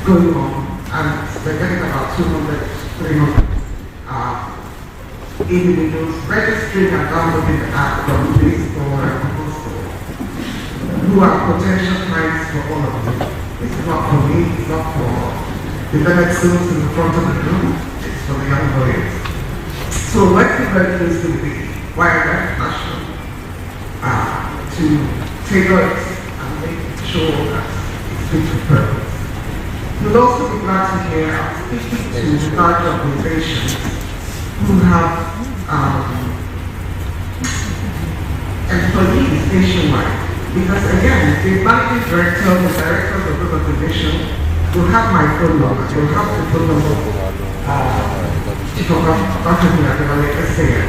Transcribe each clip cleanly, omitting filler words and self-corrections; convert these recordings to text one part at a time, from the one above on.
going on, and we're getting about 200, 300 individuals registering and downloading the app from Play Store and Google Store, who are potential clients for all of you. This is not for me, it's not for the benefits in the front of the room, it's for the young lawyers. So let's be very close to the wider national to tailor it and make sure that it's fit for purpose. You'll also be glad to hear I'm speaking to large organizations who have employees nationwide. Because again, the managing director, the directors of the organization will have my phone number, they'll have the phone number Chief of Marketing at the SAN.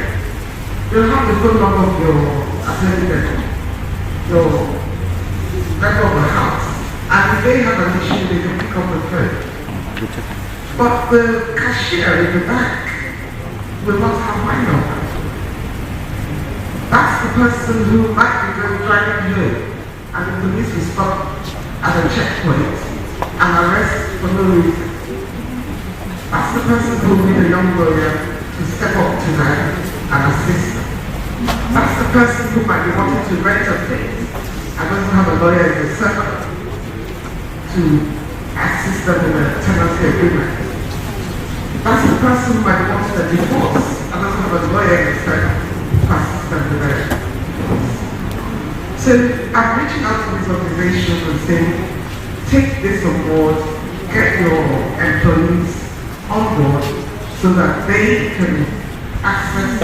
You'll have the phone number of your attendant, your member of the house, and if they have an issue, they can pick up the phone. But the cashier in the bank will not have my number. That's the person who might be driving home, and the police will stop at a checkpoint and arrest for no reason. That's the person who will need a young lawyer to step up to them and assist them. That's the person who might be wanting to rent a place and doesn't have a lawyer in the circle to assist them in a tenancy agreement. That's the person who might be wanting a divorce and doesn't have a lawyer in the circle to assist them with their divorce. So I'm reaching out to these organizations and saying, take this on board, get your employees on board so that they can access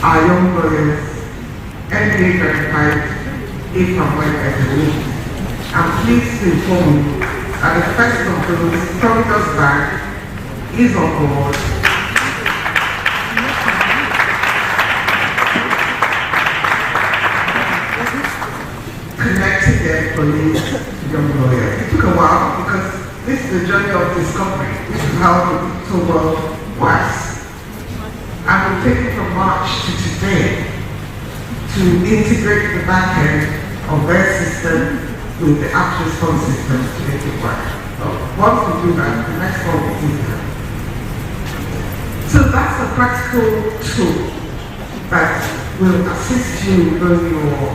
our young lawyers, NBA verified, if and when there's a need. I'm pleased to inform you that the first of those, Providence Bank, is on board. Connecting their employees to young lawyers. It took a while because this is the journey of discovery. This is how the digital world works. And we've taken from March to today to integrate the back end of their system with the app response system to make it work. So once we do that, the next one will be easier. So that's a practical tool that will assist you with your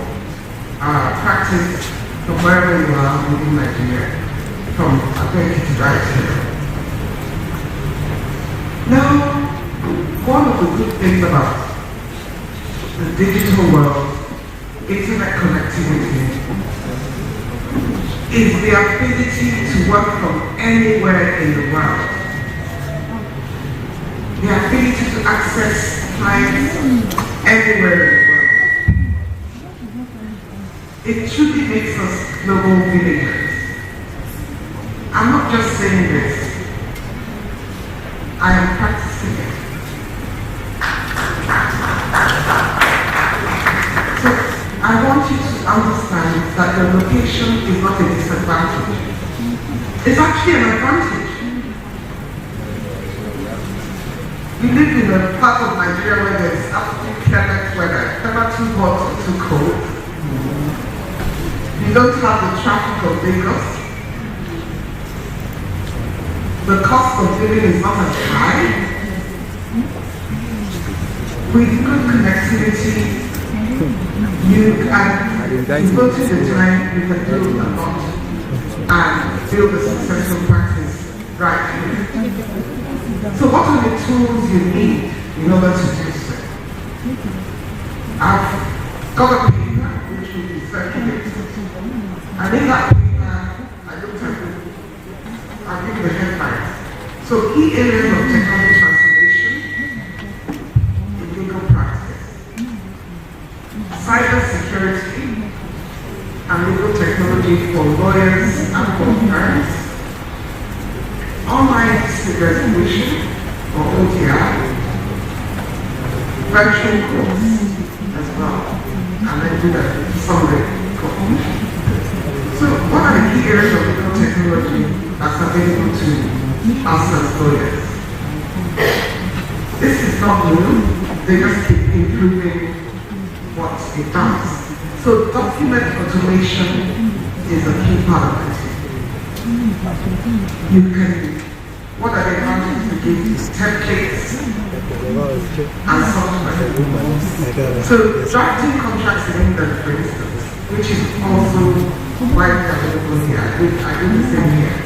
practice from wherever you are within Nigeria. From Ado-Ekiti right here. Now, one of the good things about the digital world, internet connectivity, is the ability to work from anywhere in the world. The ability to access clients anywhere in the world. It truly makes us global villagers. I'm not just saying this, I am practicing it. So I want you to understand that the location is not a disadvantage. It's actually an advantage. You live in a part of Nigeria where there is absolutely clement weather, never too hot or too cold. You don't have the traffic of Lagos. The cost of living is not as high. With good connectivity, you can devote the time, you can build a lot and build a successful practice right here. So what are the tools you need in order to do so? I've got a paper which will be circulated. And in that paper, I looked at it. I'll give you the headlines. So key areas of technology transformation in legal practice. Cyber security and legal technology for lawyers and for parents. Online dispute resolution or OTR. Virtual course as well. And then do that summary. So what are the key areas of legal technology that's available to us as lawyers? This is not new, they just keep improving what it does. So document automation is a key part of it. You can, what are the advantages to give you? Templates and software. So drafting contracts in England, for instance, which is also widely available here, I do the same here.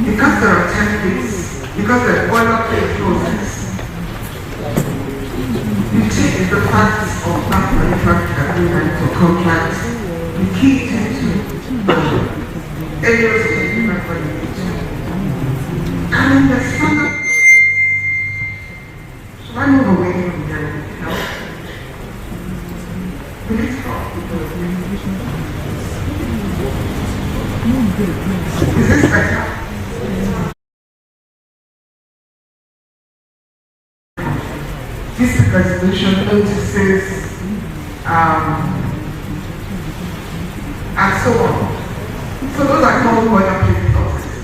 Because there are templates, because there are boilerplate clauses, you take the facts of that manufacturing agreement or contract, you key it into areas of agreement for you. And in the standard, should I move away from here? No? Please stop. Is this better? This resolution notices and so on. So those are called boilerplate clauses.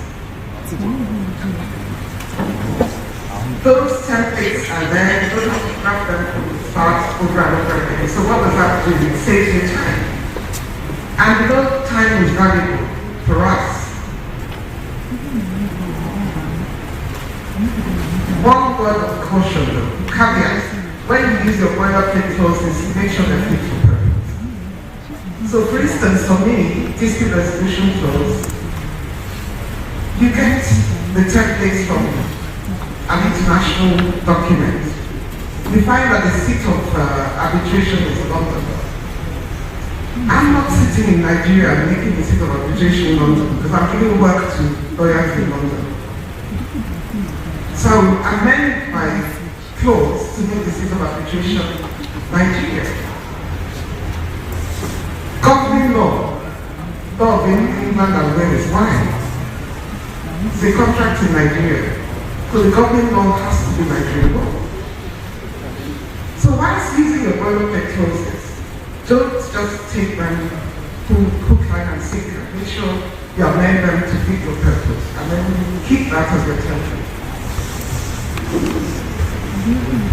Those templates are there, you don't have to grab them from the start over and over again. So what does that do? It saves you time. And because time is valuable for us, one word of caution though, caveat, when you use your boilerplate clauses, make sure they're fit for purpose. So for instance, for me, dispute resolution clause, you get the templates from an international document. You find that the seat of arbitration is London. I'm not sitting in Nigeria and making the seat of arbitration in London because I'm giving work to lawyers in London. So I amend my clause to make the seat of arbitration Nigeria. Governing law of England and Wales, why? It's a contract in Nigeria. So the governing law has to be Nigerian law. So whilst using your boilerplate clauses, don't just take them hook, line and sinker. Make sure you amend them to fit your purpose and then keep that as your template.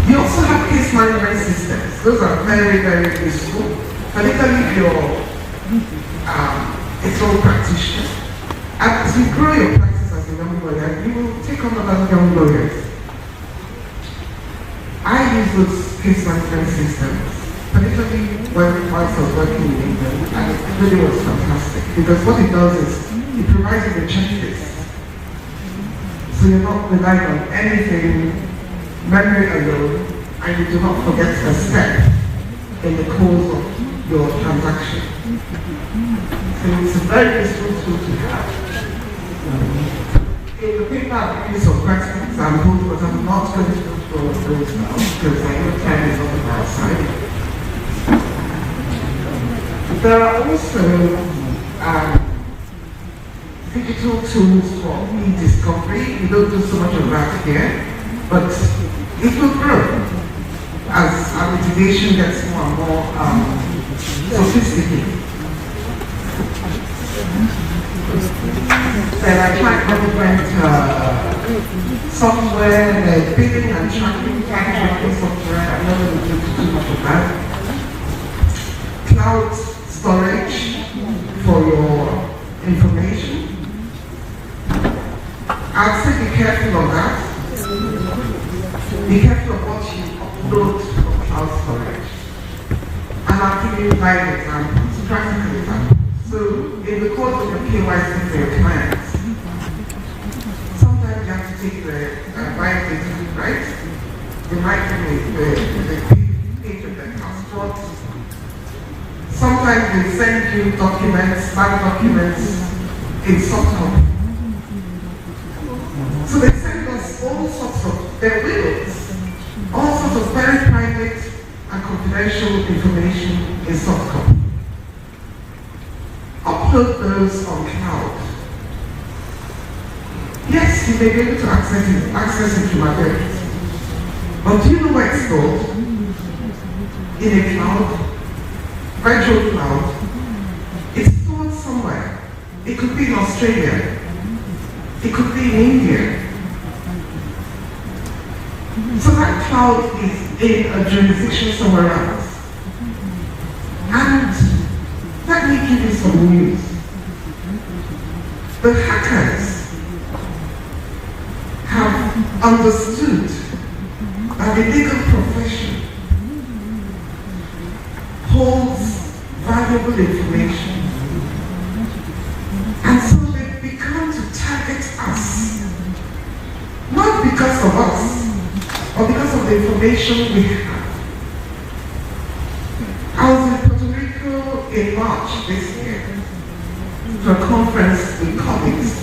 You also have case management systems. Those are very, very useful, particularly if you're a sole practitioner. As you grow your practice as a young lawyer, you will take on other young lawyers. I use those case management systems, particularly when I was working in England, and it really was fantastic because what it does is it provides you the checklist. So you're not relying on anything, memory alone, and you do not forget a step in the course of your transaction. So it's a very useful tool to have. In the paper, I've given some practical examples, but I'm not going to go through those now because I know time is on our side. There are also digital tools for e-discovery. We don't do so much of that here, but it will grow as our litigation gets more and more sophisticated. Then I tried management software, billing and tracking software. I'm not going to do too much of that. Cloud storage for your information. I'd say be careful of that. Be careful of what you upload from cloud storage. And I'll give you 5 examples, practical examples. So, in the course of your KYC for your clients, sometimes you have to take the biometric, right? You might do the page of the passport. Sometimes they send you documents, bank documents, in soft copy. So they send us all sorts of their wills, all sorts of very private and confidential information in soft copy. Upload those on cloud. Yes, you may be able to access it from a web. But do you know where it's stored? In a cloud, virtual cloud. It's stored somewhere. It could be in Australia. It could be in India. So that cloud is in a jurisdiction somewhere else. And let me give you some news. the hackers have understood that the legal profession holds valuable information. And so they began to target us, not because of us, but because of the information we have. I was in Puerto Rico in March this year to a conference with colleagues,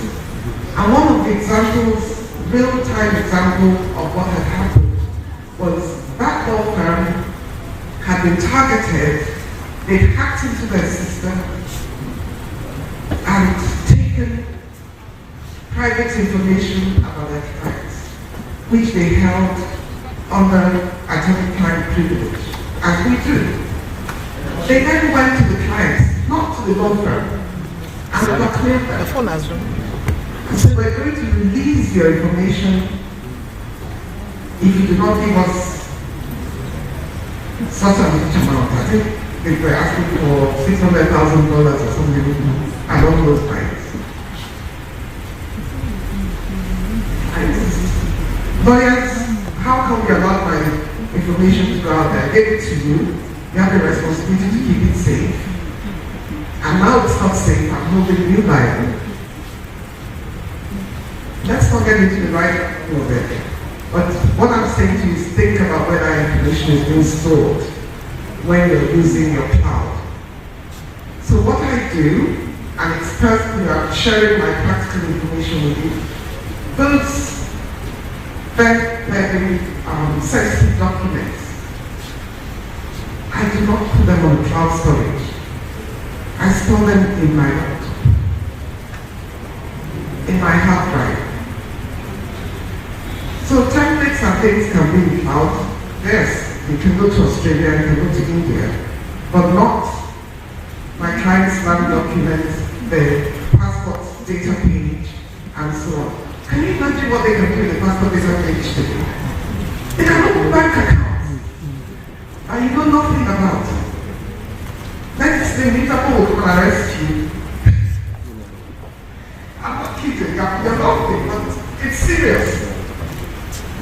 and one of the examples, real-time example of what had happened, was that law firm had been targeted. They'd hacked into their system and taken private information about their clients, which they held under attorney-client privilege, as we do. They then went to the clients, not to the law firm, and blackmailed them. And said, we're going to release your information if you do not give us such a huge amount. I think they were asking for $600,000 or something along those lines. Lawyers, how come you allowed my information to go out there? I gave it to you. You have a responsibility to keep it safe. And now it's not safe. I'm holding you liable. Let's not get into the right of it. But what I'm saying to you is think about whether information is being stored when you're using your cloud. So what I do, and it's personally, I'm sharing my practical information with you, those very sensitive documents, I do not put them on cloud storage. I store them in my laptop, in my hard drive. So templates and things can be in cloud. Yes, you can go to Australia, you can go to India, but not my client's land documents, the passport data page, and so on. Can you imagine what they can do with the passport data page today? They can open bank accounts, and you know nothing about it. Next thing, Interpol will come and arrest you. I'm not kidding, you're laughing, but it's serious.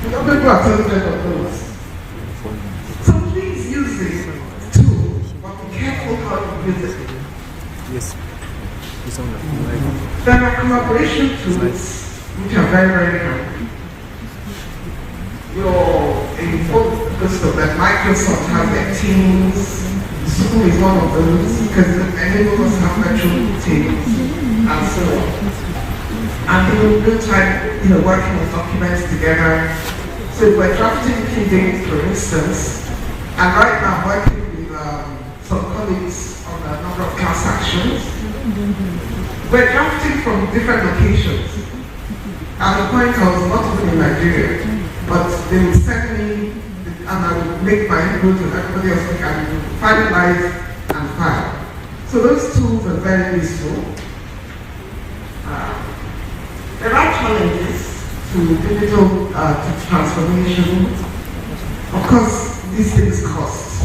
You know, people are telling them of those. So please use this tool, but be careful how you use it. Yes. There are collaboration tools which are very, very handy. You're in focus of that. Microsoft has their Teams. Zoom is one of those because it enables us to have virtual teams and so on. And in real time, working with documents together. So we're drafting pleadings, for instance, and right now I'm working with some colleagues on a number of class actions. We're drafting from different locations. At the point I was not even in Nigeria, but they would send me, and I would make my input and everybody else make and finalize and file. So those tools are very useful. There are challenges to digital to transformation. Of course, these things cost.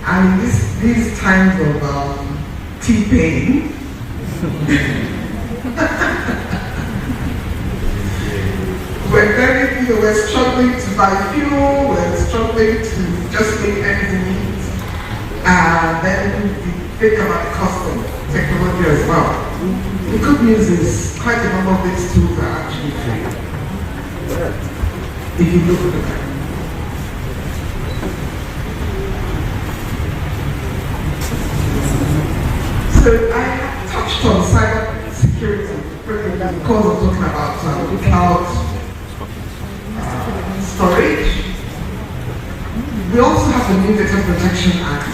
And in these times of T-pain, we're struggling to buy fuel, we're struggling to just make ends meet, and then we think about the cost of technology as well. The good news is quite a number of these tools are actually free. If you look at them. So I touched on cyber security because I'm talking about cloud storage. We also have the New Data Protection Act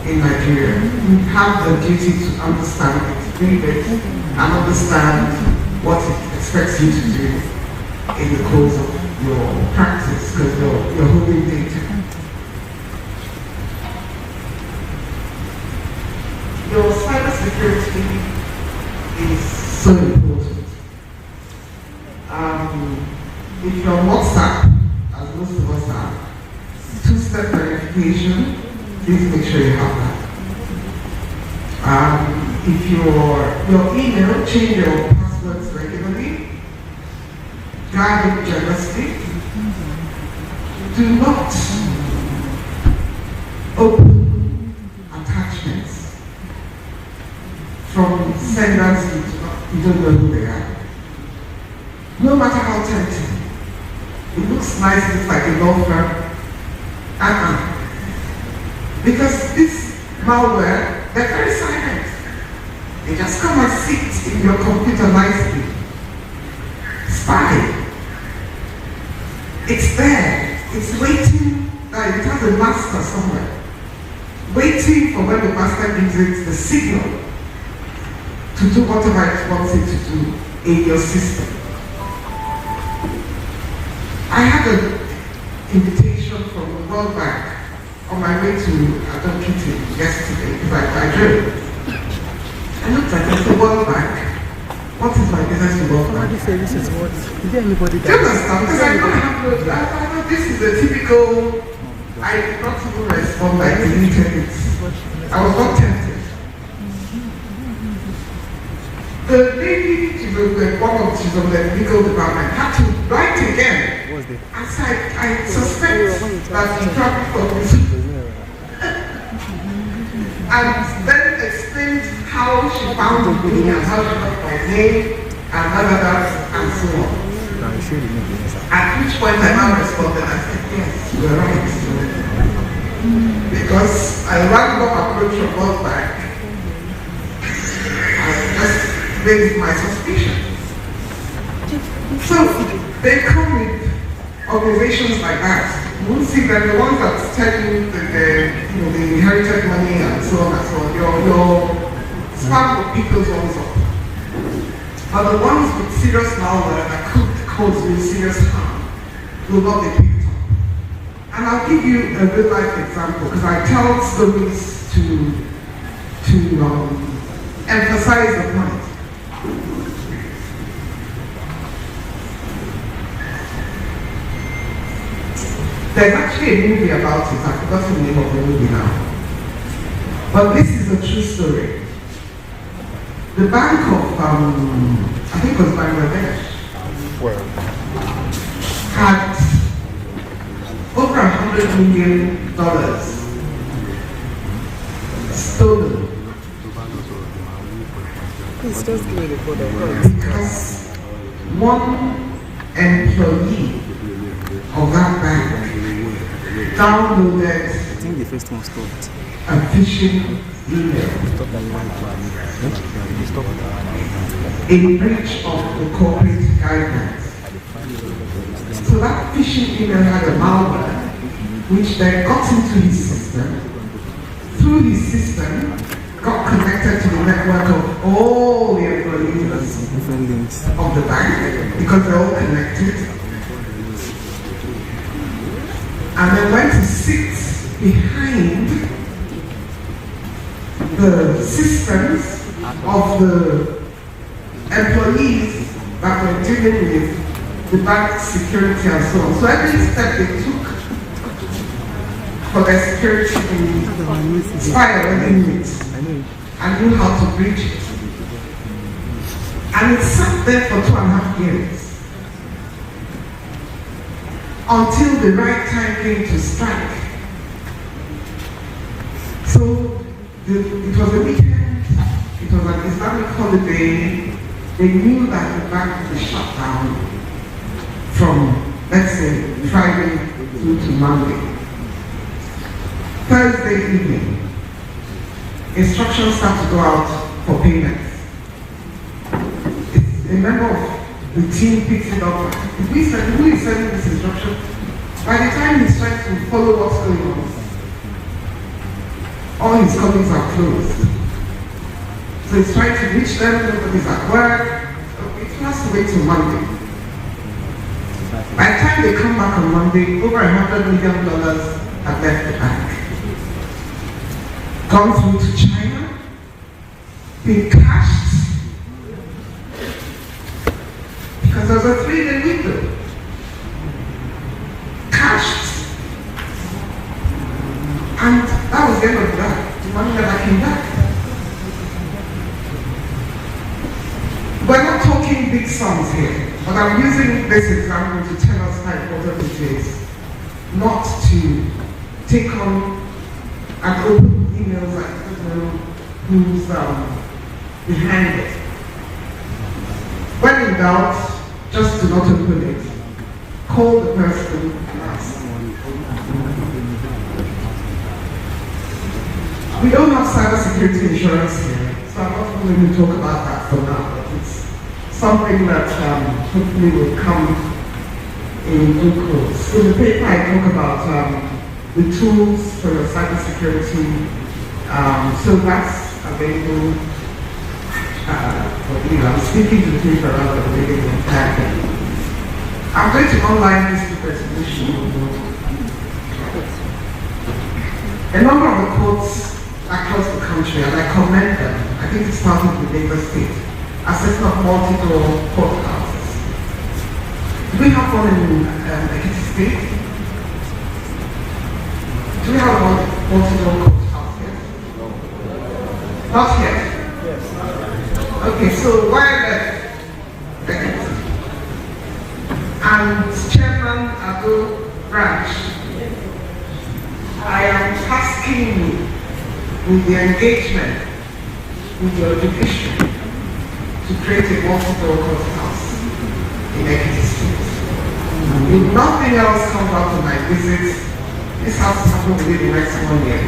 in Nigeria. We have the duty to understand it, read it, and understand what it expects you to do in the course of your practice, because you're holding data. Your cybersecurity is so important. If you're on WhatsApp, as most of us are, two-step verification, please make sure you have that. if your email, change your passwords regularly, guard it jealously, do not open attachments from senders you don't know who they are. No matter how tempting. It looks nice, it looks like a law firm. Because this malware, they're very silent. They just come and sit in your computer nicely. Spy. It's there. It's waiting. It has a master somewhere. Waiting for when the master gives it the signal to do whatever it wants it to do in your system. I had an invitation from the World Bank on my way to Ado-Ekiti yesterday because I drove. I looked at it, it's the World Bank. What is my business to World Bank? How do you say this is what? Is there anybody that... Do you understand? Because I don't have no... I know this is a typical... I did not even respond, I deleted it. I was not tempted. The lady, one of the legal department, had to write again. As I suspect that he traveled for this. And then explained how she found me and how she got my name and and so on. At which point I now responded, I said, yes, you're right. Because I ran up approach from World Bank. I just raised my suspicion. So they come with organizations like that. You won't see that the ones that tell you that they inherited money and so on and so on. Your spam of people's ones up. But the ones with serious malware that could cause you serious harm will not be picked up. And I'll give you a real life example because I tell stories to emphasize the point. There's actually a movie about it. I've forgotten the name of the movie now. But this is a true story. The Bank of, I think it was Bangladesh, had over $100 million stolen. Please just give me the code. Because one employee of that bank downloaded, I think the first one stopped. A phishing email in breach of the corporate guidelines. So that phishing email had a malware which then got into his system. Through his system, got connected to the network of all the employees of the bank because they're all connected. And then went to sit behind the systems of the employees that were dealing with the bank security and so on. So every step they took for their security spy already knew it and knew how to breach it. And it sat there for 2.5 years. Until the right time came to strike. So it was a weekend, it was an Islamic holiday. They knew that the bank would be shut down from, let's say, Friday through to Monday. Thursday evening, instructions start to go out for payments. A member of the team picks it up. If we said, who is sending this instruction? By the time he's trying to follow what's going on, all his colleagues are closed. So he's trying to reach them, nobody's at work. It has to wait till Monday. By the time they come back on Monday, over $100 million have left the bank. Gone through to China, been cashed, because there was a 3-day window. Cashed. And that was the end of that. The money never came back. talking big sums here, but I'm using this example to tell us how important it is not to take on and open emails that you don't know who's behind it. When in doubt, just do not open it. Call the person and ask. We don't have cybersecurity insurance here, so I'm not going to talk about that for now, but it's something that hopefully will come in due course. In the paper I talk about the tools for your cybersecurity, so that's available. I'm speaking to the paper around the beginning of time. I'm going to online dispute resolution. A number of the courts across the country, and I commend them. I think it's part of the Lagos State, are setting up multiple courthouses. Do we have one in Ekiti State? Do we have multiple courthouses yet? Not yet? Yes. Okay, so why Ekiti? And Chairman Ado Branch, I am tasking you with the engagement with your judiciary to create a multiple courthouse in Ekiti State. If nothing else comes out of my visit, this has to happen within the next 1 year.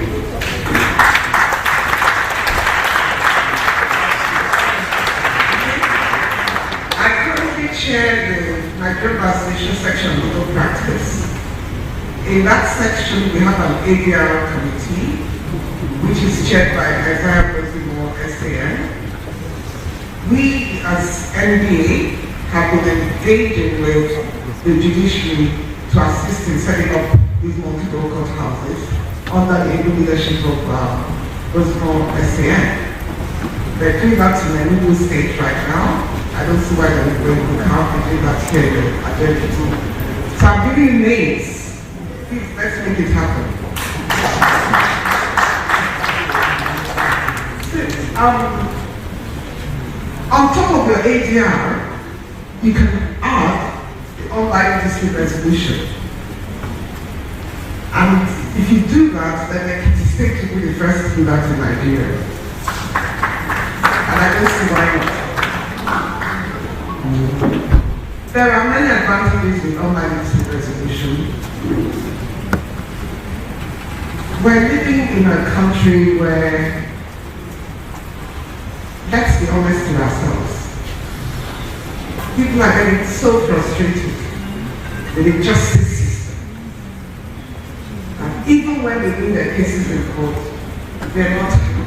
I currently chair the Nigerian Association section of legal practice. In that section, we have an ADR committee, which is chaired by Isaiah President SAN. We, as NBA, have been engaging with the judiciary to assist in setting up these multiple courthouses under the able leadership of President SAN. They're doing that in a new state right now. I don't see why they're going to come and do that here in agenda 2. So I'm giving you names. Please, let's make it happen. On top of your ADR, you can add the online dispute resolution. And if you do that, then Ekiti State will be the first to do that in Nigeria. And I don't see why not. There are many advantages with online dispute resolution. We're living in a country where, let's be honest with ourselves, people are getting so frustrated with the justice system. And even when they bring their cases in court, they're not happy.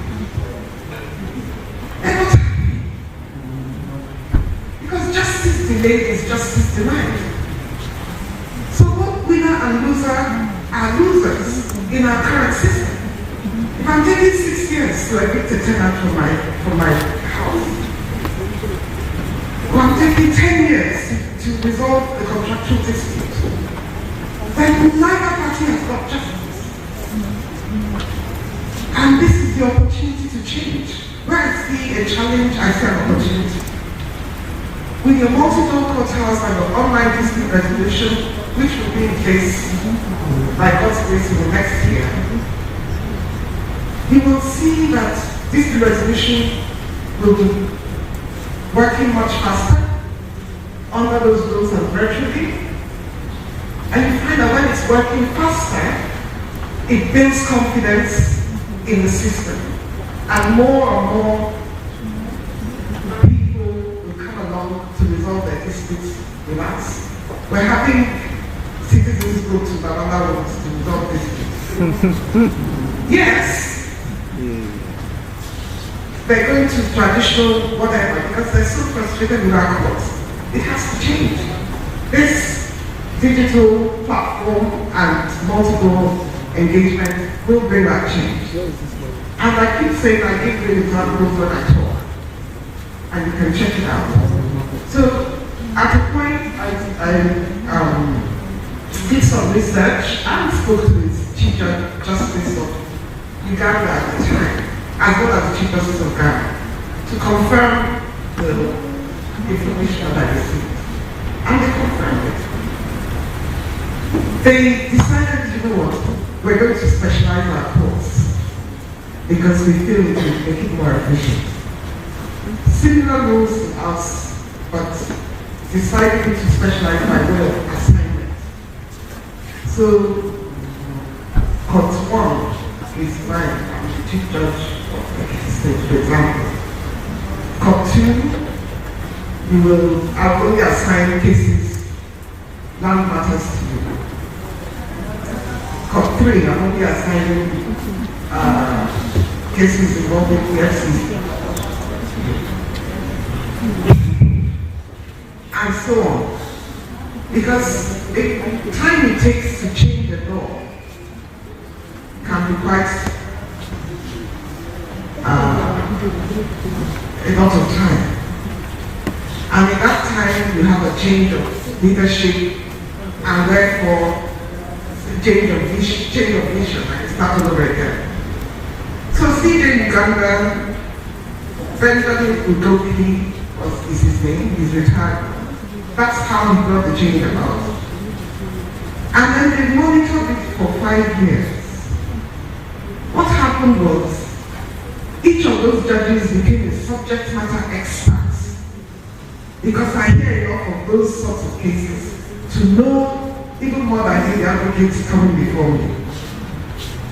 They're not happy. Because justice delayed is justice denied. So both winner and loser are losers in our current system. If I'm taking 6 years to evict a tenant from my house, or I'm taking 10 years to resolve the contractual dispute, then neither party has got justice. And this is the opportunity to change. Where I see a challenge, I see an opportunity. With your multiple courthouse and your online dispute resolution, which will be in place by God's grace in the next year, you will see that this resolution will be working much faster under those rules and virtually. And you find that when it's working faster, it builds confidence in the system. And more people will come along to resolve their disputes with us. We're having citizens go to Babala Roads to resolve disputes. Yes. They're going to traditional whatever because they're so frustrated with our courts. It has to change. This digital platform and multiple engagement will bring that change. And I keep saying I give you examples when I talk. And you can check it out. So at a point I did some research and spoke to the Chief Justice of Uganda at the time, as well as the Chief Justice of Ghana, to confirm the information that I received. And they confirmed it. They decided, you know what, we're going to specialize our course because we feel it will make it more efficient. Similar rules to us, but decided to specialize by way of assignment. So, Court 1 is mine, I'm the Chief Judge of Ekiti State, for example. Court 2, I will only assign cases, land matters to you. Court 3, I'm only assigning cases involving the FCC. And so on. Because the time it takes to change the law can be quite a lot of time. And in that time you have a change of leadership and therefore change of vision and start all over again. So CJ Uganda, Benjamin Ado-Ekiti is his name, he's retired. That's how he brought the change about. And then they monitored it for 5 years. What happened was, each of those judges became a subject matter expert. Because I hear enough of those sorts of cases to know even more than the advocates coming before me.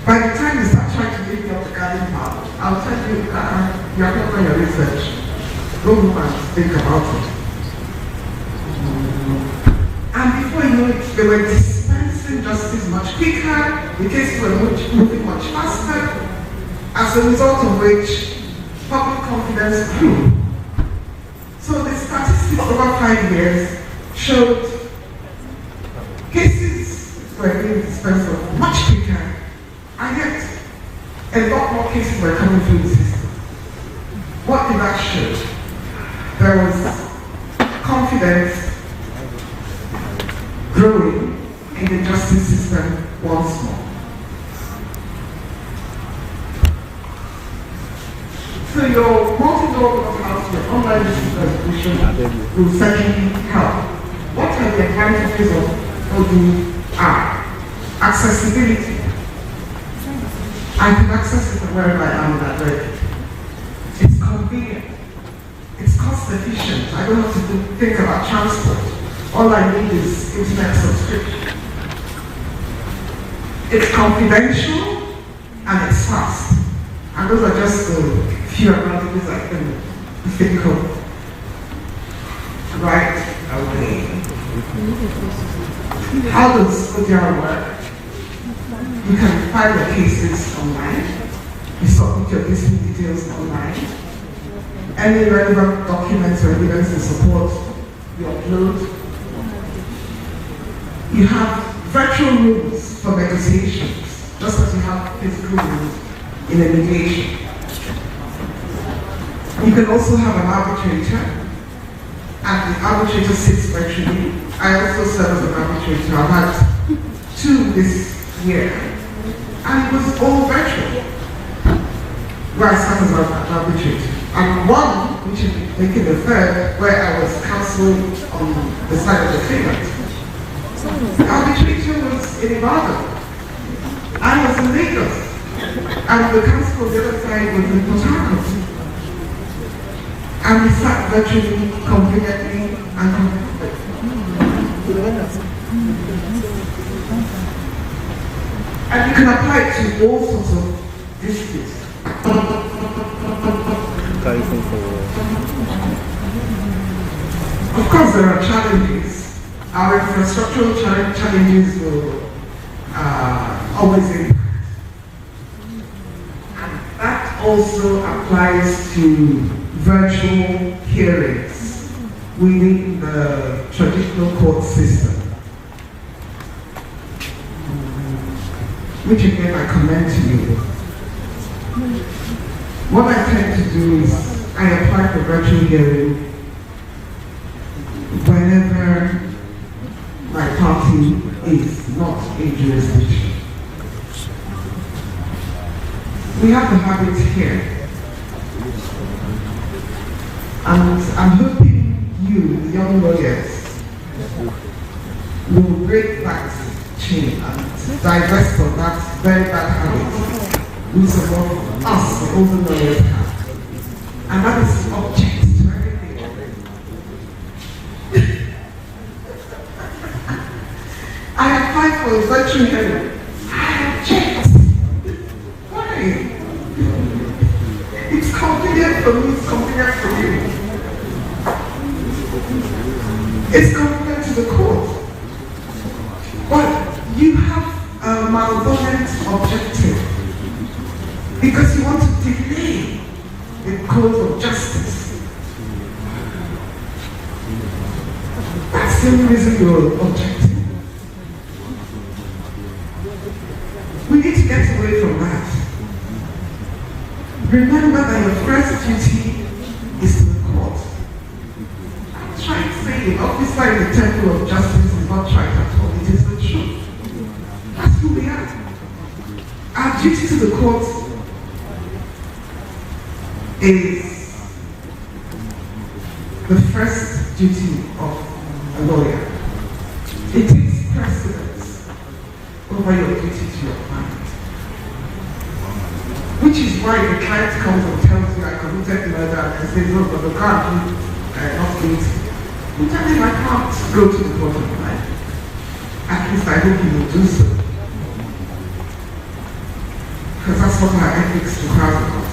By the time you start trying to make up the garden path, I'll tell you, you have not done your research. Go home and think about it. And before you know it, they were dispensing justice much quicker, the cases were moving much faster, as a result of which public confidence grew. So the statistics over 5 years showed cases were being dispensed of much quicker, and yet a lot more cases were coming through the system. What did that show? There was confidence growing in the justice system once more. So your multi-door house, your online resolution will certainly help. What are the advantages of ODR? Accessibility. I can access it wherever I am in that way. It's convenient. It's cost efficient. I don't have to think about transport. All I need is internet subscription. It's confidential and it's fast. And those are just the few advantages I can think of right away. How does ODR work? You can find your cases online. You submit your listening details online. Any relevant documents or evidence in support, you upload. You have virtual rooms for negotiations, just as you have physical rooms in a mediation. You can also have an arbitrator, and the arbitrator sits virtually. I also serve as an arbitrator. I've had 2 this year, and it was all virtual, where I sat as an arbitrator. And one, which is making the 3rd, where I was counsel on the side of the claimant. The arbitrator was in Ibadan. I was in Lagos. And the counsel on the other side was in Port Harcourt. And we sat virtually, conveniently, and and you can apply it to all sorts of disputes. Of course, there are challenges. Our infrastructural challenges will always impact. And that also applies to virtual hearings within the traditional court system, which again I commend to you. What I tend to do is I apply for virtual hearing whenever my party is not in jurisdiction. We have the habit here. And I'm hoping you, the young lawyers, will break that chain and divest from that very bad habit which some of us, the older lawyers, have. And that is object to everything. I applied for a virtual hearing. I object. Why? It's convenient for me, it's convenient for you. It's convenient to the court. But you have a malevolent objective because you want to delay the cause of justice. That's the only reason you're objecting. We need to get away from that. Remember that your first duty is to the court. I'm trying to say the officer in the temple of justice is not trying at all. It is the truth. That's who we are. Our duty to the court is the first duty of a lawyer. It takes precedence over your duty to your client. Which is why the client comes and tells you I committed murder and says, no, but the can't do not guilty. You tell him I can't go to the court of life. At least I hope he will do so. Because that's what our ethics requires of us.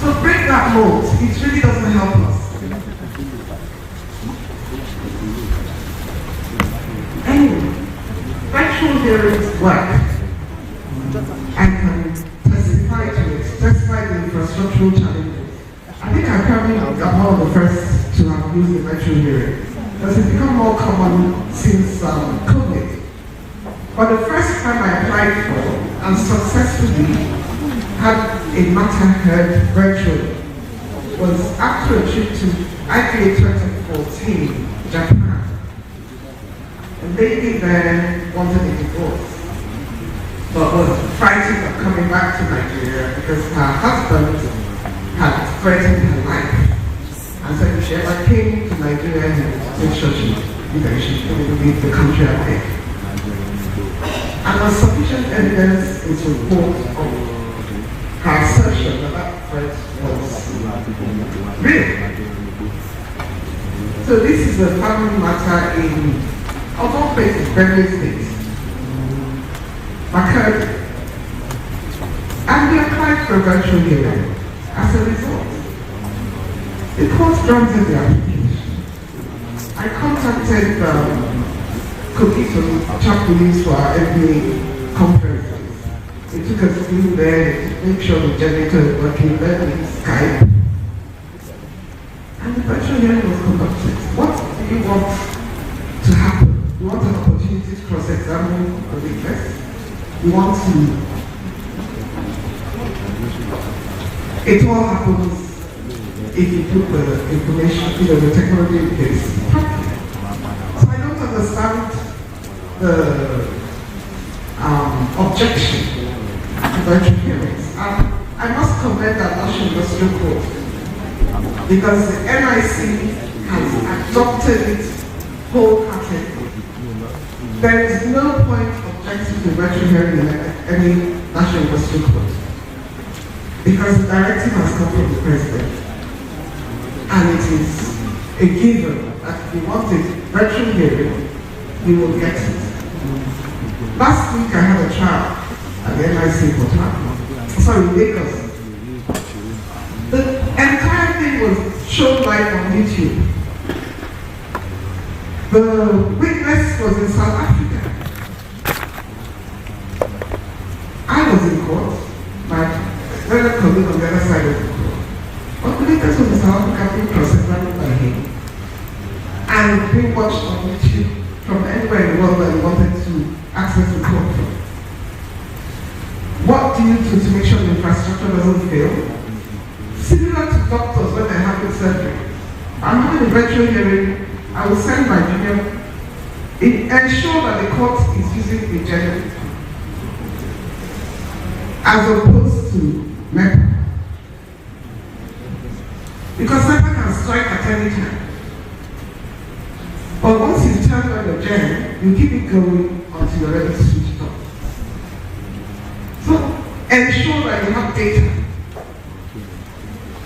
So break that mold. It really doesn't help us. Anyway, virtual hearings work. I can testify to it, testify to infrastructural challenges. I think I probably am one of the first to have used the virtual hearing. Because it's become more common since COVID. But the first time I applied for and successfully had a matter heard virtually was after a trip to IPA 2014, Japan. A lady there wanted a divorce, but was fighting of coming back to Nigeria because her husband had threatened her life. And so if she ever came to Nigeria and made sure she would leave the country alive. And there was sufficient evidence in support of her assertion that that threat was real. So this is a family matter in, of all places, various states. Occurred, and we applied for a virtual hearing. As a result, the court granted the application. I contacted Kokito Chapulins for our MBA conferences. They took us in there to make sure the generator is working, then we Skype. And the virtual hearing was conducted. What do you want to happen? You want an opportunity to cross-examine the witness? You want to, it all happens if you put the information, the technology in place. So I don't understand the objection to virtual hearings. I must commend our National Industrial Court because the NIC has adopted it wholeheartedly. There is no point objecting to virtual hearing in any National Industrial Court because the directive has come from the President. And it is a given that if you want a virtual hearing, you will get it. Last week I had a trial at the NIC Lagos. The entire thing was shown live on YouTube. The witness was in South Africa. I was in court, my fellow colleague on the other side of the court. But the witness was in South Africa being cross-examined by him and being watched on YouTube from anywhere in the world that you wanted to access the court from. What do you do to make sure the infrastructure doesn't fail? Similar to doctors when they're having surgery. I'm having a virtual hearing. I will send my junior. Ensure that the court is using a generator as opposed to MEPA. Because MEPA can strike at any time. But once you've turned on the gen, you keep it going until you're ready to switch it off. So ensure that you have data.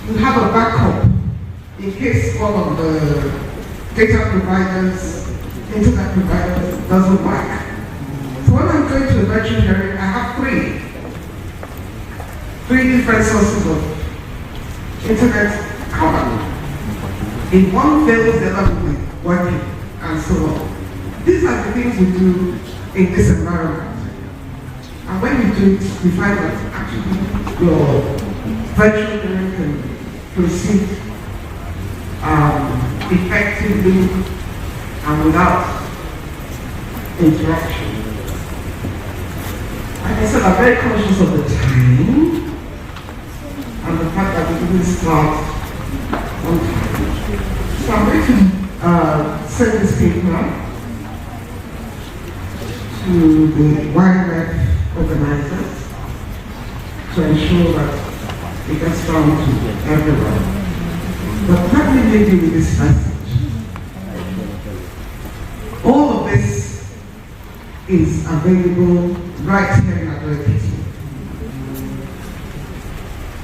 You have a backup in case one of the data providers, internet providers doesn't work. So when I'm going to a virtual hearing, I have three different sources of internet cover. If one fails, the other will be working, and so on. These are the things we do in this environment. And when you do it, you find that actually your virtual hearing can proceed effectively and without interruption. Like I said, I'm very conscious of the time and the fact that we didn't start on time. So I'm going to send this paper to the wildlife organizers to ensure that it gets down to everyone. But let me leave you with this message. All of this is available right here in Ado-Ekiti.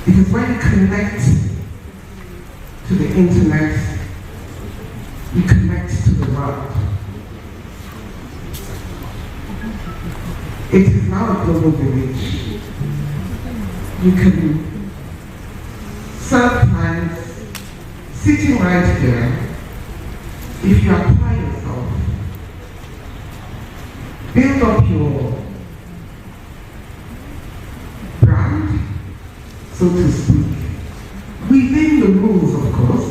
Because when you connect to the internet, you connect to the world. It is now a global village. You can serve clients sitting right here. If you apply yourself, build up your brand, so to speak, within the rules, of course.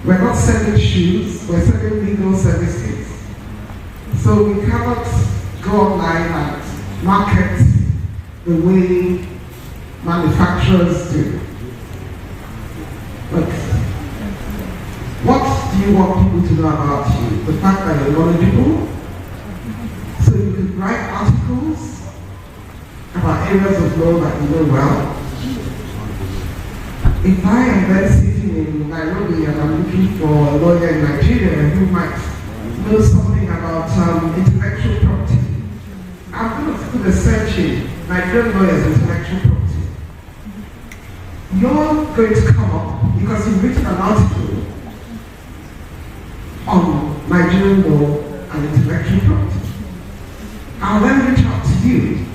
We're not selling shoes, we're selling legal services. So we cannot go online and market the way manufacturers do. But what do you want people to know about you? The fact that you're knowledgeable? So you could write articles about areas of law that you know well. If I am then sitting in Nairobi and I'm looking for a lawyer in Nigeria who might know something about intellectual property, I'm going to put a search in Nigerian lawyers intellectual property. You're going to come up because you've written an article on Nigerian law and intellectual property. I'll then reach out to you.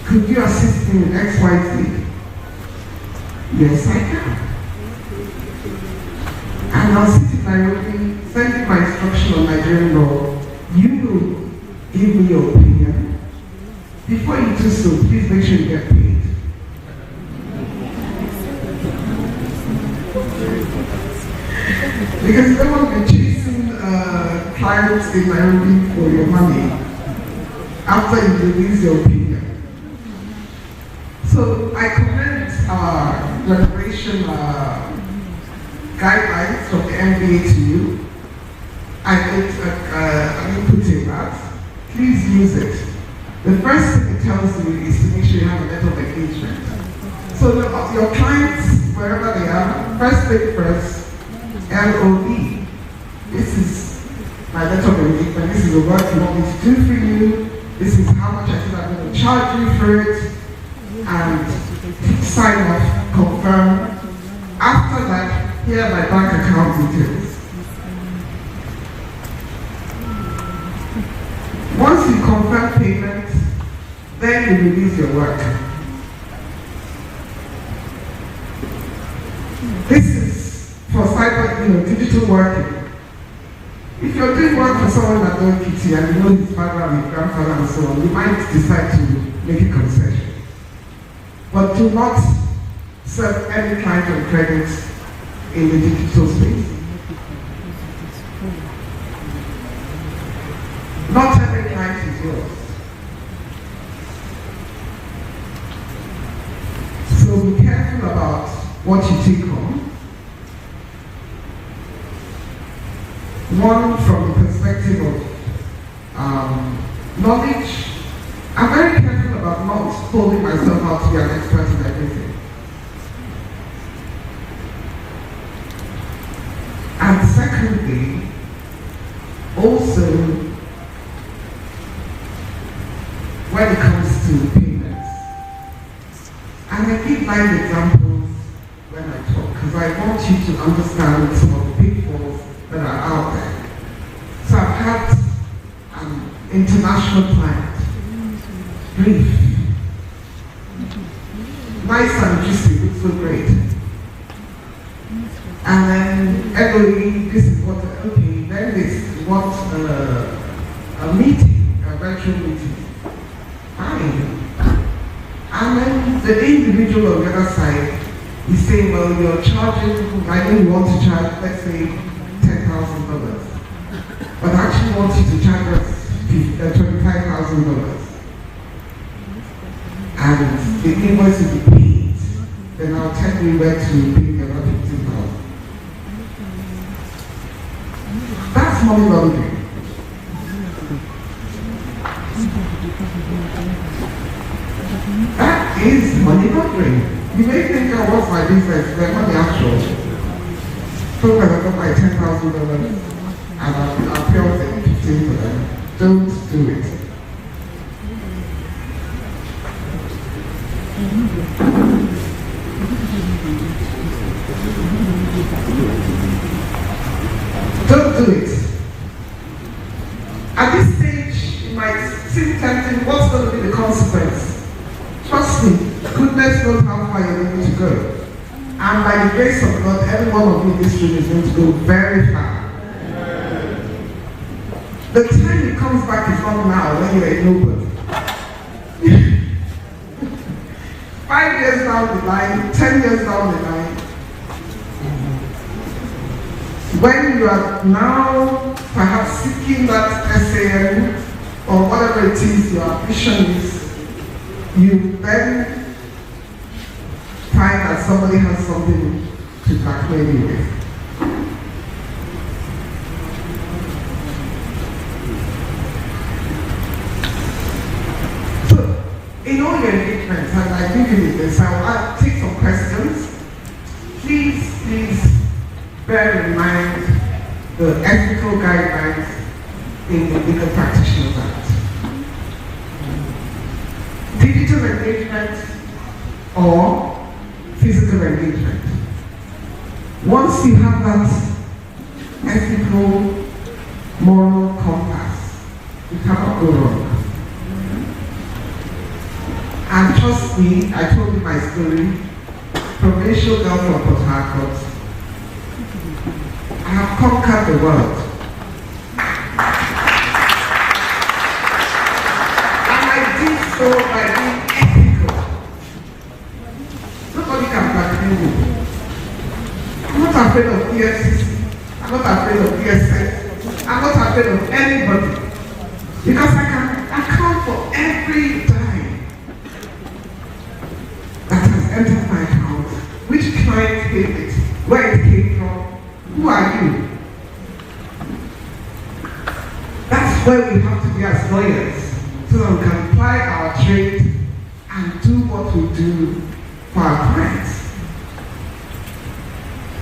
Could you assist me in XYZ? Yes, I can. And I'll sit in Nairobi, send you my instruction on Nigerian law. You will give me your opinion. Before you do so, please make sure you get paid. Because you don't want to be chasing clients in Nairobi for your money after you release your opinion. So I commend our regulation guidelines from the NBA to you. I made an input in that. Please use it. The first thing it tells you is to make sure you have a letter of engagement. So your clients, wherever they are, first thing first, LOE. This is my letter of engagement. This is the work you want me to do for you. This is how much I think I'm going to charge you for it. And sign off, confirm. After that, here are my bank account details. Once you confirm payment, then you release your work. This is for cyber, digital working. If you're doing work for someone at Ado-Ekiti and you know his father and his grandfather and so on, you might decide to make a concession. But do not serve any kind of credit in the digital space. Not every client is yours. So be careful about what you take on. One, from the perspective of knowledge. I'm very careful about not holding myself out to be an expert in everything. secondly, also, when it comes to payments, and I give live examples when I talk, because I want you to understand some of the pitfalls that are out there. So I've had an international client, brief, nice and juicy, looks so great. And then everybody, this is what, okay, then this is what a meeting, a virtual meeting. Fine. And then the individual on the other side is saying, well, you're charging, I know you want to charge, let's say, $10,000. But I actually want you to charge us $25,000. And the invoice will be paid. Then I'll tell you where to pay the other $15,000. That's money laundering. That is money laundering. You may think, oh, what's my business? They're money actual. So I got my $10,000 and I'll pay off the 15 for them. Don't do it. Don't do it. At this stage, it might seem tempting. What's going to be the consequence? Trust me, goodness knows how far you're going to go. And by the grace of God, every one of you in this room is going to go very far. The time it comes back is not now when you're in nobody. 5 years down the line, 10 years down the line, when you are now perhaps seeking that SAM or whatever it is your ambition is, you then find that somebody has something to blackmail you with. So, in all your engagements, and I give you this, I'll take some questions. Please bear in mind the ethical guidelines in the Legal Practitioners Act. Digital engagement or physical engagement. Once you have that ethical, moral compass, you cannot go wrong. And trust me, I told you my story. From Rachel girl from Port Harcourt, I have conquered the world. And I did so by being ethical. Nobody can blackmail me. I'm not afraid of EFCC. I'm not afraid of ESS. I'm not afraid of anybody. Because I can account for every dime that has entered my account, which client paid it, where it came from. Who are you? That's where we have to be as lawyers, so that we can apply our trade and do what we do for our clients.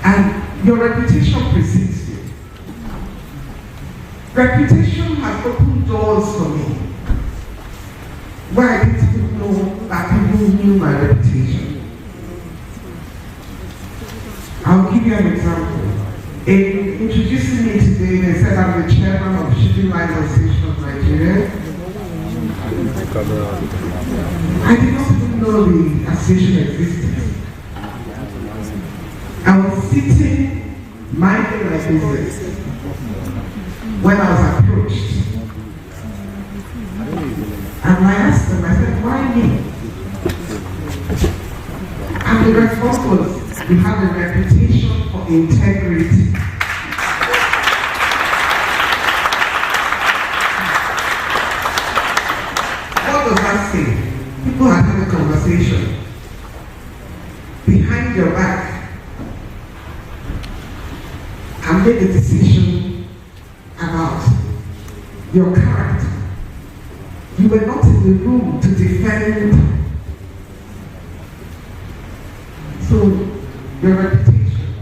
And your reputation precedes you. Reputation has opened doors for me, where I didn't even know that people knew my reputation. I'll give you an example. In introducing me today, they said I'm the chairman of Shipping Line Association of Nigeria. I did not even know the association existed. I was sitting, minding my business, when I was approached. And I asked them, I said, why me? And the response was, we have a reputation for integrity. What does that say? People are having a conversation behind your back and make a decision about your character. You were not in the room to defend. So your reputation,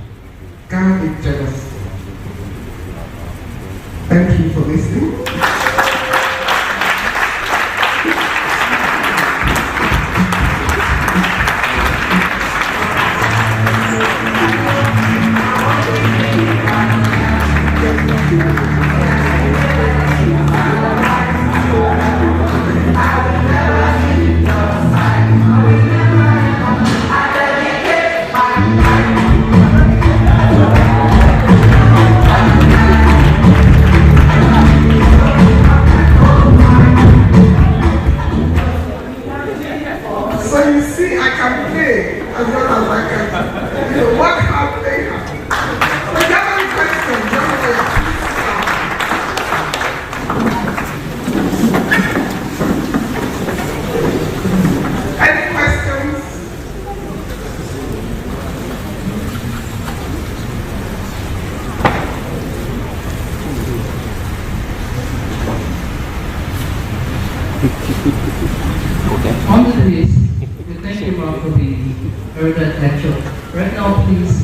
guard it jealously. see, I can play as well as I can, work hard, play hard. So if you have any questions, just wait. Any questions? On to this, we thank you, Mark, for the urgent lecture. Right now, please,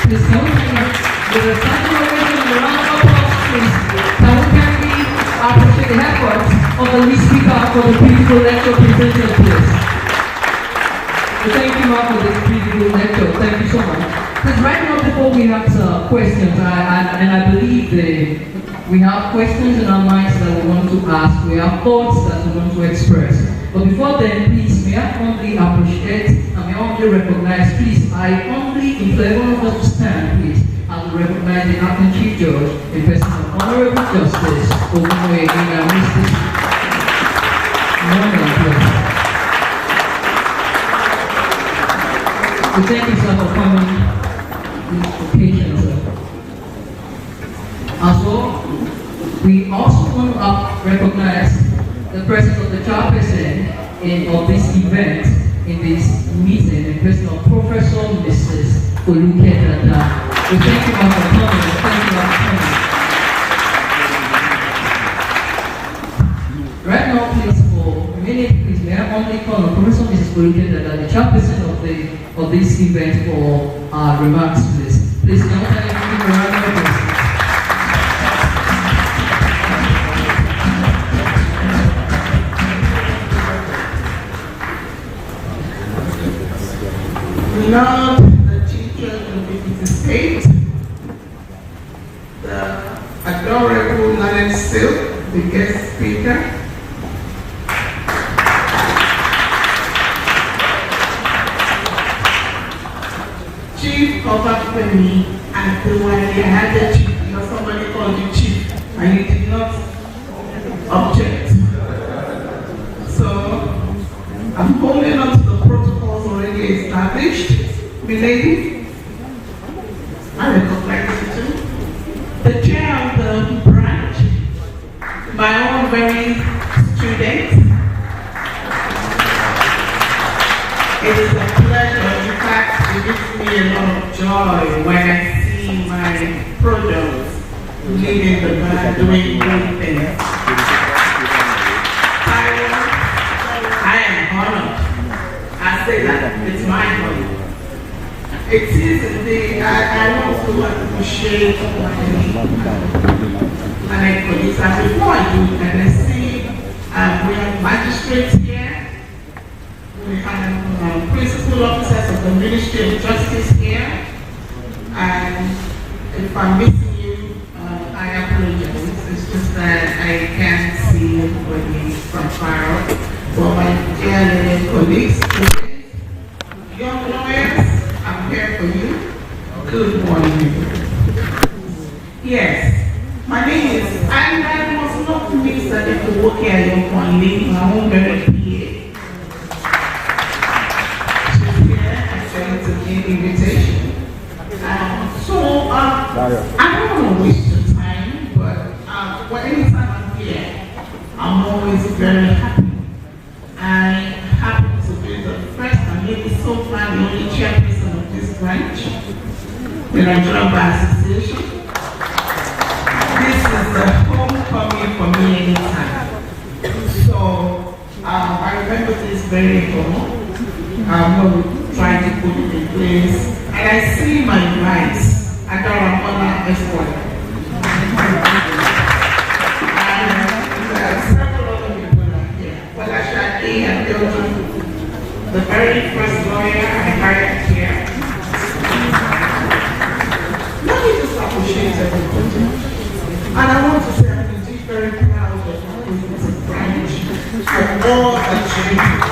can we with a standing ovation and a round of applause, please, can we appreciate the efforts of the lead speaker for the beautiful lecture presentation, please. We thank you, Mark, for this beautiful lecture. Thank you so much. Because right now, before we answer questions, I believe we have questions in our minds that we want to ask. We have thoughts that we want to express. But before then, please, may I humbly appreciate and may I humbly recognize, please, I humbly, if everyone of us to stand, please, and recognize the acting Chief Judge in person of Honorable Justice Ogunwe Ina Mr. We thank you, sir, for coming to this occasion, sir. As well, we also want to recognize the presence of the chairperson of this event, in this meeting, in person of Professor Mrs. Olukeda. We thank you all for coming. Thank you all for coming. Right now, please, for a minute, please, may I only call on Professor Mrs. Olukeda, the chairperson of this event, for our remarks, please. Please, can I give you a round of applause? Lord, the Chief Judge of Ekiti State, the adorable Leonard Silk, the guest speaker, Chief of Akpeni and the one you had the chief, somebody called you chief, and you did not object. So, I'm holding on to the protocols already established. Milady, I recognize you too. The chair of the branch, my own very student. It is a pleasure, in fact, it gives me a lot of joy when I see my products leading the band, doing great things. I am honored. I say that, it's my honor. It is indeed, I want to appreciate my colleagues. And before I do that, I see we have magistrates here, we have principal officers of the Ministry of Justice here, and if I'm missing you, I apologize. It's just that I can't see everybody from far off. But my dear colleagues, young lawyers, I'm here for you. Good morning. Yes, my name is, and I must not miss that if you work here, you're going to leave my own very PA. She's here, actually, to give invitation. So, I don't want to waste your time, but anytime I'm here, I'm always very happy. I happen to be the first and maybe so far the only chairperson of this branch, the Nigerian Bar Association. This is a homecoming for me anytime. So I remember this very well. I'm not trying to put it in place. And I see my rights. I got a mother escort. The very first lawyer I hired here. Let me just appreciate everybody. And I want to say I'm indeed very proud of my business branch for all achievements.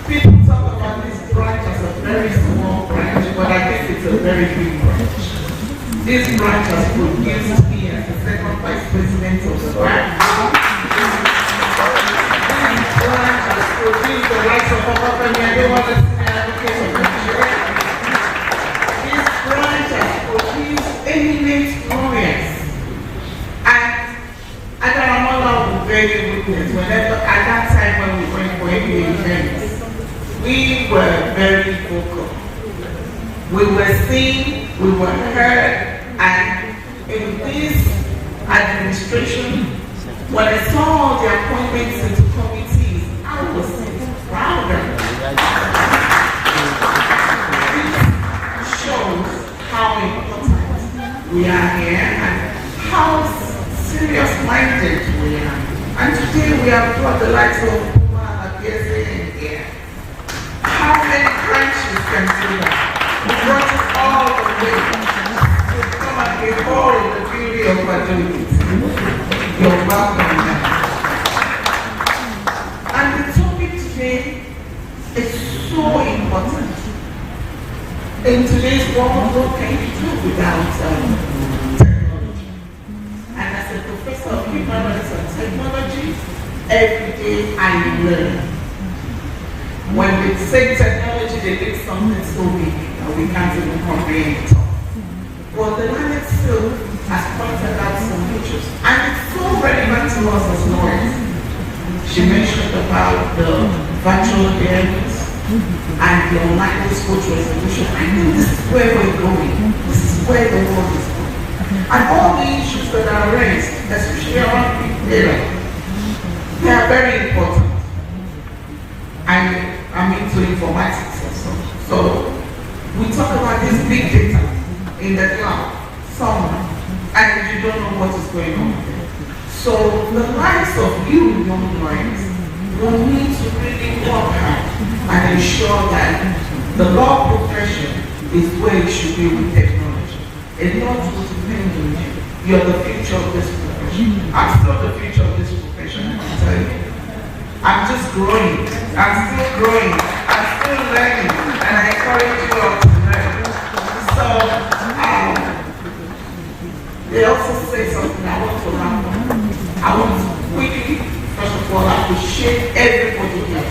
People talk about this branch as a very small branch, but I think it's a very big branch. This branch has produced me as the second vice president of the branch. whenever, at that time when we went for any events, we were very vocal. We were seen, we were heard, and in this administration, when I saw all the appointments into committees, I was prouder. This shows how important we are here and how serious-minded we are. And today we have brought the likes of Puma and in here. How many branches can do that? We brought it all the way to come and behold the beauty of Ado-Ekiti. You're welcome. And the topic today is so important. In today's world, what can you do without technology? And as a professor of human rights and technology, every day I learn. When they say technology, they think something so big that we can't even comprehend it all. But the line itself has pointed out some features, and it's so relevant to us as lawyers. She mentioned about the virtual hearings and the online dispute resolution. I think this is where we're going. This is where the world is going. And all the issues that are raised, especially around big data, they are very important. I'm into informatics also. So we talk about this big data in the cloud somewhere, and you don't know what is going on there. So the likes of you young lawyers will need to really work hard and ensure that the law profession is where it should be with technology. It not will depend on you. You're the future of this profession. I'm still the future of this profession, I can tell you. I'm just growing. I'm still growing. I'm still learning. And I encourage you all to learn. So, they also say something I want to wrap up. I want to quickly, first of all, appreciate everybody here.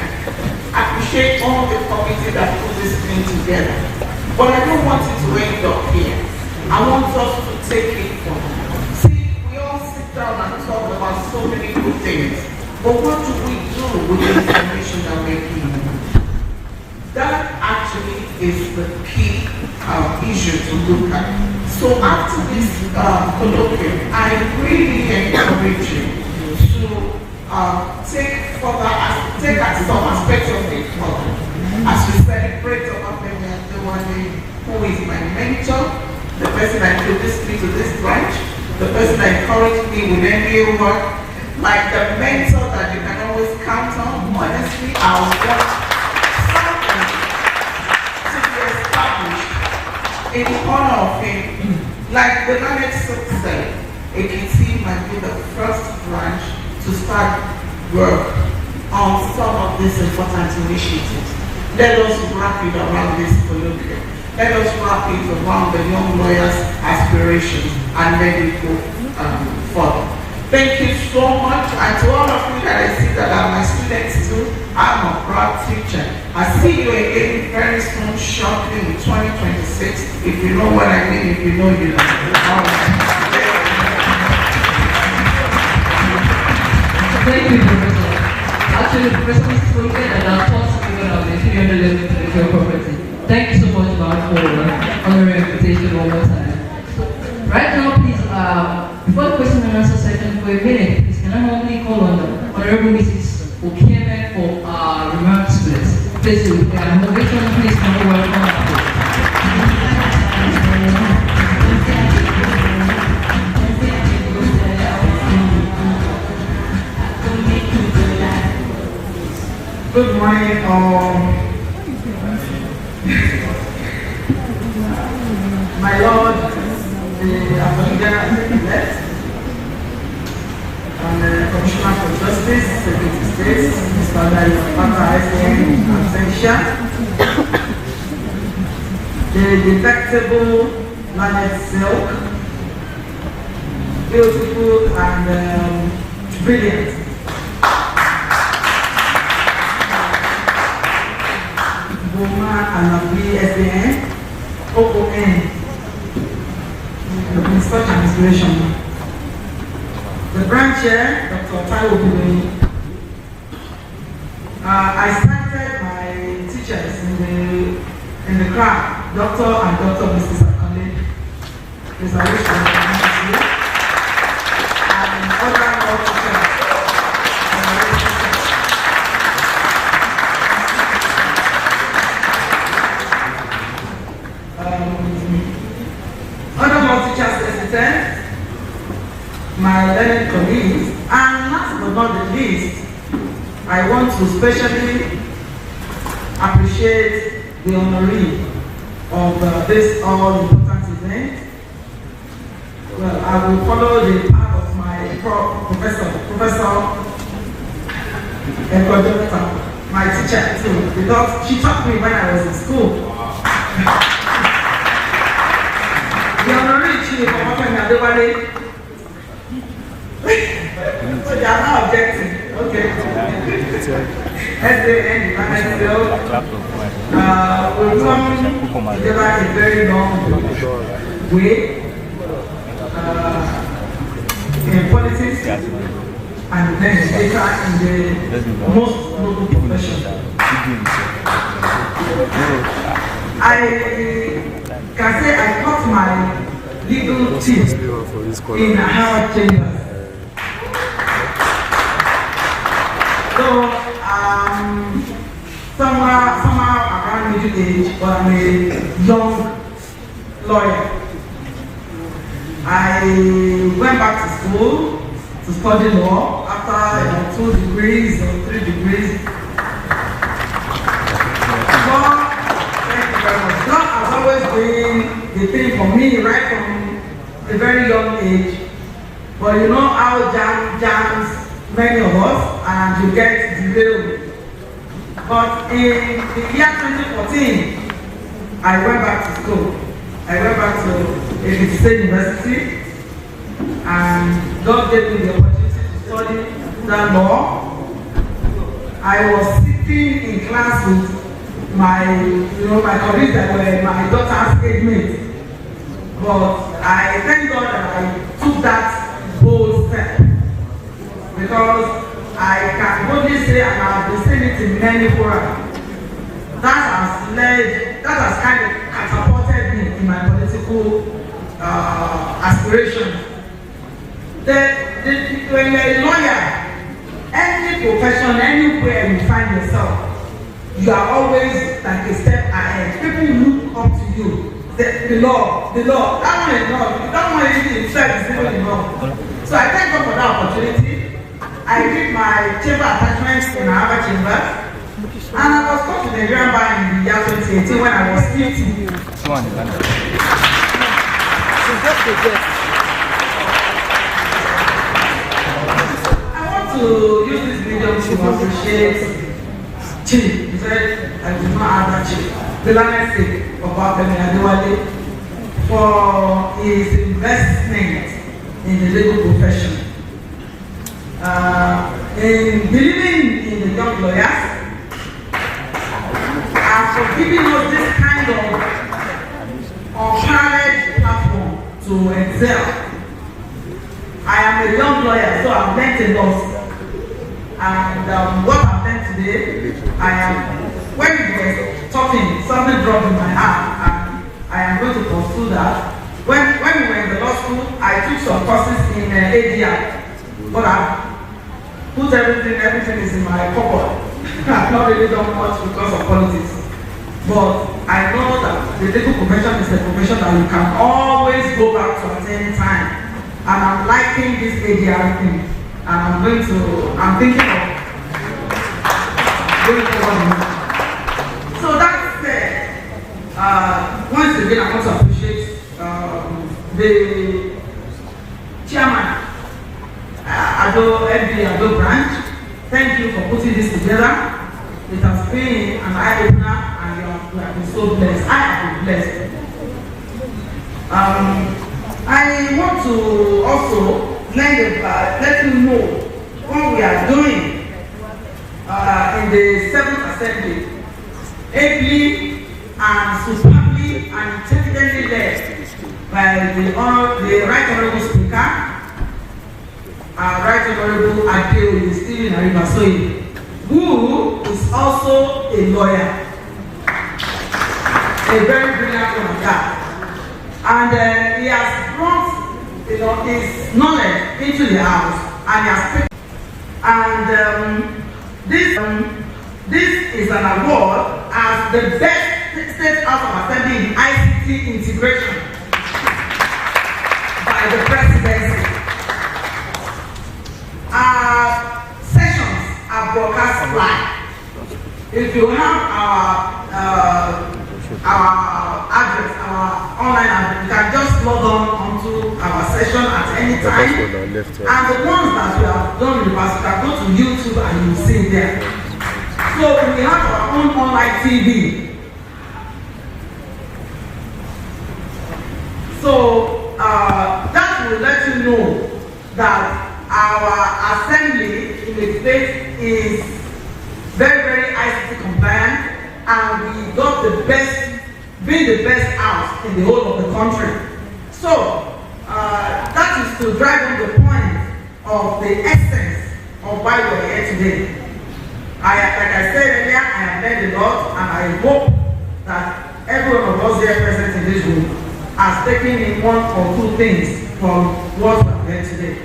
Appreciate all the committee that put this thing together. But I don't want it to end up here. I want us to take it from. See, we all sit down and talk about so many good things. But what do we do with the information that we're given? That actually is the key issue to look at. So after this colloquium, I really encourage you to take some aspects of it further. As we celebrate Obafemi Adewale, who is my mentor, the person that introduced me to this branch, the person that encouraged me with MBA work, like the mentor that you can always count on. Honestly, I want something to be established in honor of him. Like the manager said, Ekiti might be the first branch to start work on some of these important initiatives. Let us wrap it around this colloquium. Let us wrap it around the young lawyers' aspirations and let it go further. Thank you so much, and to all of you that I see that are my students too, I'm a proud teacher. I see you again very soon, shortly in 2026. If you know what I mean, if you know, you know. All right. Thank you, Professor. Actually, Professor is spoken and our thoughts given on the 311 intellectual property. Thank you so much, Mark, for honoring invitation one more time. Right now, please, before the question and answer session for a minute, please can I normally call on the Honorable Mrs. Okeme for remarks, please. Please, motivation, please come over. Good morning, my Lord, the Abolition-elect, and the Commissioner for Justice, Secretary State, Mr. Dayo SN Absentia, the delectable Planet Silk, beautiful and brilliant. Boma and SN, OON. It's such an inspiration. The branch chair, Dr. Taiwo Bumi, in the crowd, Dr. and Dr. Mrs. Akane. Please, I wish to recognize you. And other law teachers. Other law teachers assistants, my learning colleagues, and last but not the least, I want to specially appreciate the honoree of this all-important event. Well, I will follow the path of my Professor Ado-Ekiti, my teacher too, because she taught me when I was in school. The honorary chief of Open Ado-Ekiti. So they are not objecting. Okay. SAN, we've come together a very long way in politics and then later in the most noble profession. I can say I cut my legal teeth in Howard Chambers. So, somehow around middle age, but I'm a young lawyer. I went back to school to study law after 2 degrees or 3 degrees. Law, thank you very much. Law has always been the thing for me right from a very young age. But you know how jams many of us, and you get derailed. But in the year 2014, I went back to school. I went back to Ado-Ekiti State University, and God gave me the opportunity to study that law. I was sitting in class with my colleagues that were my daughter's age mates. But I thank God that I took that bold step, because I can boldly say, and I've been saying it in many forums, that has kind of catapulted me in my political aspirations. When you're a lawyer, any profession, anywhere you find yourself, you are always like a step ahead. People look up to you. The law, that one is not, that one is itself is even enough. So I thank God for that opportunity. I did my chamber attachments in Harvard Chamber, and I was called to the Nigerian bar in the year 2018 when I was 50. I want to use this medium to appreciate Chief. He said, I do not have that Chief. The learned sake of Femi Adewale for his investment in the legal profession. In believing in the young lawyers, and for giving us this kind of unparalleled platform to excel. I am a young lawyer, so I've learned a lot. And what I've learned today, when we were talking, something dropped in my heart, and I am going to pursue that. When we were in the law school, I took some courses in ADR, but I put everything is in my pocket. I've not really done much because of politics. But I know that the legal profession is a profession that you can always go back to at any time. And I'm liking this ADR thing. And I'm thinking of going forward. So that said, once again I want to appreciate the chairman, Ado branch. Thank you for putting this together. It has been an eye-opener, and we have been so blessed. I have been blessed. I want to also let you know what we are doing in the 7th Assembly. Ably and superbly and intelligently led by the Right Honorable Speaker, Right Honorable Ado-Ekiti Stephen Aribasoye, who is also a lawyer. a very brilliant one guy. And he has brought, his knowledge into the house, and he has taken. And this is an award as the best State House of Assembly in ICT integration by the presidency. Our sessions are broadcast live. If you have our address, our online address, you can just log on onto our session at any time. And the ones that we have done in the past, you can go to YouTube and you will see it there. So we have our own online TV. So that will let you know that our assembly in the state is very, very ICT compliant, and we got the best, being the best house in the whole of the country. So that is to drive home the point of the essence of why we're here today. Like I said earlier, I have learned a lot, and I hope that every one of us here present in this room has taken in one or two things from what we have learned today.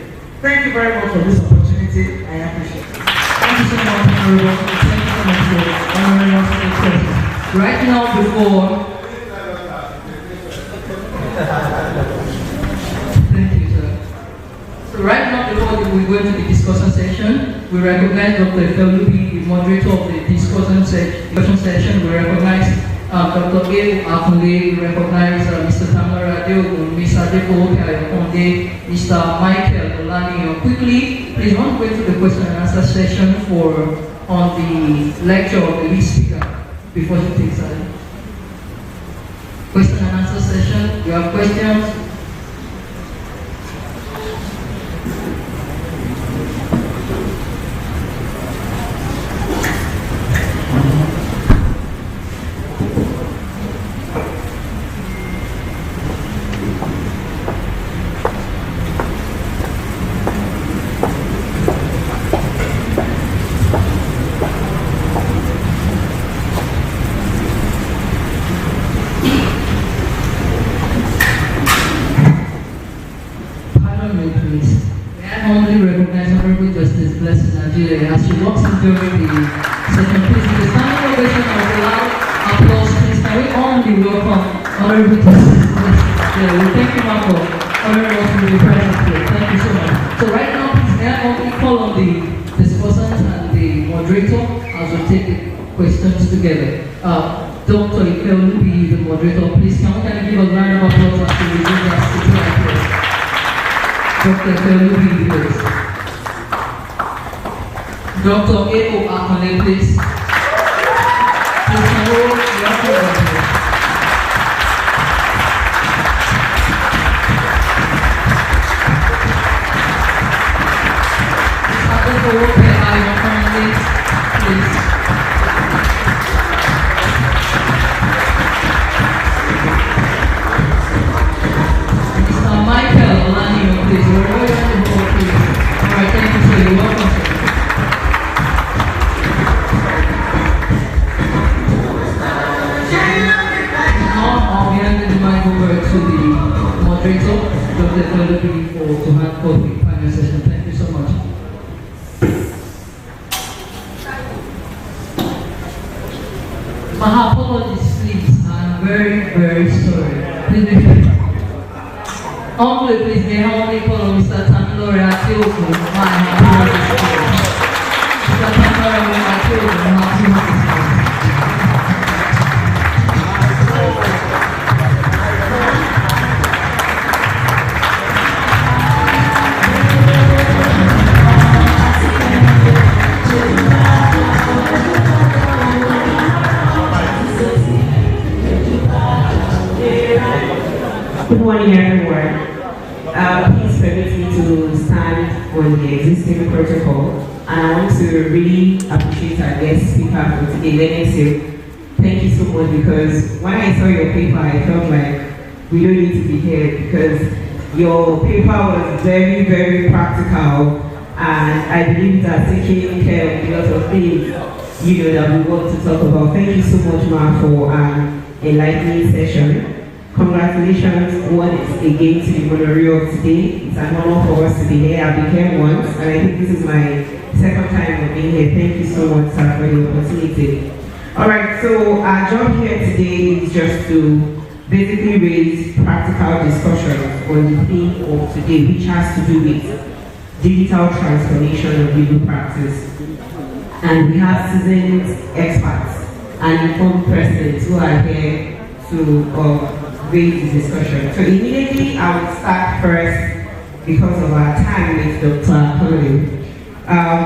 Thank you very much for this opportunity. I appreciate it. Thank you so much, Honorable. Thank you so much for honoring us with your presence. Right now, thank you, sir. So right now, before we go into the discussion session, we recognize Dr. Felubi, the moderator of the discussion session. We recognize Dr. Ado-Ekiti, we recognize Mr. Tamara Ado-Ekiti, Ms. Ado-Ekiti, Mr. Michael Olani. Quickly, please don't go into the question and answer session on the lecture of the lead speaker before she takes it. Question and answer session. You have questions? As she walks in during the session, please, with a standing ovation of a loud applause, please, can we only welcome Honorable Justice Blessing. We thank you, Marco, honoring us with the presence here. Thank you so much. So right now, please, may I only call on the discussant and the moderator as we take the questions together. Dr. Felubi, the moderator, please, can we give a round of applause as we resume our sitting like this? Dr. Felubi, please. Dr. Ado-Ekiti, please. Please hold your applause. Mr. Michael Olani, please. Wherever you are in the hall, please. All right, thank you, sir. You're welcome, sir. To the moderator, Dr. Felubi, to hand forth the final session. Thank you so much. My apologies, please. I'm very, very sorry. Please, please, may I only call on Mr. Tamilore Ado-Ekiti. My apologies, please. Mr. Tamilore Ado-Ekiti, my apologies, please. Good morning, everyone. Please permit me to stand on the existing protocol, and I want to really appreciate our guest speaker for today, Lenexio. Thank you so much, because when I saw your paper, I felt like we don't need to be here, because your paper was very, very practical, and I believe that taking care of a lot of things, that we want to talk about. Thank you so much, Ma, for enlightening session. Congratulations once again to the honorary of today. It's an honor for us to be here. I've been here once, and I think this is my second time of being here. Thank you so much, sir, for the opportunity. Alright, so our job here today is just to basically raise practical discussions on the theme of today, which has to do with digital transformation of legal practice. And we have seasoned experts and informed presidents who are here to raise the discussion. So immediately I will start first because of our time with Dr. Colin.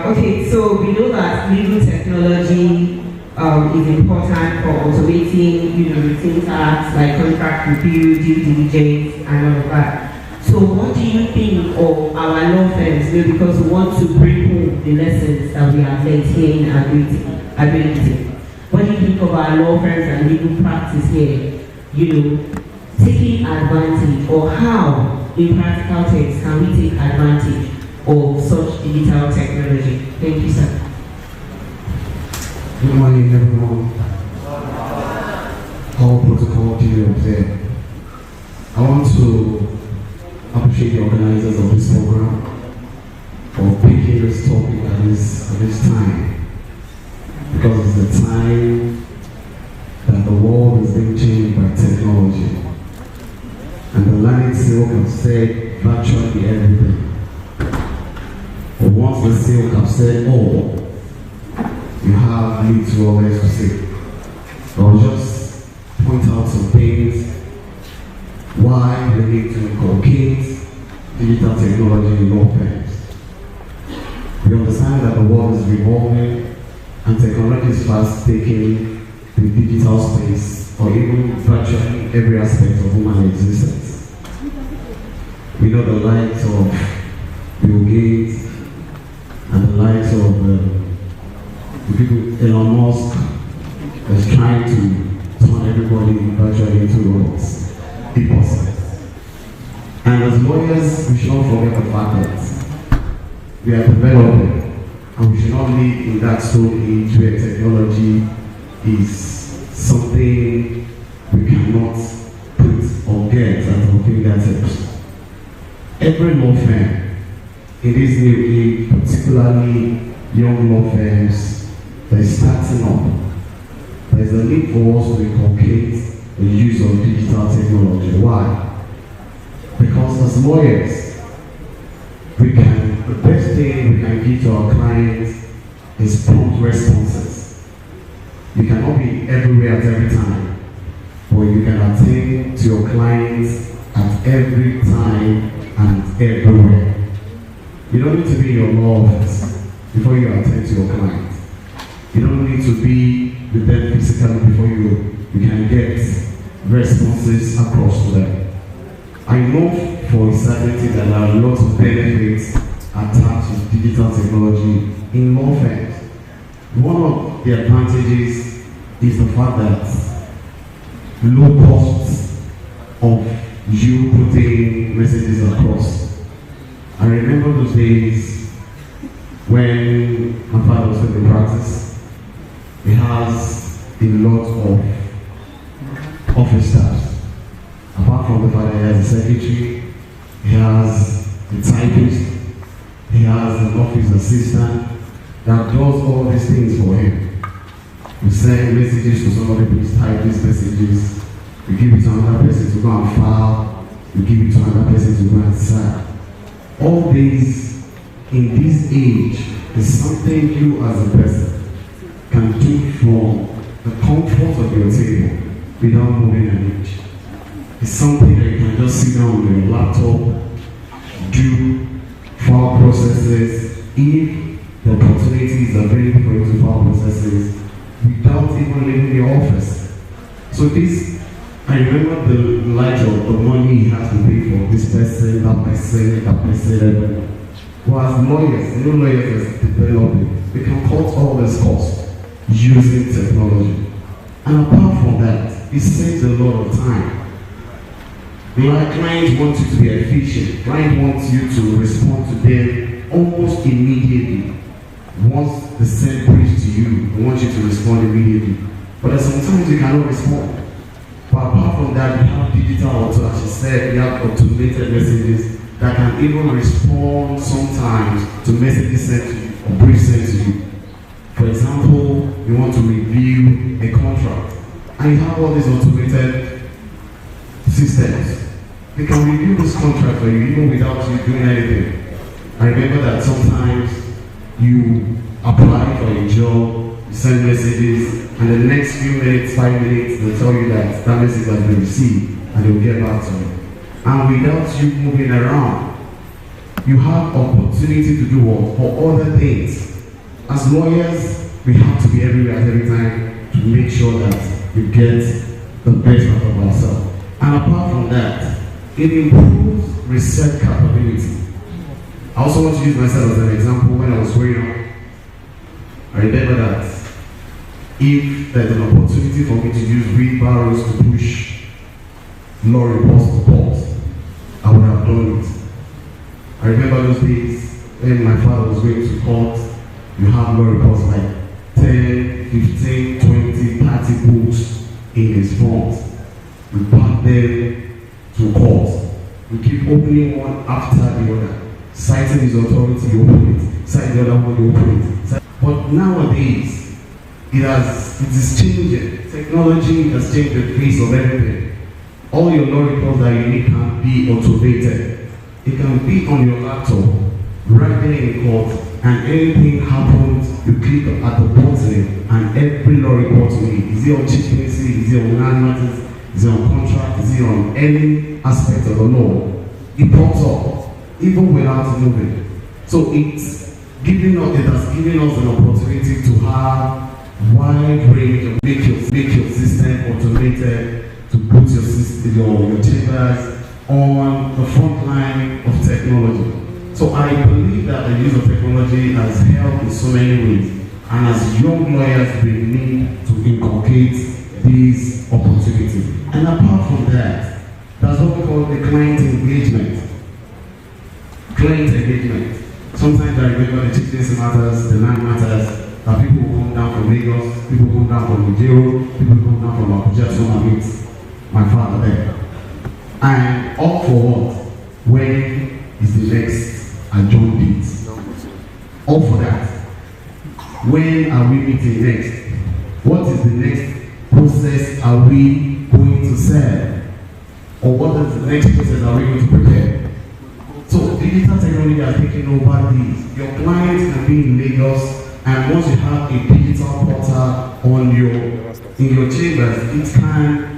Okay, so we know that legal technology is important for automating, routine tasks like contract review, due diligence, and all of that. So what do you think of our law firms? Because we want to bring home the lessons that we have learned here in Ado-Ekiti. What do you think of our law firms and legal practice here? Taking advantage, or how, in practical terms, can we take advantage of such digital technology? Thank you, sir. Good morning, everyone. All protocol duly observed. I want to appreciate the organizers of this program for picking this topic at this time, because it's the time that the world is being changed by technology, and the learning silk have said virtually everything. But once the silk have said all, you have little or less to say. I'll just point out some things why we need to inculcate digital technology in law firms. We understand that the world is revolving and technology is fast taking the digital space, or even virtually every aspect of human existence. We know the likes of Bill Gates and the likes of the people Elon Musk is trying to turn everybody virtually into robots. Impossible. And as lawyers, we should not forget the fact that we are developing, and we should not live in that stone age where technology is something we cannot put or get at our fingertips. Every law firm in this new age, particularly young law firms that is starting up, there is a need for us to inculcate the use of digital technology. Why? Because as lawyers, the best thing we can give to our clients is prompt responses. You cannot be everywhere at every time, but you can attend to your clients at every time and everywhere. You don't need to be in your law office before you attend to your clients. You don't need to be with them physically before you can get responses across to them. I know for a certainty that there are lots of benefits attached to digital technology in law firms. One of the advantages is the fact that low costs of you putting messages across. I remember those days when my father was still in practice. He has a lot of office staff. Apart from the fact that he has a secretary, he has a typist, he has an office assistant that does all these things for him. We send messages to somebody, please type these messages. We give it to another person to go and file. We give it to another person to go and sign. All these, in this age, is something you as a person can do from the comfort of your table without moving an inch. It's something that you can just sit down on your laptop, do file processes, if the opportunity is available for you to file processes without even leaving the office. So this, I remember the light of the money he has to pay for this person, that person, that person. Well, as lawyers, new lawyers are developing, we can cut all this cost using technology. And apart from that, it saves a lot of time. Clients want you to be efficient. Client wants you to respond to them almost immediately. Once they send briefs to you, they want you to respond immediately. But sometimes you cannot respond. But apart from that, we have digital auto, as she said, we have automated messages that can even respond sometimes to messages sent to you or briefs sent to you. For example, you want to review a contract, and you have all these automated systems. They can review this contract for you even without you doing anything. I remember that sometimes you apply for a job, you send messages, and the next few minutes, 5 minutes, they'll tell you that that message has been received, and they'll get back to you. And without you moving around, you have opportunity to do what? For other things. As lawyers, we have to be everywhere at every time to make sure that we get the best out of ourselves. And apart from that, it improves research capability. I also want to use myself as an example. When I was growing up, I remember that if there's an opportunity for me to use wheelbarrows to push lorry reports to court, I would have done it. I remember those days when my father was going to court. You have lorry reports like 10, 15, 20, 30 books in his front. We pack them to court. We keep opening one after the other. Citing his authority, you open it. Citing the other one, you open it. But nowadays, it is changing. Technology has changed the face of everything. All your law reports that you need can be automated. It can be on your laptop, right there in court, and anything happens, you click at the button, and every law report you need. Is it on chief ministry? Is it on land matters? Is it on contract? Is it on any aspect of the law? It pops up, even without moving. So it has given us an opportunity to have wide range of make your system automated, to put your system, your chambers on the front line of technology. So I believe that the use of technology has helped in so many ways. And as young lawyers, we need to inculcate these opportunities. And apart from that, that's what we call the client engagement. Client engagement. Sometimes I remember the chieftaincy matters, the land matters, that people will come down from Lagos, people come down from Nigeria, people come down from Abuja to come and meet my father there. And all for what? When is the next adjourned date? All for that. When are we meeting next? What is the next process are we going to serve? Or what is the next process are we going to prepare? So digital technology has taken over these. Your clients can be in Lagos, and once you have a digital portal in your chambers,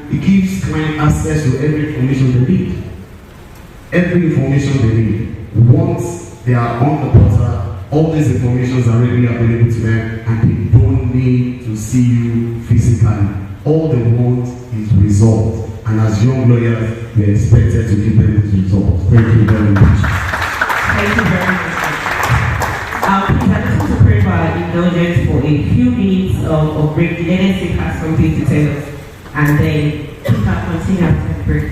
it gives client access to every information they need. Every information they need. Once they are on the portal, all these informations are readily available to them, and they don't need to see you physically. All they want is results. And as young lawyers, we are expected to give them these results. Thank you very much. Thank you very much. Please, I just want to pray for our indulgence for a few minutes of break. The NSC has something to tell us, and then we can continue after the break.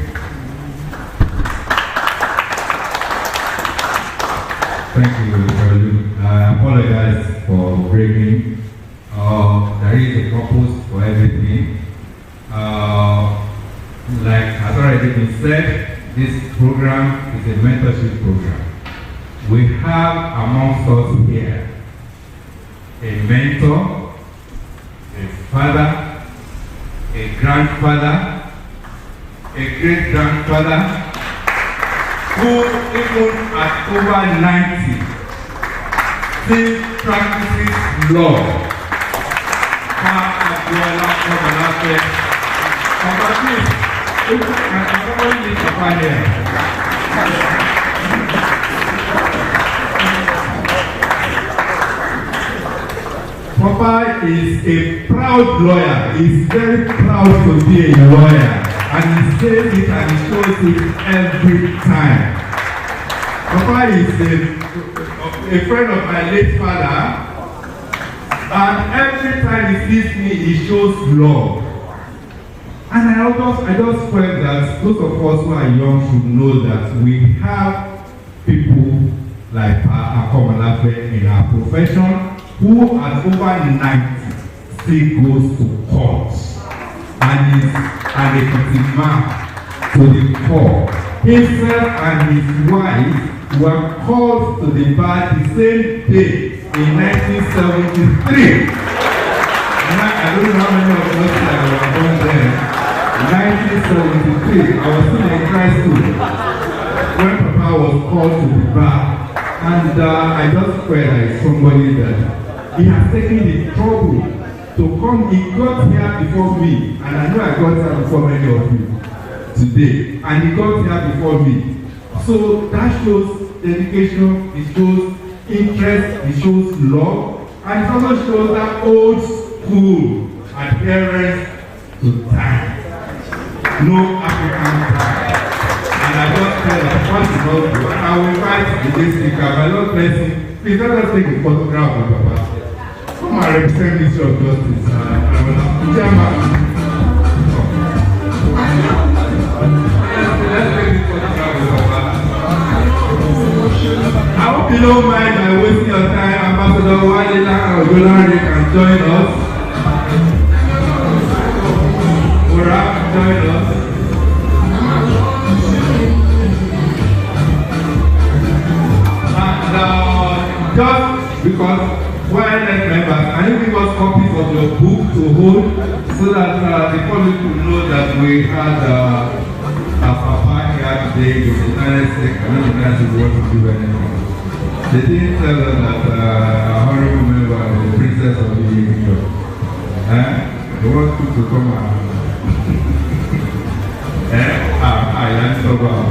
Thank you, Charlie. I apologize for breaking. There is a purpose for everything. Like has already been said, this program is a mentorship program. We have amongst us here a mentor, a father, a grandfather, a great-grandfather, who even at over 90 still practices law. Papa is a proud lawyer. He's very proud to be a lawyer, and he says it and he shows it every time. Papa is a friend of my late father, and every time he sees me, he shows love. And I just felt that those of us who are young should know that we have people like Akomalafe in our profession who at over 90 still goes to court. and is an Ekiti man to the core. Himself and his wife were called to the bar the same day in 1973. Now, I don't know how many of us that were born then. 1973, I was still in high school when Papa was called to the bar, and I just felt like somebody that he has taken the trouble to come. He got here before me, and I know I got here before many of you today, and he got here before me. So that shows dedication, it shows interest, it shows love, and it also shows that old school adherence to time. No African time. And I just tell that what is not good. I will invite the guest speaker, my Lord bless him. Please let us take a photograph of Papa. Come and represent this of justice. I hope you don't mind by wasting your time. Ambassador Wadela or Golari can join us. Ora, join us. And just because YNS members, can you give us copies of your book to hold so that the public will know that we had a Papa here today with the United States. I don't know if you want to do anything. They didn't tell us that a honorable member of the Princess of the Kingdom. They want you to come and I am so well.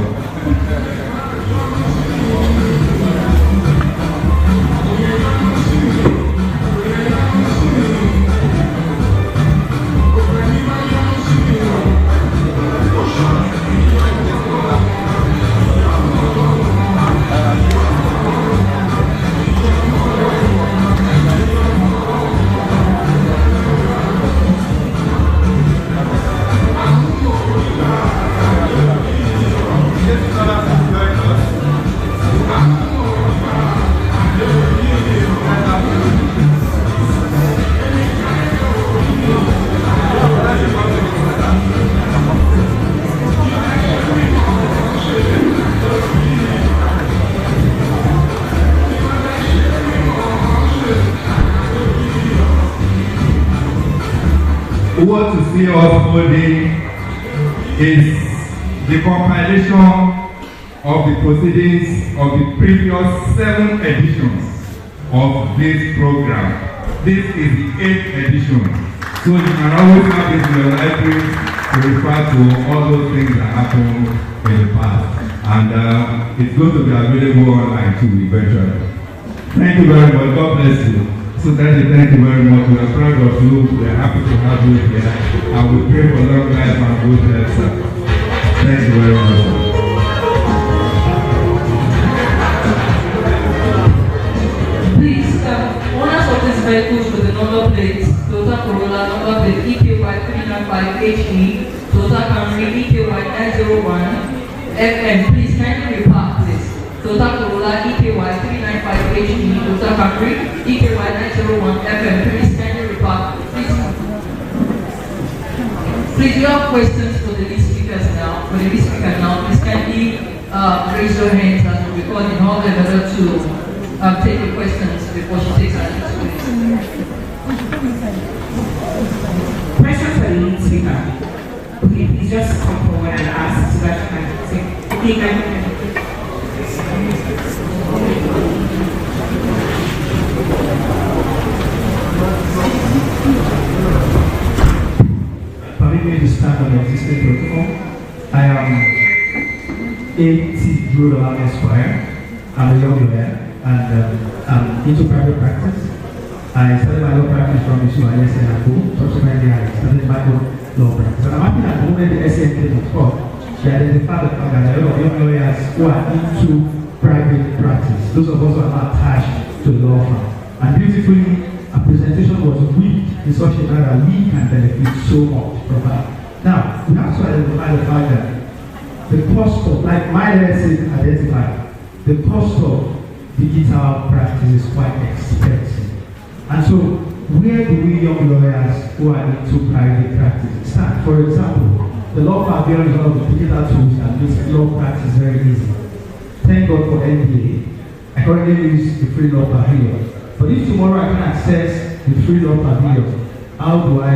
What to see us holding is the compilation of the proceedings of the previous 7 editions of this program. This is the 8th edition. So you can always have it in your library to refer to all those things that happened in the past. And it's going to be available online too eventually. Thank you very much. God bless you. So thank you very much. We are proud of you. We are happy to have you here. And we pray for long life and good health, sir. Thank you very much. Please, owners of these vehicles with the number plates, Toyota Corolla number plate EKY 395HE, Toyota Camry EKY 901 FM, please kindly repark, please. Toyota Corolla EKY 395HE, Toyota Camry EKY 901 FM, please kindly repark. Please, you have questions for the lead speakers now. For the lead speaker now, please kindly raise your hands as we record in order to take the questions before she takes her next place. Questions for the lead speaker. Okay, please just come forward and ask so that you can say, okay, can you? Permit me to stand on the existing protocol. I am A.T. Judo Esquire. I'm a young lawyer and I'm into private practice. I started my law practice from UCLA and subsequently I started my own law practice. And I'm happy that the moment the SCN was taught, she identified the fact that a lot of young lawyers who are into private practice, those of us who are not attached to the law firm. And beautifully, a presentation was weaved in such a manner that we can benefit so much from that. Now, we have to identify the fact that the cost of, like my lesson identified, the cost of digital practice is quite expensive. And so, where do we young lawyers who are into private practice start? For example, the law pavilion is one of the digital tools that makes law practice very easy. Thank God for NBA. I currently use the free law pavilion. But if tomorrow I can access the free law pavilion, how do I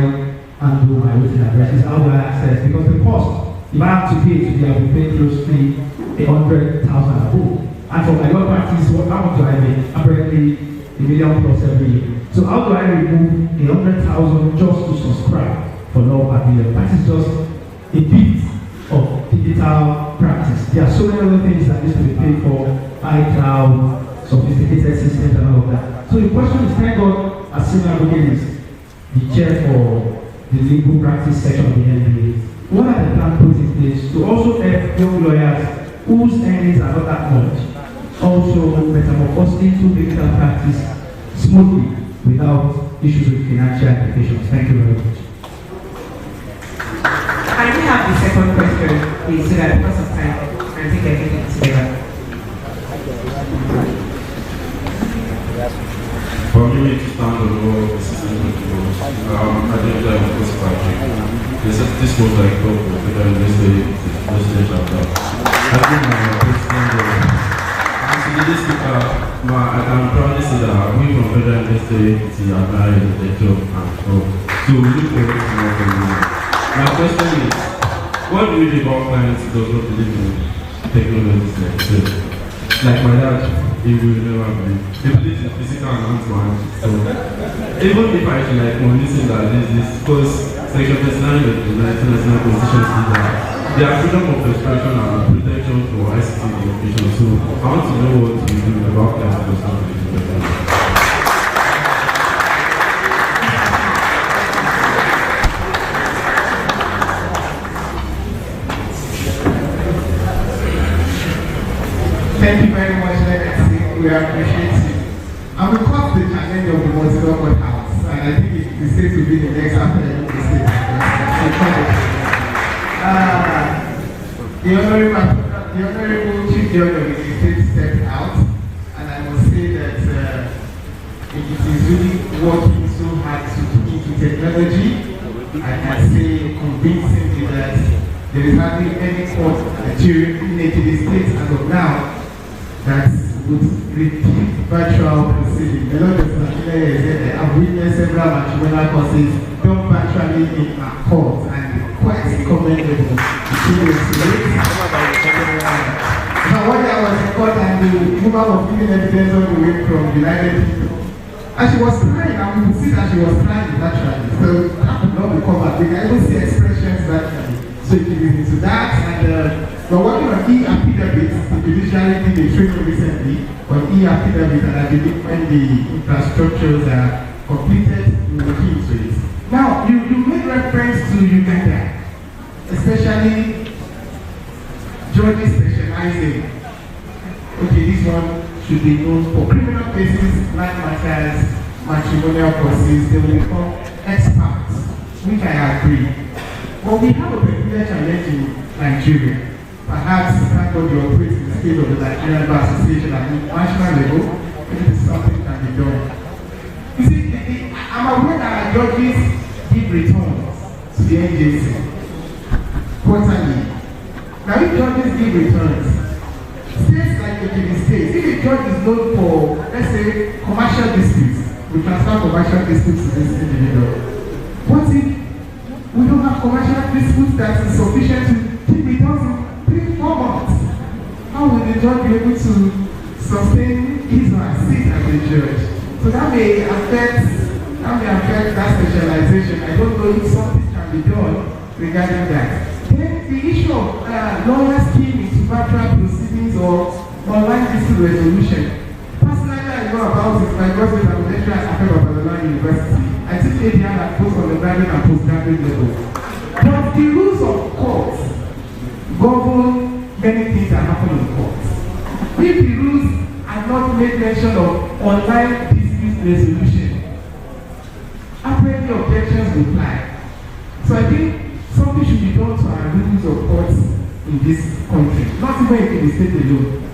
handle my written addresses? How do I access? Because the cost, if I have to pay today, I will pay close to 100,000 above. And for my law practice, how much do I make? Apparently, $1 million plus every year. So how do I remove 100,000 just to subscribe for law pavilion? That is just a bit of digital practice. There are so many other things that need to be paid for, iCloud, sophisticated systems and all of that. So the question is, thank God, as senior advocate is the chair for the legal practice section of the NBA. What are the plans put in place to also help young lawyers whose earnings are not that much, also metamorphose into legal practice smoothly without issues with financial implications? Thank you very much. Can we have the second question, please, so that because of time, I think everything together. For me to stand on the wall of the system, I think that was Patrick. This was like talk with the presidential talk. I think my president, this speaker, I can proudly say that we from Federal Ado-Ekiti are married to the job and so we look forward to more from you. My question is, what do you do about clients who does not believe in technology like this? Like my dad, he will never believe. He believes in physical and hands-on. So even if I feel like listen that this because Section 39 of the National Constitution says that there are freedom of expression and protection for ICT education. So I want to know what you do about clients who does not believe in technology. Thank you very much, Legacy. We appreciate you. And we caught the challenge of the multi-level house, and I think it is safe to be the next after the state. The Honorable Chief Judge of the state stepped out, and I must say that it is really working so hard to put into technology. I can say convincingly that there is hardly any court in the state as of now that would repeat virtual proceedings. A lot of Nigerians have witnessed several matrimonial courses done virtually in a court, and quite commendable. Now, one day I was in court and the woman was giving evidence all the way from United Kingdom. And she was crying, and we could see that she was crying naturally. So that could not be covered. We can even see expressions naturally. So it is into that, and we're working on e-affidavits. The judiciary did a training recently on e-affidavits, and I believe when the infrastructures are completed, we will look into it. Now, you made reference to Uganda, especially judges specializing. Okay, this one should be known for criminal cases, land matters, matrimonial causes. They will become experts, which I agree. But we have a peculiar challenge in Nigeria. Perhaps thank God you operate in the state of the Nigerian Bar Association at the national level, maybe something can be done. You see, I'm aware that our judges give returns to the NJC quarterly. Now, if judges give returns, states like the states, if a judge is known for, let's say, commercial disputes, we transfer commercial disputes to this individual. What if we don't have commercial disputes that is sufficient to keep returns in 3-4 months? How will the judge be able to sustain his or her seat as a judge? So that may affect that specialization. I don't know if something can be done regarding that. Then the issue of lawyers scheme into virtual proceedings or online dispute resolution. Personally, I know about it. My graduate and lecturer at Ado-Ekiti University. I teach ADR at both undergraduate and postgraduate level. But the rules of courts govern many things that happen in courts. If the rules are not made mention of online dispute resolution, apparently objections will fly. So I think something should be done to our rules of courts in this country, not even in the state alone.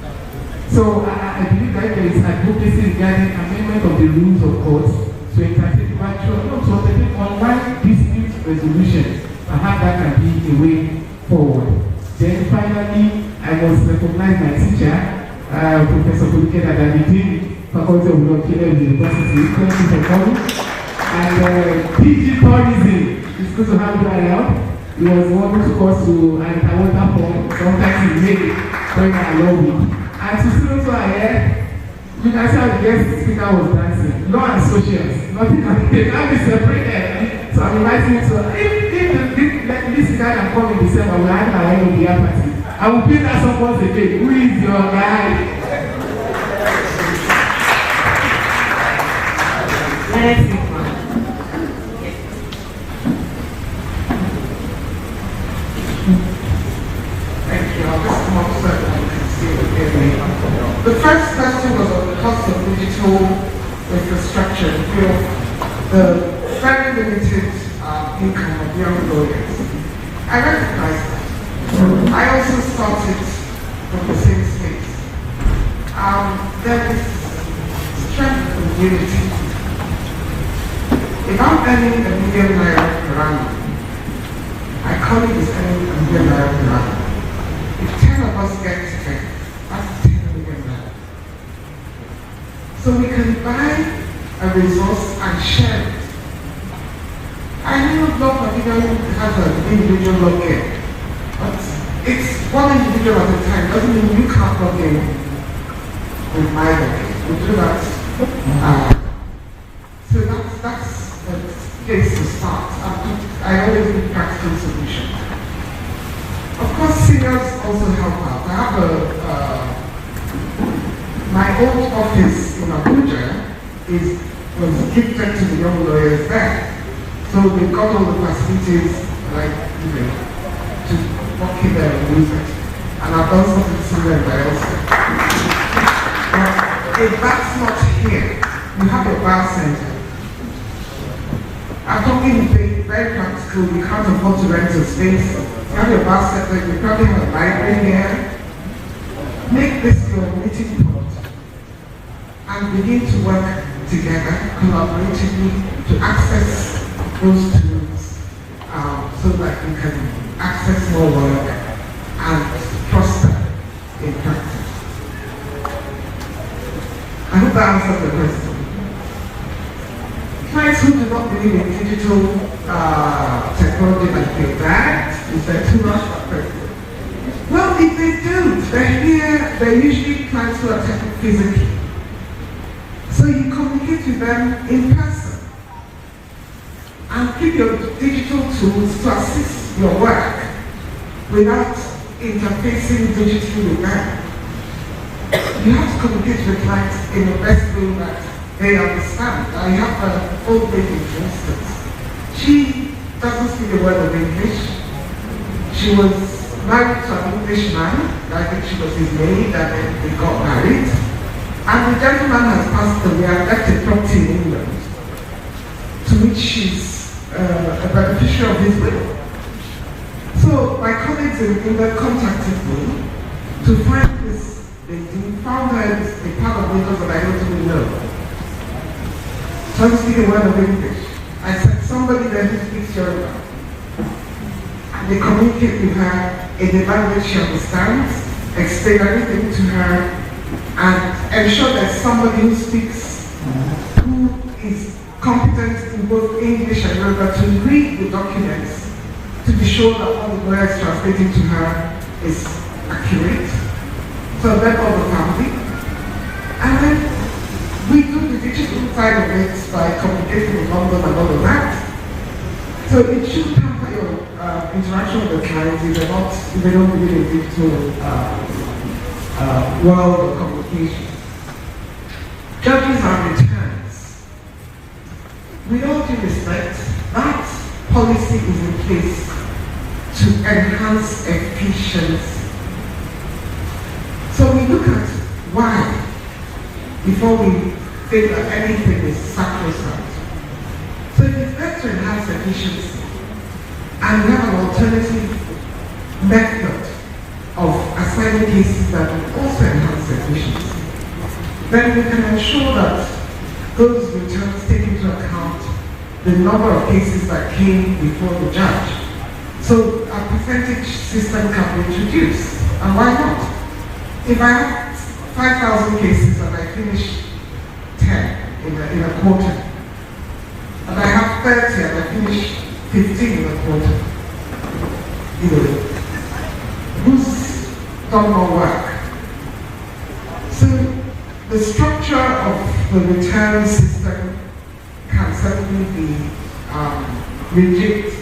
So I believe that there is advocacy regarding amendment of the rules of courts to entertain virtual, no, to entertain online dispute resolution. Perhaps that can be a way forward. Then finally, I must recognize my teacher, Professor Kulike Adamidi, Faculty of Law, University. Thank you for coming. And PG tourism, it's good to have you around. He was the one who took us to Anita Waterfall sometimes in May when I love it. And to students who are here, you can see how the guest speaker was dancing. Law and socials, nothing can be separated. So I'm inviting you to, if this guy can come in December, we'll have our own beer party. I will play that song once again. Who is your guy? Next week, man. Thank you. I'll just come up so that you can see it again. The first question was on the cost of digital infrastructure in view of the very limited income of young lawyers. I recognize that. I also started from the same space. There is strength in unity. If I'm earning $1 million per annum, my colleague is earning $1 million per annum. If 10 of us get together, that's $10 million. So we can buy a resource and share it. I know law particularly has an individual login, but it's one individual at a time. Doesn't mean you can't log in with my login. We do that. So that's a place to start. I always need practical solutions. Of course, seniors also help out. I have my old office in Abuja was gifted to the young lawyers there. So they've got all the facilities, like, to walk in there and use it. And I've done something similar there also. But if that's not here, you have your bar center. I'm talking very practical. You can't afford to rent a space. You have your bar center, you probably have a library here. Make this your meeting point and begin to work together collaboratively to access those tools so that you can access more work and prosper in practice. I hope that answers the question. Clients who do not believe in digital technology like your dad, is there too much for person? Well, if they do, they're usually clients who are taken physically. So you communicate with them in person and keep your digital tools to assist your work without interfacing digitally with them. You have to communicate with clients in the best way that they understand. I have an old lady, for instance. She doesn't speak a word of English. She was married to an English man. I think she was his maid, and then they got married. And the gentleman has passed away and left a property in England, to which she's a beneficiary of his will. So my colleagues in England contacted me to find this lady, found her in a part of Lagos that I don't even know. So I speak a word of English. I said, somebody there who speaks Yoruba. And they communicate with her in a language she understands, explain everything to her, and ensure that somebody who speaks, who is competent in both English and Yoruba to read the documents to be sure that what the lawyer is translating to her is accurate. So that all the family. And then we do the digital side of it by communicating with London and all of that. So it should hamper your interaction with the clients if they don't believe in digital world of communication. Judges are returns. With all due respect, that policy is in place to enhance efficiency. So we look at why before we think that anything is sacrosanct. So it is better to enhance efficiency, and we have an alternative method of assigning cases that will also enhance efficiency. Then we can ensure that those returns take into account the number of cases that came before the judge. So a percentage system can be introduced, and why not? If I have 5,000 cases and I finish 10 in a quarter, and I have 30 and I finish 15 in a quarter, who's done more work? So the structure of the return system can certainly be rejigged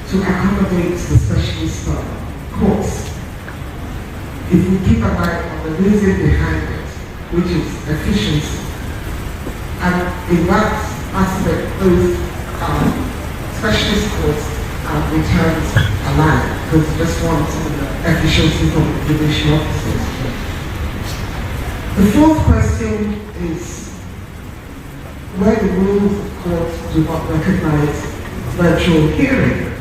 to accommodate the specialist courts. If we keep an eye on the reason behind it, which is efficiency, and in that aspect, those specialist courts and returns align, because we just want efficiency from the judicial officers. The fourth question is where the rules of court do not recognize virtual hearing.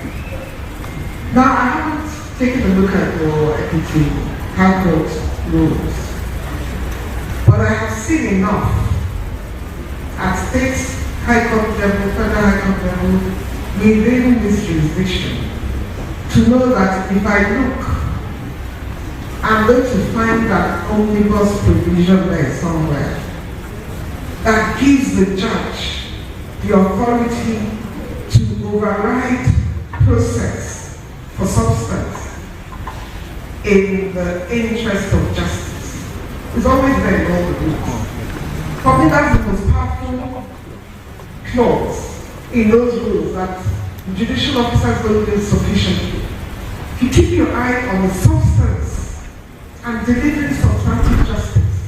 Now, I haven't taken a look at your Ekiti High Court rules, but I have seen enough at state High Court level, federal High Court level, within this jurisdiction, to know that if I look, I'm going to find that omnibus provision there somewhere that gives the judge the authority to override process for substance in the interest of justice. It's always there in all the rules. For me, that's the most powerful clause in those rules, that the judicial officers don't do sufficiently. If you keep your eye on the substance and delivering substantive justice,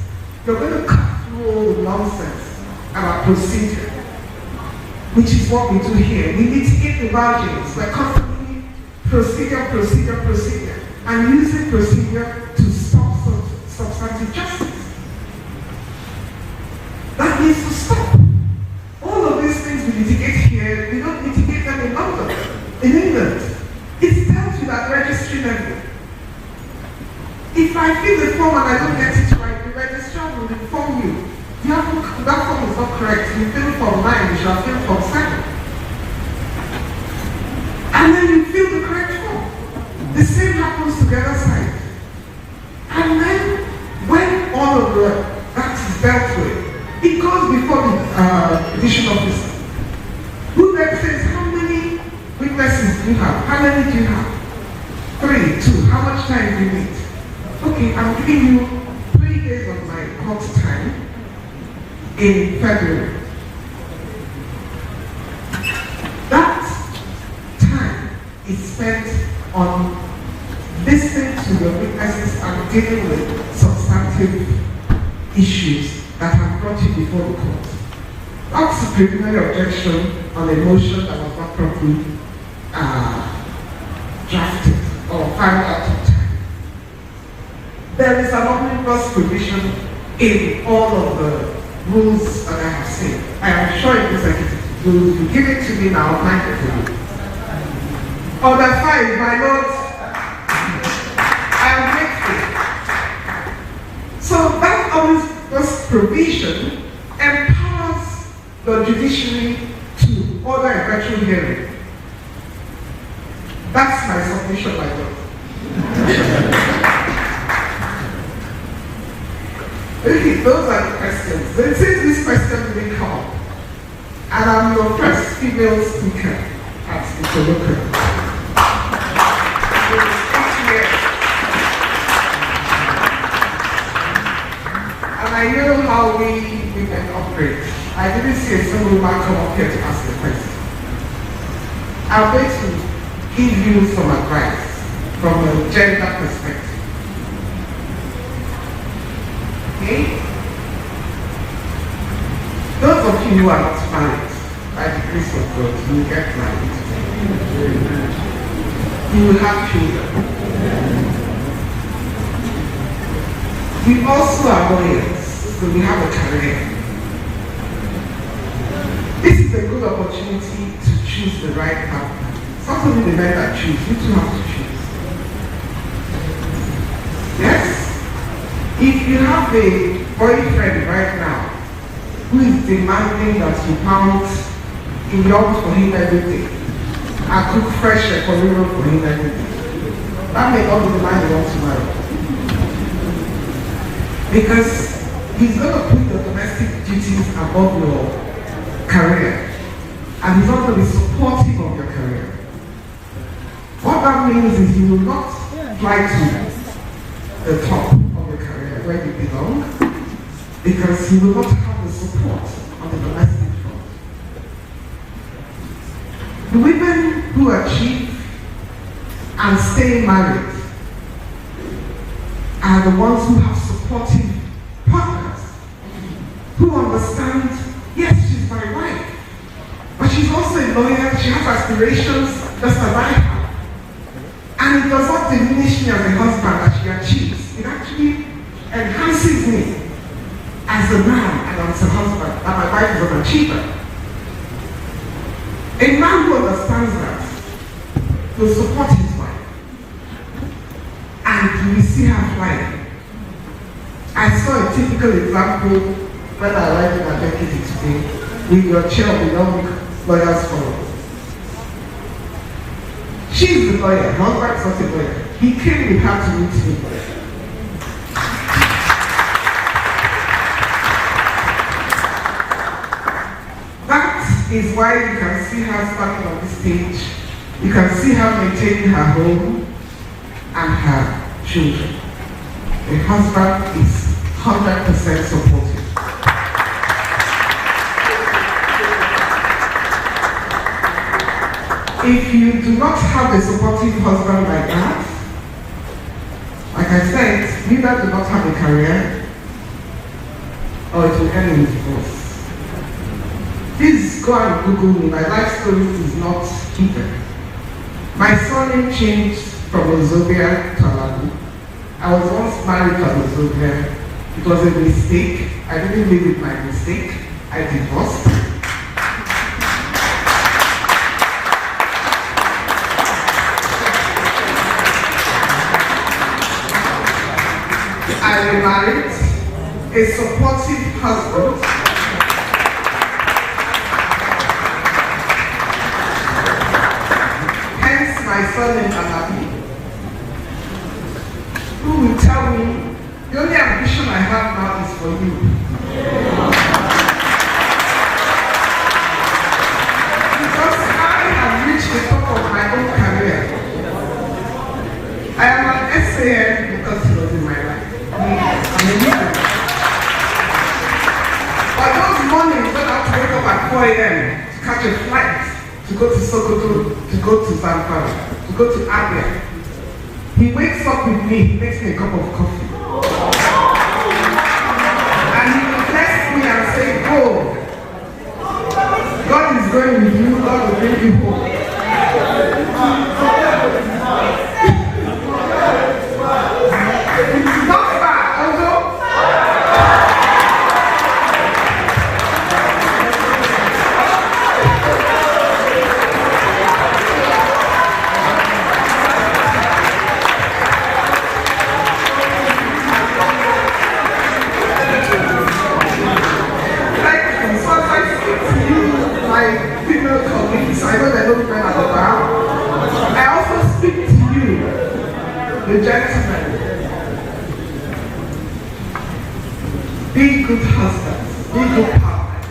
you're going to cut through all the nonsense about procedure, which is what we do here. We mitigate the margins. We're constantly procedure, and using procedure to stop substantive justice. That needs to stop. All of these things we litigate here, we don't mitigate them in London, in England. It's dealt with at registry level. If I fill the form and I don't get it right, the registrar will inform you. That form is not correct. You fill form 9, you shall fill form 7. And then you fill the correct form. The same happens to the other side. And then, when all of that is dealt with, it goes before the edition officer, who then says, how many witnesses do you have? How many do you have? 3, 2. How much time do you need? Okay, I'm giving you 3 days of my court time in February. That time is spent on listening to your witnesses and dealing with substantive issues that have brought you before the court. That's a preliminary objection on a motion that was not properly drafted or found out of time. There is an omnibus provision in all of the rules that I have seen. I am sure it is executive. You give it to me now, I'll find it for you. Order 5, my lord, I am grateful. So that omnibus provision empowers the judiciary to order a virtual hearing. That's my submission, my lord. Okay, those are the questions. Since this question didn't come up, and I'm your first female speaker at the colloquium. And I know how we women operate. I didn't see a single woman come up here to ask a question. I'm going to give you some advice from a gender perspective. Okay? Those of you who are not married, by the grace of God, you will get married. You will have children. We also are lawyers, so we have a career. This is a good opportunity to choose the right partner. It's not only the men that choose, you too have to choose. Yes? If you have a boyfriend right now who is demanding that you pound in yogurt for him every day and cook fresh equilibrium for him every day. That may not be the man you want to marry. Because he's going to put the domestic duties above your career. And he's not going to be supportive of your career. What that means is you will not fly to the top of your career where you belong, because you will not have the support on the domestic front. The women who achieve and stay married are the ones who have supportive partners, who understand, yes, she's my wife, but she's also a lawyer, she has aspirations just like I have. And it does not diminish me as a husband that she achieves. It actually enhances me as a man and as a husband, that my wife is an achiever. A man who understands that will support his wife. And you will see her flying. I saw a typical example when I arrived in Ado-Ekiti today with your chair of the Young Lawyers Forum. She's the lawyer, her husband's not a lawyer. He came with her to meet me. That is why you can see her standing on the stage. You can see her maintaining her home and her children. The husband is 100% supportive. If you do not have a supportive husband like that, like I said, you either do not have a career or it will end in divorce. Please go and Google me. My life story is not hidden. My surname changed from Ozobia to Alabu. I was once married to Ozobia. It was a mistake. I didn't live with my mistake. I divorced. I remarried a supportive husband. Hence my surname Alabi, who will tell me the only ambition I have now is for you. Because I have reached the top of my own career. I am an SAN because he was in my life. But those mornings when I have to wake up at 4 a.m. to catch a flight to go to Sokoto, to go to Zamfara, to go to Abia, he wakes up with me, he makes me a cup of coffee. And he will bless me and say, go. God is going with you, God will bring you home. It's not far, although I know they don't friend at the bar. I also speak to you, the gentlemen. Be good husbands, be good partners.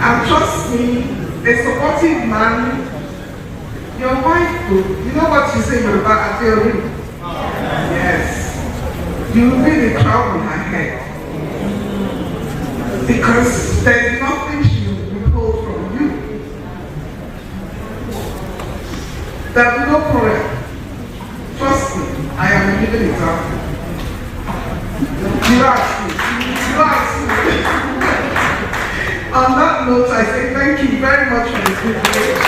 And trust me, a supportive man, your wife will, you know what you say in Yoruba, Ateori? Yes. You will be the crown on her head. Because there's nothing she will withhold from you. There will be no problem. Trust me, I am a living example. You ask me. On that note, I say thank you very much for the privilege.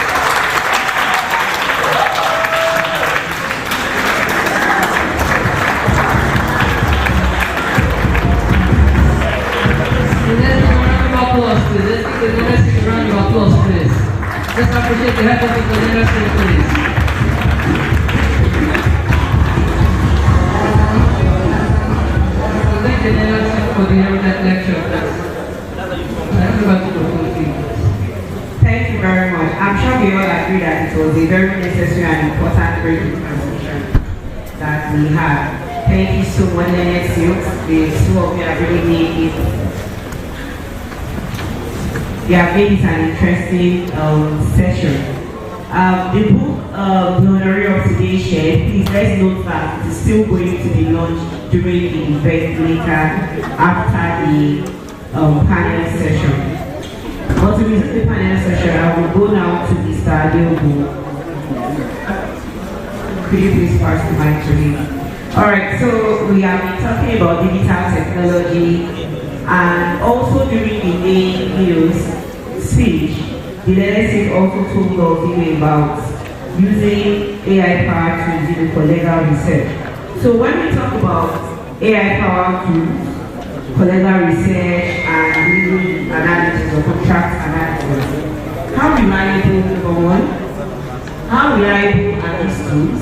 Let's give a round of applause, please. Let's appreciate the help of the university, please. Thank you, for the lecture, please. Thank you very much. I'm sure we all agree that it was a very necessary and important breaking transmission that we had. Thank you so much, Leonard Silks. The two of you have really made it. You have made it an interesting session. The book the honorary of today shared, please let's note that it is still going to be launched during the event later after the panel session. But to visit the panel session, I will go now to Mr. Ado-Ekiti. Could you please pass the mic to me? Alright, so we have been talking about digital technology, and also during the main news speech, the leadership also told us about using AI-powered tools for legal research. So when we talk about AI-powered tools for legal research and legal analysis or contract analysis, how reliable, number one, how reliable are these tools?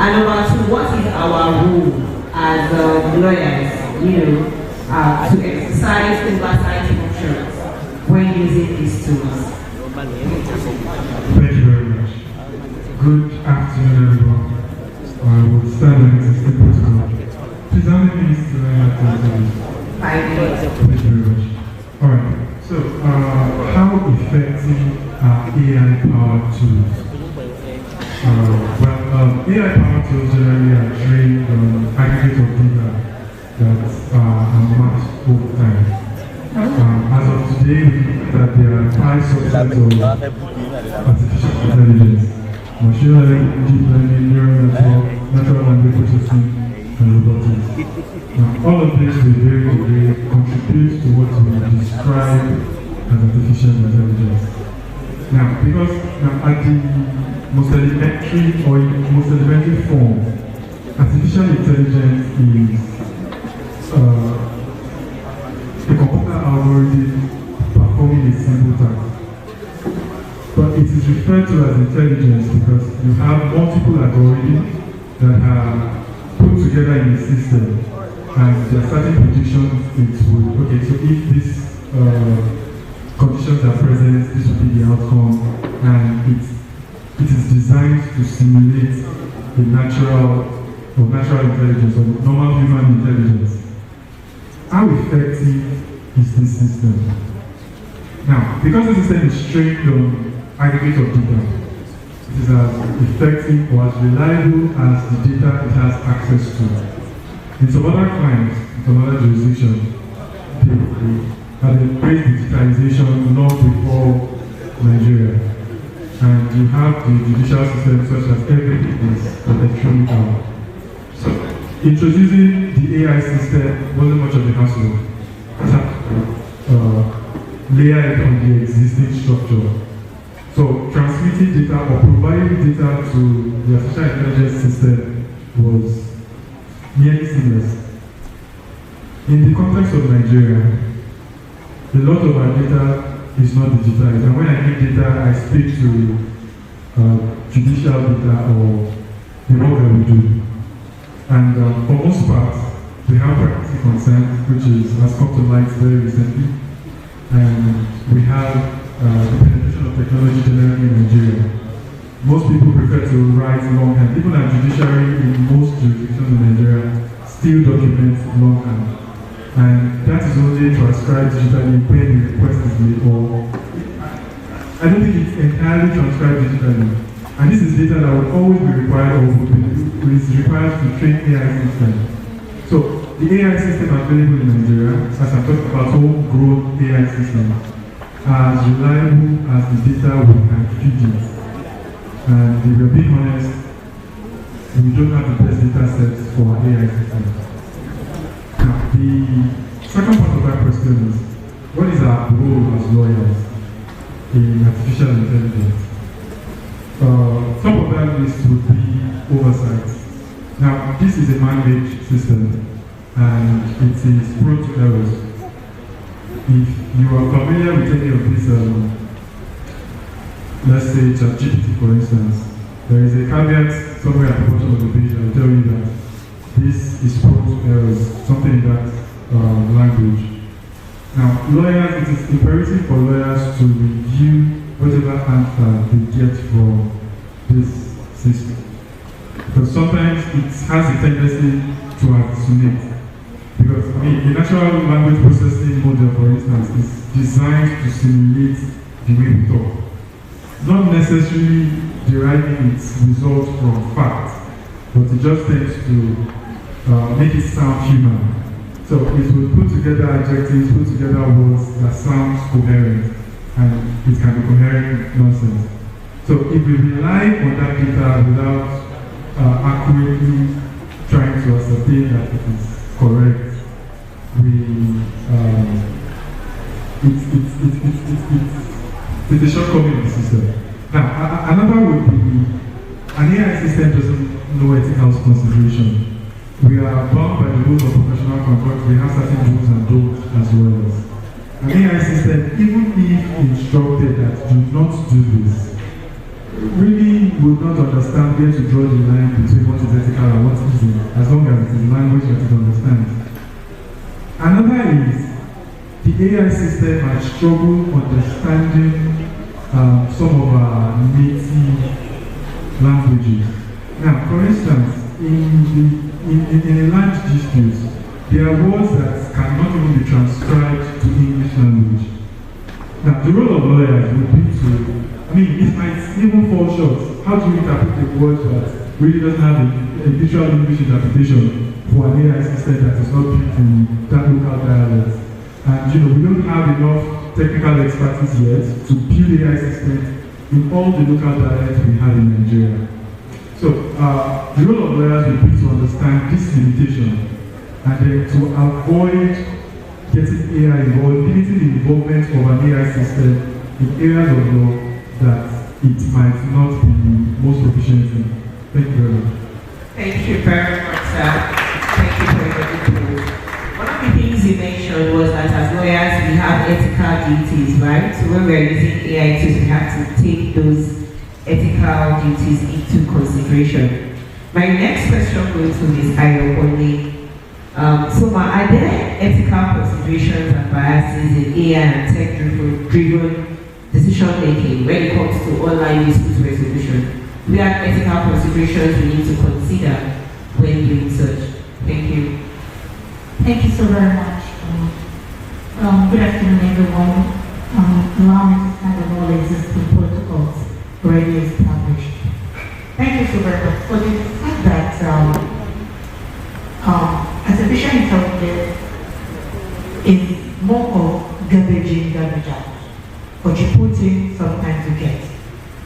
And number two, what is our role as lawyers, to exercise oversight functions when using these tools? Thank you very much. Good afternoon, everyone. I will start on existing protocol. Please, how many minutes do I have to do? 5 minutes. Thank you very much. All right. So, how effective are AI-powered tools? AI-powered tools generally are trained on aggregate of data that are amassed over time. As of today, we know that there are 5 subsets of artificial intelligence: machine learning, deep learning, neural network, natural language processing, and robotics. Now, all of this to a very degree contributes to what we describe as artificial intelligence. Now, because at the most elementary form, artificial intelligence is a computer algorithm performing a simple task. But it is referred to as intelligence because you have multiple algorithms that are put together in a system, and there are certain predictions it will, okay, so if these conditions are present, this will be the outcome, and it is designed to simulate the natural intelligence or normal human intelligence. How effective is this system? Now, because the system is trained on aggregate of data, it is as effective or as reliable as the data it has access to. In some other climes, in some other jurisdictions, they have embraced digitalization long before Nigeria. And you have the judicial system such as everything is electronic. So, introducing the AI system wasn't much of a hassle. Layer it on the existing structure. So transmitting data or providing data to the artificial intelligence system was nearly seamless. In the context of Nigeria, a lot of our data is not digitized, and when I mean data, I speak to judicial data or the work that we do. And for most parts, we have privacy consent, which has come to light very recently, and we have the penetration of technology generally in Nigeria. Most people prefer to write longhand. People at judiciary in most jurisdictions in Nigeria still document longhand, and that is only transcribed digitally when the request is made, or I don't think it's entirely transcribed digitally. And this is data that will always be required or is required to train AI systems. So the AI system available in Nigeria, as I'm talking about homegrown AI systems, are as reliable as the data we can feed it. And if we're being honest, we don't have the best data sets for our AI systems. Now, the second part of that question is, what is our role as lawyers in artificial intelligence? Some of that list would be oversight. Now, this is a man-made system, and it is prone to errors. If you are familiar with any of these, let's say ChatGPT for instance, there is a caveat somewhere at the bottom of the page that will tell you that this is prone to errors, something that language. Now, lawyers, it is imperative for lawyers to review whatever answer they get from this system. Because sometimes it has a tendency to hallucinate. Because, I mean, the natural language processing model, for instance, is designed to simulate the way we talk. Not necessarily deriving its results from facts, but it just tends to make it sound human. So it will put together adjectives, put together words that sound coherent, and it can be coherent nonsense. So if we rely on that data without accurately trying to ascertain that it is correct, it's a shortcoming of the system. Now, another would be an AI system doesn't know ethical consideration. We are bound by the rules of professional conduct. We have certain do's and don'ts as well. An AI system, even if instructed that do not do this, really would not understand where to draw the line between what is ethical and what isn't, as long as it is language that it understands. Another is the AI system has struggled understanding some of our native languages. Now, for instance, in a land dispute, there are words that cannot even be transcribed to English language. Now, the role of lawyers would be to, I mean, it might even fall short. How do you interpret a word that really doesn't have a literal English interpretation for an AI system that is not built in that local dialect? And, you know, we don't have enough technical expertise yet to build AI systems in all the local dialects we have in Nigeria. So, the role of lawyers will be to understand this limitation and then to avoid getting AI involved, limiting the involvement of an AI system in areas of law that it might not be most proficient in. Thank you very much. Thank you very much, sir. Thank you for your input. One of the things you mentioned was that as lawyers we have ethical duties, right? So when we are using AI tools, we have to take those ethical duties into consideration. My next question goes to Ms. Ayokone. Are there ethical considerations and biases in AI and tech-driven decision making when it comes to online dispute resolution? We have ethical considerations we need to consider when doing such. Thank you. Thank you so very much. Good afternoon, everyone. Allow me to stand on all existing protocols already established. Thank you so very much for the fact that artificial intelligence is more of garbage in, garbage out. What you put in, sometimes you get.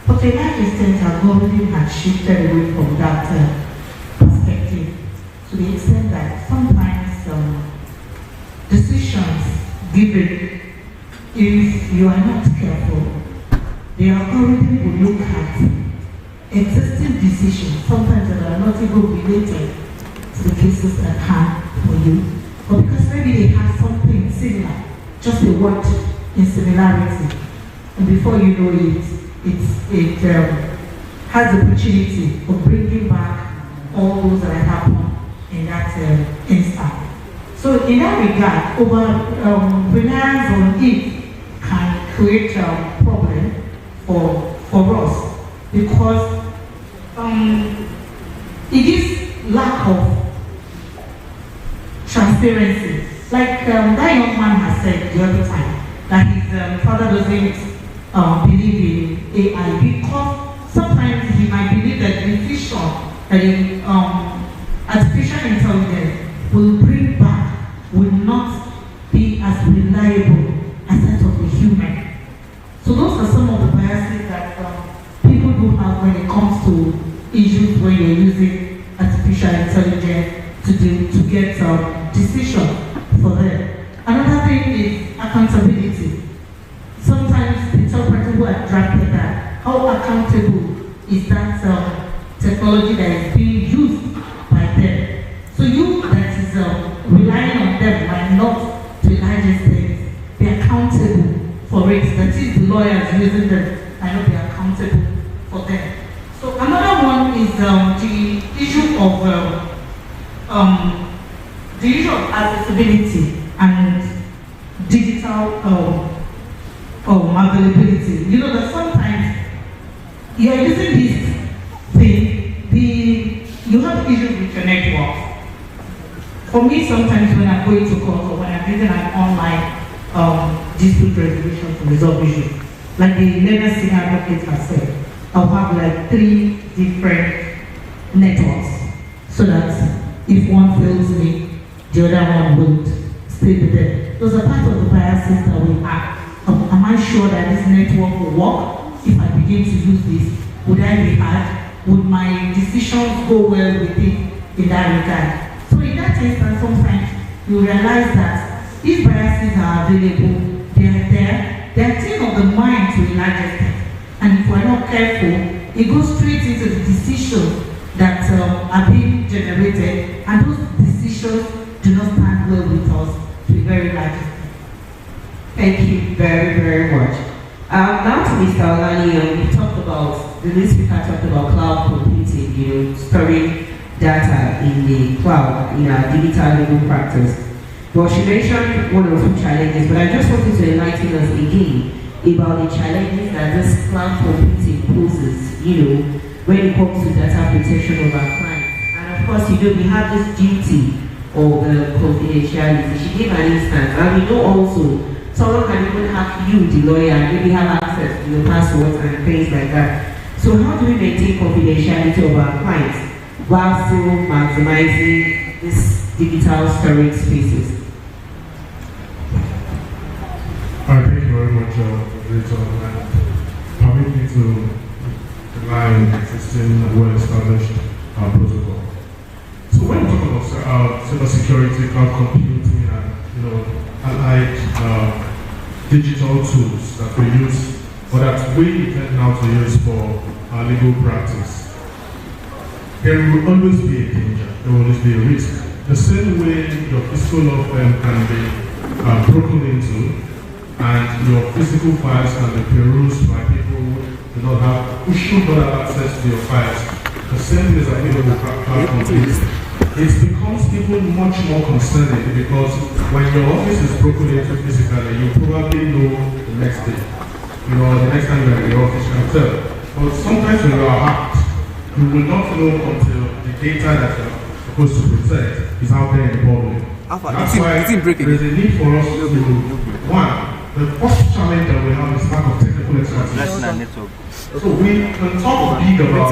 But to a large extent, algorithm has shifted away from that perspective to the extent that sometimes decisions given, if you are not careful, the algorithm will look at existing decisions, sometimes that are not even related to the cases at hand for you, but because maybe they have something similar, just a word in similarity, and before you know it, it has the opportunity of bringing back all those that happened in that instance. So in that regard, reliance on it can create a problem for us, because it is lack of transparency. Like that young man has said the other time, that his father doesn't believe in AI because sometimes he might believe that the decision that artificial intelligence will bring back will not be as reliable as that of the human. So those are some of the biases that people do have when it comes to issues where you're using artificial intelligence to get decision for them. Another thing is accountability. Sometimes the top person who has drafted that, how accountable is that technology that is being used by them? So you that is relying on them might not, to a large extent, be accountable for it. That is, the lawyers using them might not be accountable for them. So another one is the issue of the issue of accessibility and digital availability. You know that sometimes you are using this thing, you have issues with your network. For me, sometimes when I'm going to court or when I'm using an online dispute resolution to resolve issues, like the legal senior advocate has said, I'll have like 3 different networks so that if one fails me, the other one will stay with them. Those are part of the biases that we have. Am I sure that this network will work if I begin to use this? Would I be hard? Would my decisions go well with it in that regard? So in that instance, sometimes you realize that these biases are available, they are there, they are a thing of the mind to a large extent. And if we're not careful, it goes straight into the decisions that are being generated, and those decisions do not stand well with us to a very large extent. Thank you very, very much. Now to Mr. Olani, we talked about, the lead speaker talked about cloud computing, storing data in the cloud in our digital legal practice. But she mentioned one or two challenges, but I just wanted to enlighten us again about the challenges that this cloud computing poses, when it comes to data protection of our clients. And of course, we have this duty of confidentiality. She gave an instance, and we know also someone can even have you, the lawyer, and maybe have access to your passwords and things like that. So how do we maintain confidentiality of our clients while still maximizing these digital storage spaces? Thank you very much, Rachel, and permit me to rely on existing well-established protocol. So when we talk about cybersecurity, cloud computing, and allied digital tools that we use, or that we intend now to use for our legal practice, there will always be a danger, there will always be a risk. The same way your physical law firm can be broken into, and your physical files can be perused by people who should not have access to your files. The same thing is applicable with cloud computing. It becomes even much more concerning because when your office is broken into physically, you probably know the next day. The next time you're in the office, you can tell. But sometimes when you are hacked, you will not know until the data that you're supposed to protect is out there in the public. That's why there's a need for us to do, one, the first challenge that we have is lack of technical expertise. So we can talk big about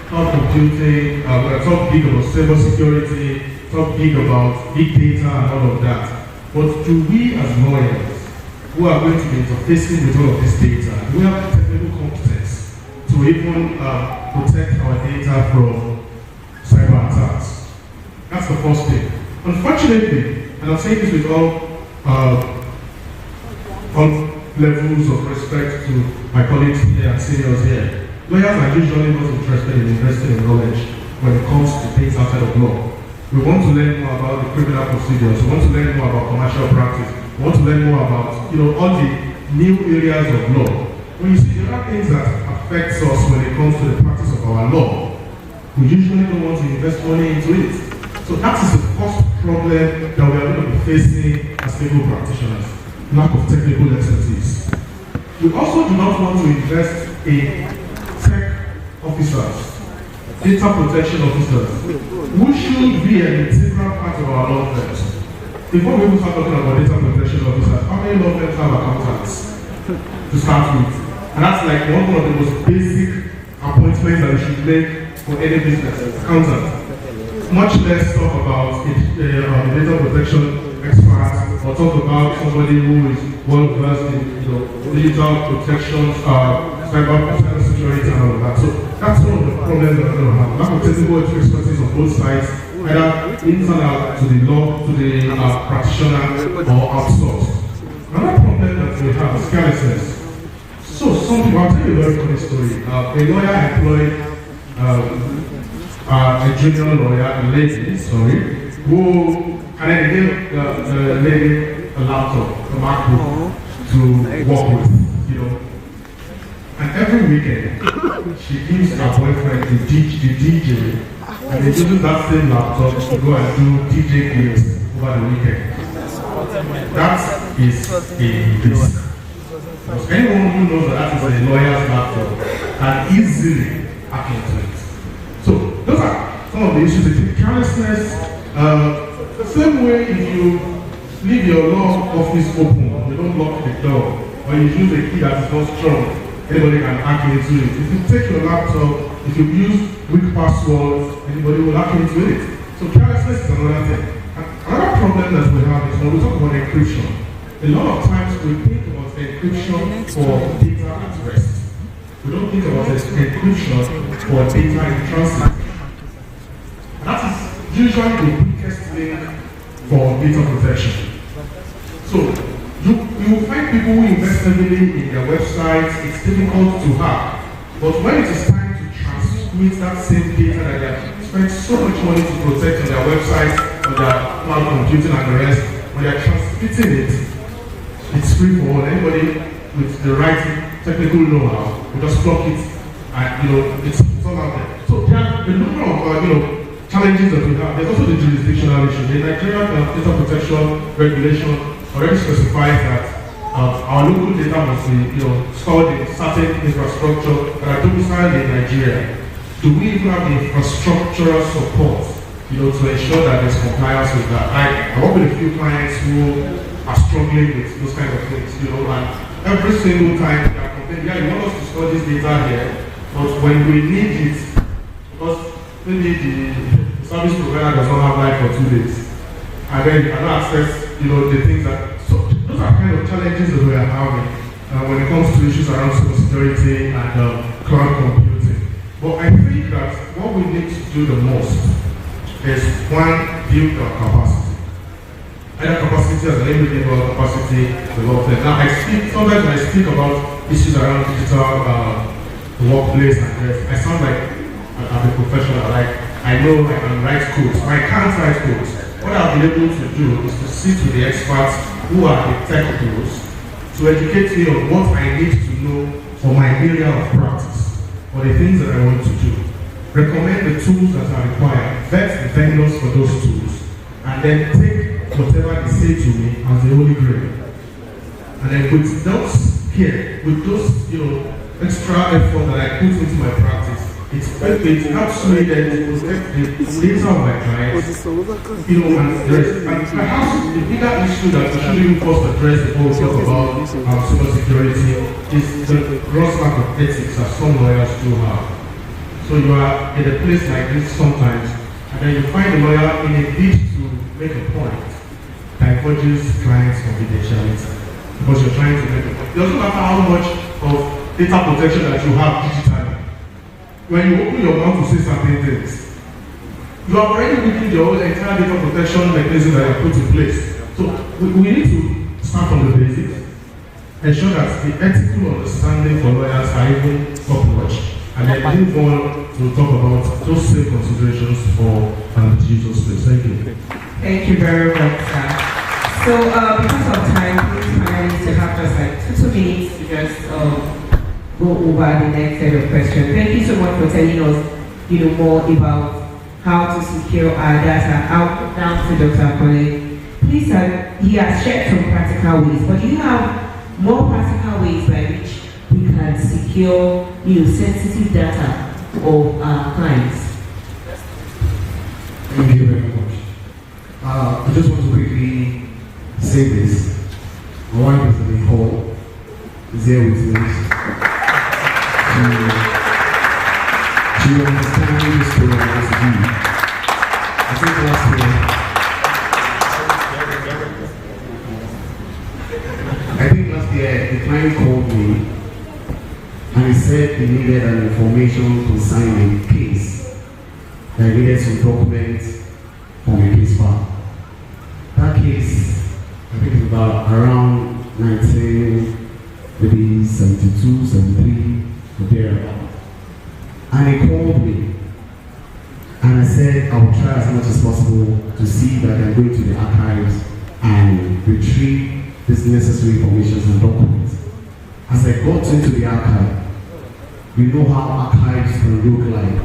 cloud computing, we can talk big about cyber security, talk big about big data and all of that. But do we as lawyers who are going to be interfacing with all of this data, do we have the technical competence to even protect our data from cyber attacks? That's the first thing. Unfortunately, and I'm saying this with all levels of respect to my colleagues here and seniors here, lawyers are usually not interested in investing in knowledge when it comes to things outside of law. We want to learn more about the criminal procedures, we want to learn more about commercial practice, we want to learn more about all the new areas of law. When you see there are things that affect us when it comes to the practice of our law, we usually don't want to invest money into it. So that is the first problem that we are going to be facing as legal practitioners. Lack of technical expertise. We also do not want to invest in tech officers, data protection officers, who should be an integral part of our law firms. Before we even start talking about data protection officers, how many law firms have accountants to start with? And that's like one of the most basic appointments that we should make for any business, accountant. Much less talk about data protection experts, or talk about somebody who is well versed in digital protection, cyber security and all of that. So that's one of the problems that we're going to have. Lack of technical expertise on both sides, either internal to the law, to the practitioner, or outsourced. Another problem that we have is carelessness. So some people, I'll tell you a very funny story. A lawyer employed a junior lawyer, a lady, who gave the lady a laptop, a MacBook, to work with, And every weekend, she gives her boyfriend the DJ, and they use that same laptop to go and do DJ gigs over the weekend. That is a risk. Because anyone who knows that is a lawyer's laptop can easily hack into it. So those are some of the issues. The carelessness, the same way if you leave your law office open, you don't lock the door, or you use a key that is not strong, anybody can hack into it. If you take your laptop, if you use weak passwords, anybody will hack into it. So carelessness is another thing. Another problem that we have is when we talk about encryption. A lot of times we think about encryption for data at rest. We don't think about encryption for data in transit. That is usually the weakest link for data protection. So you will find people who invest heavily in their websites. It's difficult to hack. But when it is time to transmit that same data that they have spent so much money to protect on their websites, on their cloud computing and the rest, when they are transmitting it, it's free for all. Anybody with the right technical know-how will just plug it, and it's all out there. So there are a number of challenges that we have. There's also the jurisdictional issue. The Nigerian data protection regulation already specifies that our local data must be stored in certain infrastructure that are domiciled in Nigeria. Do we even have the infrastructural support to ensure that there's compliance with that? I work with a few clients who are struggling with those kind of things, and every single time they are complaining, yeah, you want us to store this data here, but when we need it, because maybe the service provider does not have life for 2 days, and then you cannot access, the things that, so those are kind of challenges that we are having when it comes to issues around security and cloud computing. But I think that what we need to do the most is, one, build our capacity. Either capacity as an individual, capacity development. Now sometimes when I speak about issues around digital workplace and rest, I sound like I'm a professional, like I know I can write codes, but I can't write codes. What I've been able to do is to sit with the experts who are the tech gurus to educate me on what I need to know for my area of practice, for the things that I want to do. Recommend the tools that are required, vet the vendors for those tools, and then take whatever they say to me as the holy grail. And then with those here, with those extra effort that I put into my practice, it helps me then to protect the data of my clients, and the rest. And perhaps the bigger issue that we should even first address before we talk about cybersecurity is the gross lack of ethics that some lawyers do have. So you are in a place like this sometimes, and then you find a lawyer in a bid to make a point diverges clients' confidentiality, because you're trying to make a point. It doesn't matter how much of data protection that you have digitally. When you open your mouth to say certain things, you have already weakened your whole entire data protection mechanism that you have put in place. So we need to start from the basics, ensure that the ethical understanding for lawyers are even top-notch, and then move on to talk about those same considerations for the digital space. Thank you. Thank you very much, sir. So because of time, please finally to have just like 2 minutes to just go over the next set of questions. Thank you so much for telling us, more about how to secure our data. I'll down to Dr. Akole. Please, he has shared some practical ways, but do you have more practical ways by which we can secure, sensitive data of our clients? Thank you very much. I just want to quickly say this. My wife is in the hall, is here with me. She understands this program as you. I think last year, the client called me and he said he needed an information concerning a case. That he needed some documents from a case file. That case, I think it's about around 1972, 73, or thereabout. And he called me, and I said I will try as much as possible to see that I go to the archives and retrieve this necessary information and documents. As I got into the archive, you know how archives can look like.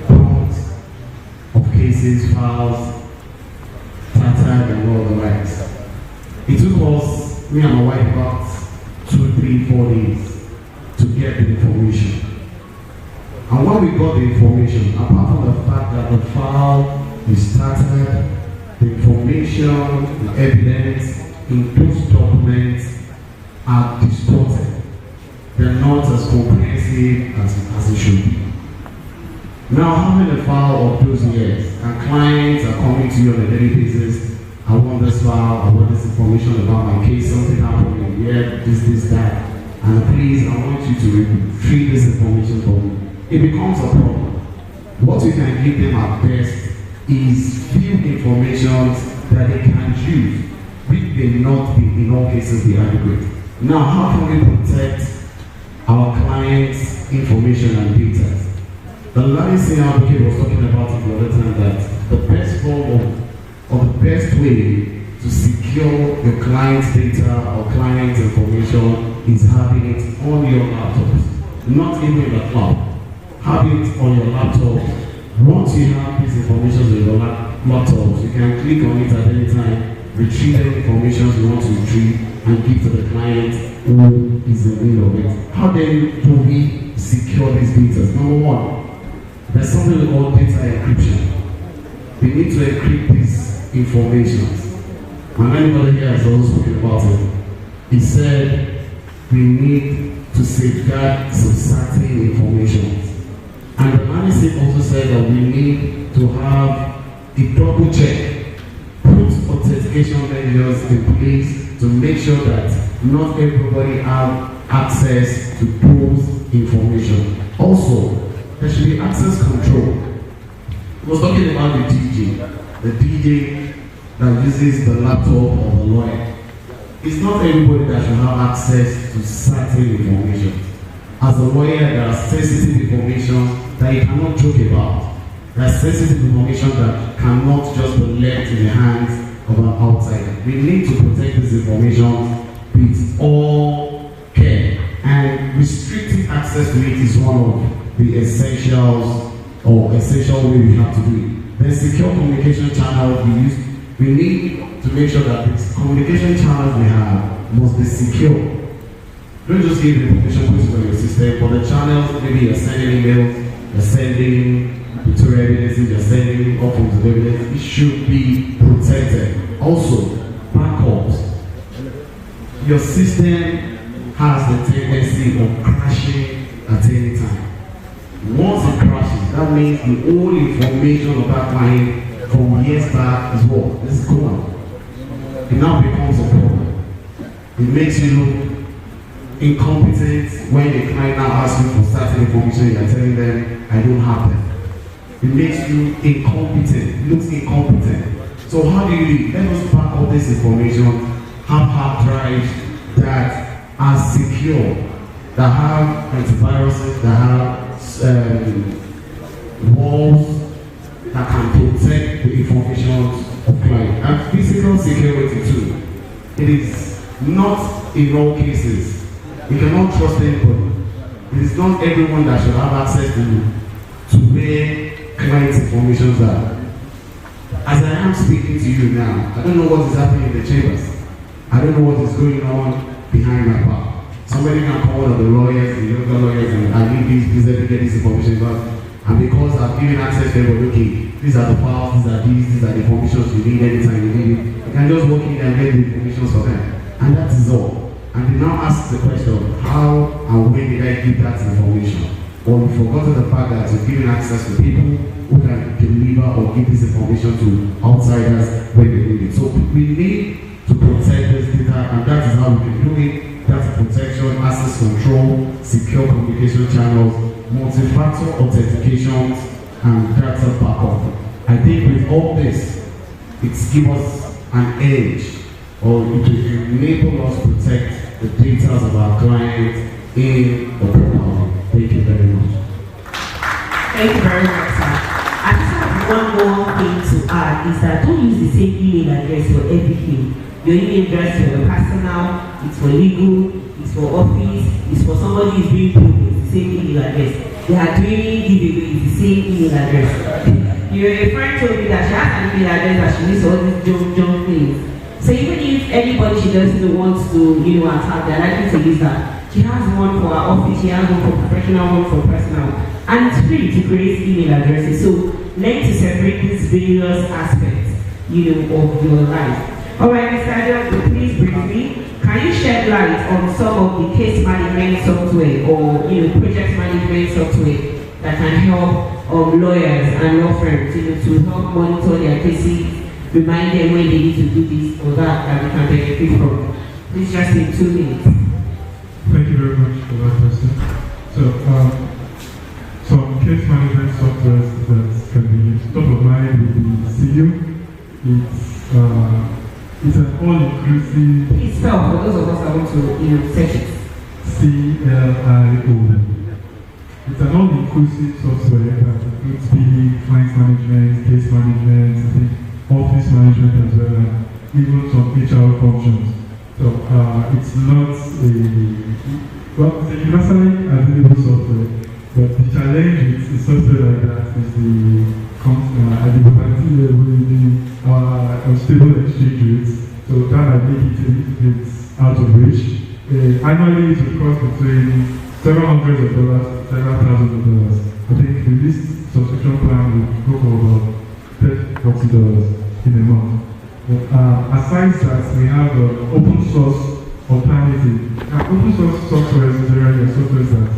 Bonds of cases, files, data tag and all the likes. It took us, me and my wife, about 2, 3, 4 days to get the information. And when we got the information, apart from the fact that the file is started, the information, the evidence in those documents are distorted. They're not as comprehensive as it should be. Now, having a file of those years, and clients are coming to you on a daily basis, I want this file, I want this information about my case, something happened in here, this, that, and please, I want you to retrieve this information for me. It becomes a problem. What we can give them at best is few information that they can use, which may not be, in all cases, be adequate. Now, how can we protect our clients' information and data? The last thing Ado-Ekiti was talking about it the other time, that the best form or the best way to secure your client's data or client's information is having it on your laptops, not even in the cloud. Having it on your laptop. Once you have this information on your laptops, you can click on it at any time, retrieve the information you want to retrieve, and give to the client who is in need of it. How then do we secure these data? Number one, there's something we call data encryption. We need to encrypt these information. And anybody here has also spoken about it. He said we need to safeguard some certain information. And the management also said that we need to have a double check, put authentication measures in place to make sure that not everybody have access to those information. Also, there should be access control. I was talking about the DJ that uses the laptop of the lawyer. It's not everybody that should have access to certain information. As a lawyer, there are sensitive information that you cannot joke about. There are sensitive information that cannot just be left in the hands of an outsider. We need to protect this information with all care. And restricting access to it is one of the essentials or essential way we have to do it. Then secure communication channels we need to make sure that the communication channels we have must be secure. Don't just give the information put it on your system, but the channels, maybe you're sending emails, you're sending pictorial evidences, you're sending all forms of evidence, it should be protected. Also, backups. Your system has the tendency of crashing at any time. Once it crashes, that means the whole information of that client from years back is what? This is gone. It now becomes a problem. It makes you look incompetent when the client now asks you for certain information, you're telling them, I don't have them. It makes you incompetent, looks incompetent. So how do you do? Let us back up this information, have hard drives that are secure, that have antiviruses, that have walls that can protect the information of client. And physical security too. It is not in all cases. You cannot trust anybody. It is not everyone that should have access to where clients' information are. As I am speaking to you now, I don't know what is happening in the chambers. I don't know what is going on behind my back. Somebody can call one of the lawyers, the younger lawyers, and I need this, let me get this information back. And because I've given access to everybody, okay, these are the files, these are the information you need anytime you need it. You can just walk in and get the information for them. And that is all. And they now ask the question, how and when did I give that information? Or we forgotten the fact that you're giving access to people who can deliver or give this information to outsiders when they need it. So we need to protect this data, and that is how we can do it. Data protection, access control, secure communication channels, multi-factor authentication, and data backup. I think with all this, it gives us an edge, or it will enable us to protect the data of our clients in the program. Thank you very much. Thank you very much, sir. I just have one more thing to add, is that don't use the same email address for everything. Your email address for your personal, it's for legal, it's for office, it's for somebody who's doing business, it's the same email address. They are doing giveaway, it's the same email address. A friend told me that she has an email address that she needs all these junk things. So even if anybody she doesn't want to, attack, they're likely to use that. She has one for her office, she has one for professional, one for personal. And it's free to create email addresses. So learn to separate these various aspects, of your life. Alright, Mr. Ado, please briefly, can you shed light on some of the case management software or project management software that can help lawyers and law firms to help monitor their cases, remind them when they need to do this or that we can benefit from? Please just take 2 minutes. Thank you very much for that question. So, some case management software that can be used. Top of mind would be CU. It's an all-inclusive. Please spell for those of us that want to search it. CLIO. It's an all-inclusive software that includes PD, client management, case management, I think office management as well, and even some HR functions. So it's not it's a universally available software, but the challenge with the software like that is at the volatility level, the unstable exchange rates. So that might make it a little bit out of reach. Annually, it will cost between several hundreds of dollars, several thousands of dollars. I think the least subscription plan will go for about $40 in a month. Aside that, we have open source alternative. Open source software is generally software that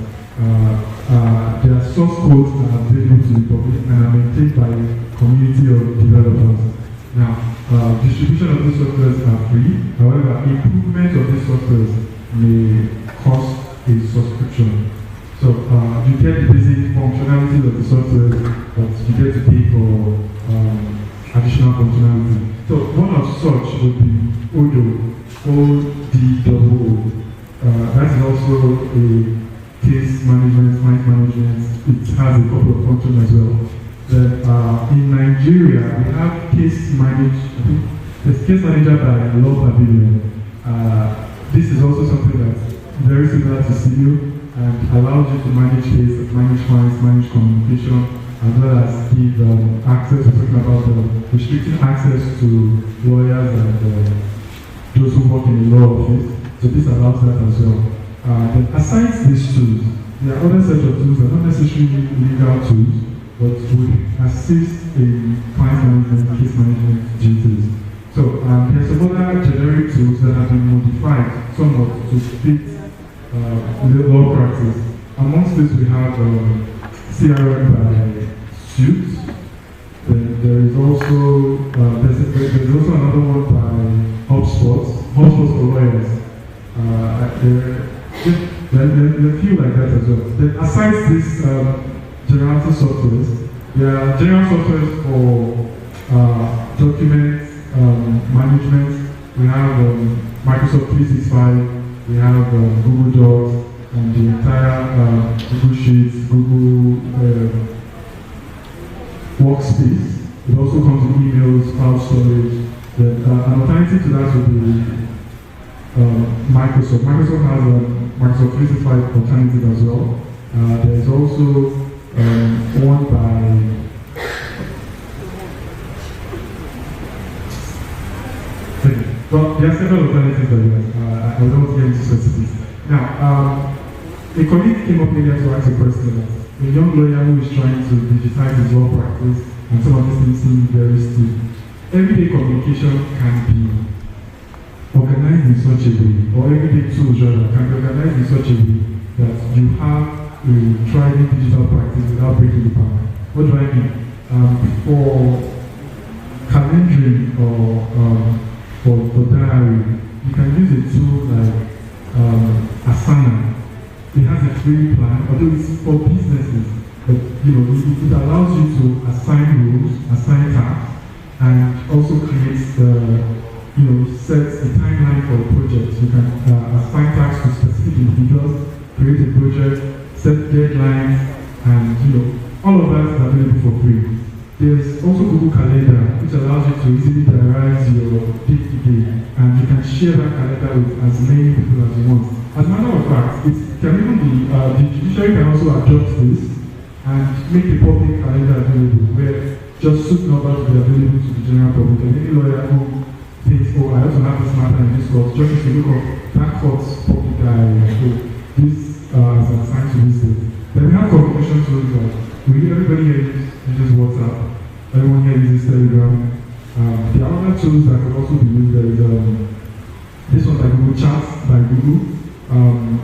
their source codes are available to the public and are maintained by a community of developers. Now, distribution of these softwares are free. However, improvement of these softwares may cost a subscription. So you get the basic functionality of the software, but you get to pay for additional functionality. So one of such would be ODO. That is also a case management, client management. It has a couple of functions as well. Then in Nigeria, we have case managed. I think there's case manager by Law Pavilion. This is also something that's very similar to CU and allows you to manage cases, manage clients, manage communication, as well as give access. We're talking about restricting access to lawyers and those who work in the law office. So this allows that as well. Then aside these tools, there are other sets of tools that are not necessarily legal tools, but would assist in client management, case management duties. So there's some other generic tools that have been modified somewhat to fit law practice. Amongst this, we have CRM by Suits. Then there is also there's also another one by HubSpot for lawyers. There are a few like that as well. Then aside this general softwares, there are general softwares for document management. We have Microsoft 365. We have Google Docs and the entire Google Sheets, Google Workspace. It also comes with emails, cloud storage. An alternative to that would be Microsoft. Microsoft has a Microsoft 365 alternative as well. There's also one by but there are several alternatives as well. I don't want to get into specifics. Now, a colleague came up earlier to ask a question. A young lawyer who is trying to digitize his law practice, and some of these things seem very stiff. Everyday communication can be organized in such a way, or everyday tools rather, can be organized in such a way that you have a thriving digital practice without breaking the bank. What do I mean? For calendaring or for diary, you can use a tool like Asana. It has a free plan, although it's for businesses. But it allows you to assign rules, assign tasks, and also creates sets a timeline for a project. You can assign tasks to specific individuals, create a project, set deadlines, and all of that is available for free. There's also Google Calendar, which allows you to easily diarize your day-to-day, and you can share that calendar with as many people as you want. As a matter of fact, it can even be, the judiciary can also adopt this and make the public calendar available, where just suit number to be available to the general public. And any lawyer who thinks, oh, I also have this matter in this court, just to look up that court's public diary. So this is assigned to this date. Then we have communication tools that everybody here uses WhatsApp, everyone here uses Telegram. The other tools that could also be used, there is this one by Google Chats by Google.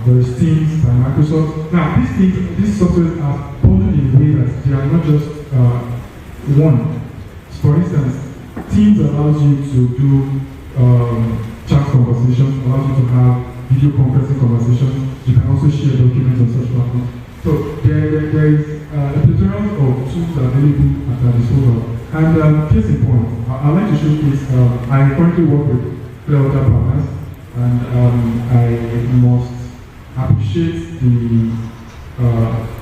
There is Teams by Microsoft. Now, these softwares are bundled in a way that they are not just one. For instance, Teams allows you to do chat conversations, allows you to have video conferencing conversations. You can also share documents on such platforms. So there is a plethora of tools available at our disposal. And case in point, I'd like to showcase, I currently work with other partners, and I must appreciate the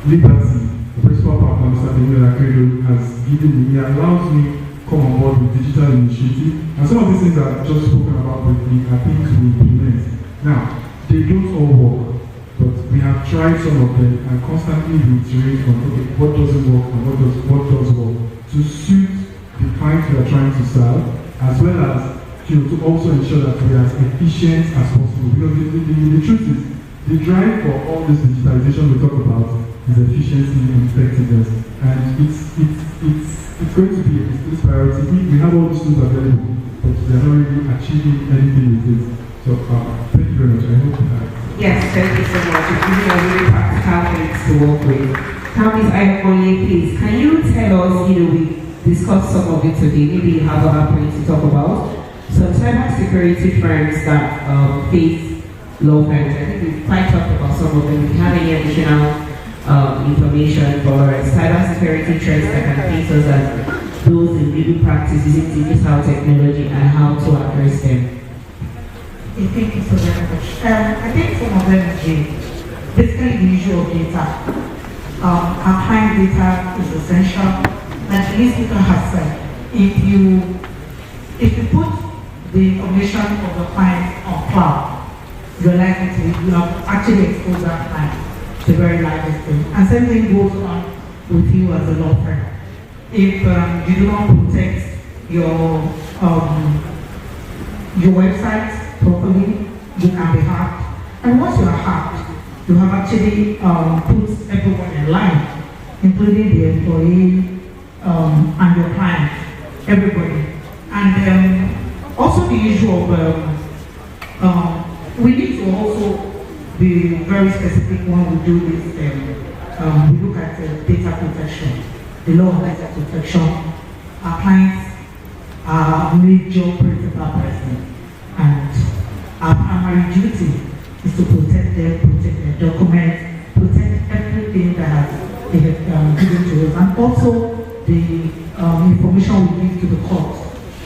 liberty the principal partner, Mr. Ado-Ekiti, has given me. He allows me to come on board with digital initiative. And some of these things I've just spoken about briefly are things we implement. Now, they don't all work, but we have tried some of them and constantly reiterate on okay, what doesn't work and what does work to suit the clients we are trying to serve, as well as to also ensure that we are as efficient as possible. Because the truth is, the drive for all this digitalization we talk about is efficiency and effectiveness, and it's going to be a priority. We have all these tools available, but we are not really achieving anything with it. So thank you very much. I hope that. Yes, thank you so much. It's really a really practical things to work with. Countess Ado-Ekiti, please, can you tell us, we discussed some of it today, maybe you have other points to talk about. So cybersecurity firms that face law firms, I think we've quite talked about some of them. If you have any additional information for cybersecurity threats that can face us as those in legal practice using digital technology and how to address them. Thank you so very much. I think some of them is basically the issue of data. Our client data is essential. Like the speaker has said, if you put the information of the client on cloud, you're likely to have actually exposed that client to very large extent. And same thing goes on with you as a law firm. If you do not protect your website properly, you can be hacked. And once you are hacked, you have actually put everyone in line, including the employee and your client, everybody. And also the issue of we need to also be very specific when we do this. We look at data protection, the law of data protection. Our clients are major principal person, and our primary duty is to protect them, protect their documents, protect everything that they have given to us, and also the information we give to the court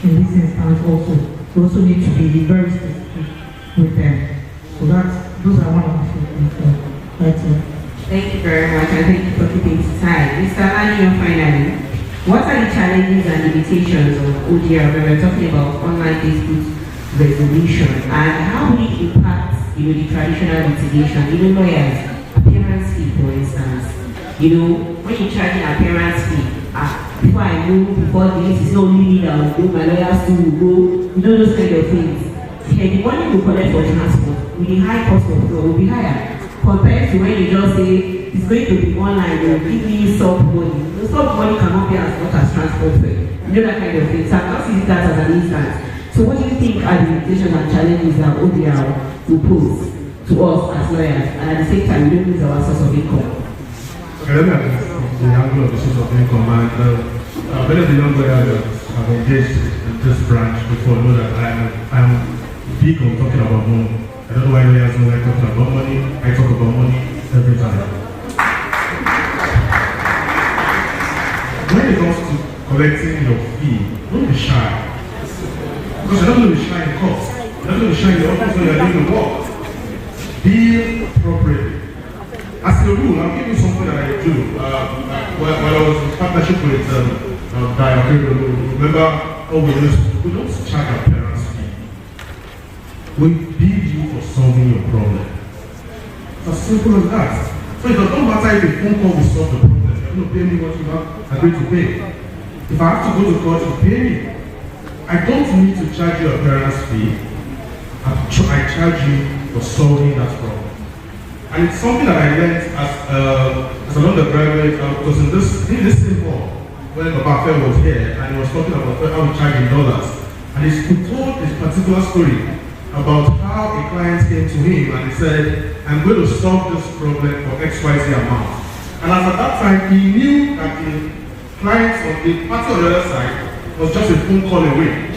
in this instance also. We also need to be very specific with them. So those are one of the things. That's it. Thank you very much, and thank you for keeping to time. Mr. Lanyon, finally, what are the challenges and limitations of ODR when we're talking about online dispute resolution, and how will it impact the traditional litigation, lawyers, appearance fee, for instance? When you charge an appearance fee, before I know, before this, it's not only me that will go, my lawyers too will go, those kind of things. The money we collect for transport with the high cost of fuel will be higher compared to when you just say it's going to be online, they will give me sub money. The sub money cannot be as much as transport fare. That kind of thing. So I'm not seeing that as an instance. So what do you think are the limitations and challenges that ODR will pose to us as lawyers, and at the same time we don't lose our source of income? Okay, let me address the angle of the source of income. And many of the young lawyers that have engaged in this branch before know that I am big on talking about money. I don't know why lawyers don't like talking about money. I talk about money every time. When it comes to collecting your fee, don't be shy. Because you're not going to be shy in court. You're not going to be shy in the office when you're doing the work. Be appropriate. As a rule, I'll give you something that I do. When I was in partnership with Ado-Ekiti, remember, we don't charge our parents' fee. We bill you for solving your problem. It's as simple as that. So it doesn't matter if a phone call will solve the problem. You're going to pay me what you have agreed to pay. If I have to go to court, you pay me. I don't need to charge you a parent's fee. I charge you for solving that problem. And it's something that I learned as an undergraduate, because in this same hall, when Babafe was here, and he was talking about how we charge in dollars. And he told this particular story about how a client came to him and he said, I'm going to solve this problem for XYZ amount. And as at that time, he knew that the clients on the party on the other side was just a phone call away.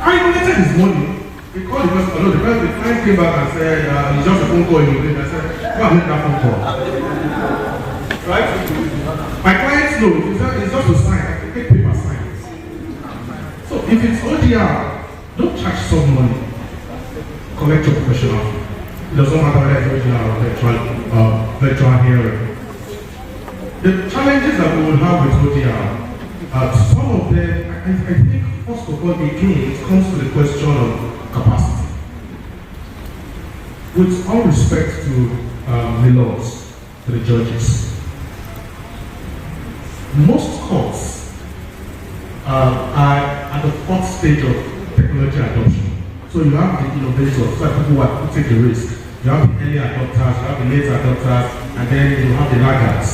I collected his money. He called the person, the client came back and said, it's just a phone call away. I said, go and make that phone call. Right? My clients know, it's just a sign. I can take paper signs. So if it's ODR, don't charge some money. Collect your professional fee. It doesn't matter whether it's ODR or virtual hearing. The challenges that we will have with ODR, some of them, I think, first of all, again, it comes to the question of capacity. With all respect to the laws, to the judges, most courts are at the fourth stage of technology adoption. So you have the innovators, so people who take the risk. You have the early adopters, you have the late adopters, and then you have the laggards.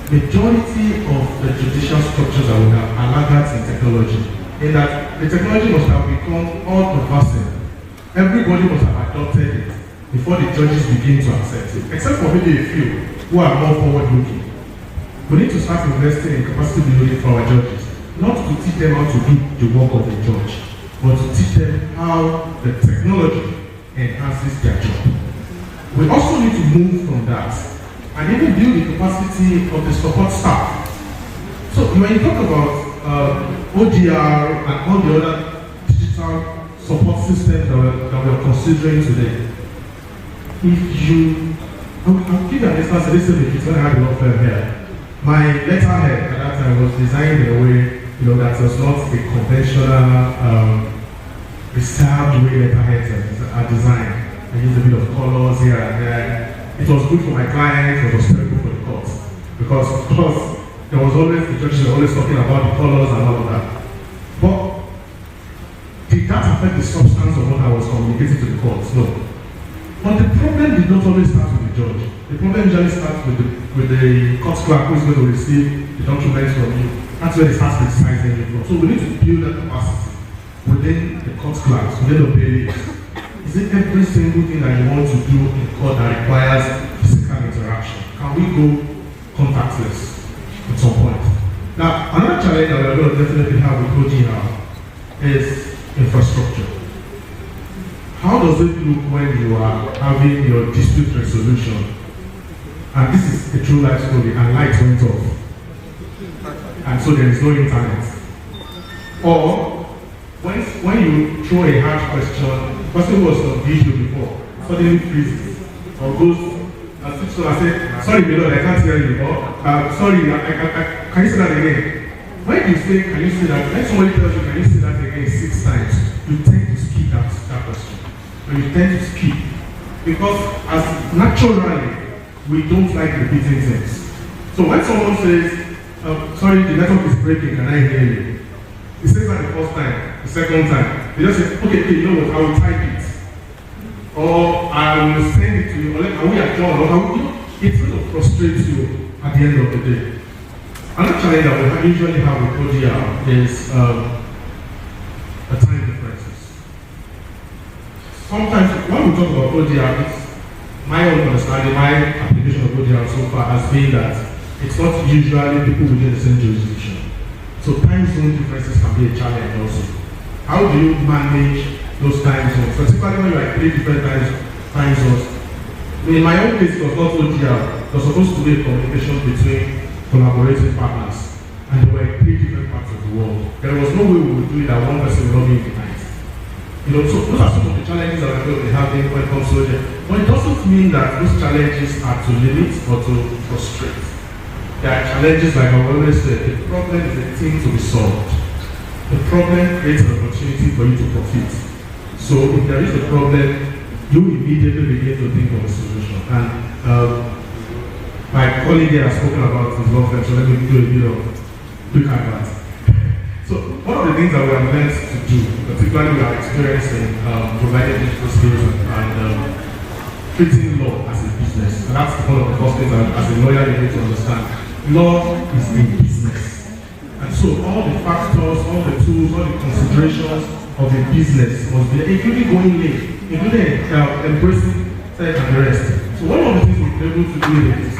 Majority of the judicial structures that we have are laggards in technology. In that the technology must have become all-pervasive. Everybody must have adopted it before the judges begin to accept it, except for maybe a few who are more forward-looking. We need to start investing in capacity building for our judges, not to teach them how to do the work of a judge, but to teach them how the technology enhances their job. We also need to move from that and even build the capacity of the support staff. So when you talk about ODR and all the other digital support systems that we are considering today, I'll give you an instance. It's when I had a law firm here. My letterhead at that time was designed in a way, that was not a conventional, reserved way letterheads are designed. I used a bit of colors here and there. It was good for my clients, it was terrible for the courts. Because, of course, there was always, the judges were always talking about the colors and all of that. But did that affect the substance of what I was communicating to the courts? No. But the problem did not always start with the judge. The problem usually starts with the court clerk who is going to receive the documents from you. That's where they start criticizing you from. So we need to build that capacity within the court clerks, within the bailiffs. Is it every single thing that you want to do in court that requires physical interaction? Can we go contactless at some point? Now, another challenge that we're going to definitely have with ODR is infrastructure. How does it look when you are having your dispute resolution? And this is a true life story, and light went off. And so there is no internet. Or when you throw a hard question, the person who was on video before suddenly freezes or goes and switches on and says, sorry, beloved, I can't hear you. Or sorry, can you say that again? When you say, can you say that? When somebody tells you, can you say that again 6 times, you tend to skip that question. And you tend to skip. Because as naturally, we don't like repeating things. So when someone says, sorry, the network is breaking, can I hear you? He says that the first time, the second time. He just says, okay, you know what, I will type it. Or I will send it to you. Or are we adjourned? Or how we, it's going to frustrate you at the end of the day. Another challenge that we usually have with ODR is the time differences. Sometimes when we talk about ODR, it's my own understanding, my application of ODR so far has been that it's not usually people within the same jurisdiction. So time zone differences can be a challenge also. How do you manage those time zones? Particularly when you are 3 different time zones. In my own case, it was not ODR. There was supposed to be a communication between collaborating partners, and they were in 3 different parts of the world. There was no way we would do it that one person would not be in the night. So those are some of the challenges that we're going to be having when it comes to ODR. But it doesn't mean that those challenges are to limit or to frustrate. There are challenges, like I always say, the problem is a thing to be solved. The problem creates an opportunity for you to profit. So if there is a problem, you immediately begin to think of a solution. And my colleague here has spoken about his law firm, so let me do a bit of quick advert. So one of the things that we are meant to do, particularly we are experiencing providing digital skills and treating law as a business. And that's one of the first things that as a lawyer you need to understand. Law is a business. And so all the factors, all the tools, all the considerations of a business must be, including going late, including embracing tech and the rest. So one of the things we've been able to do is,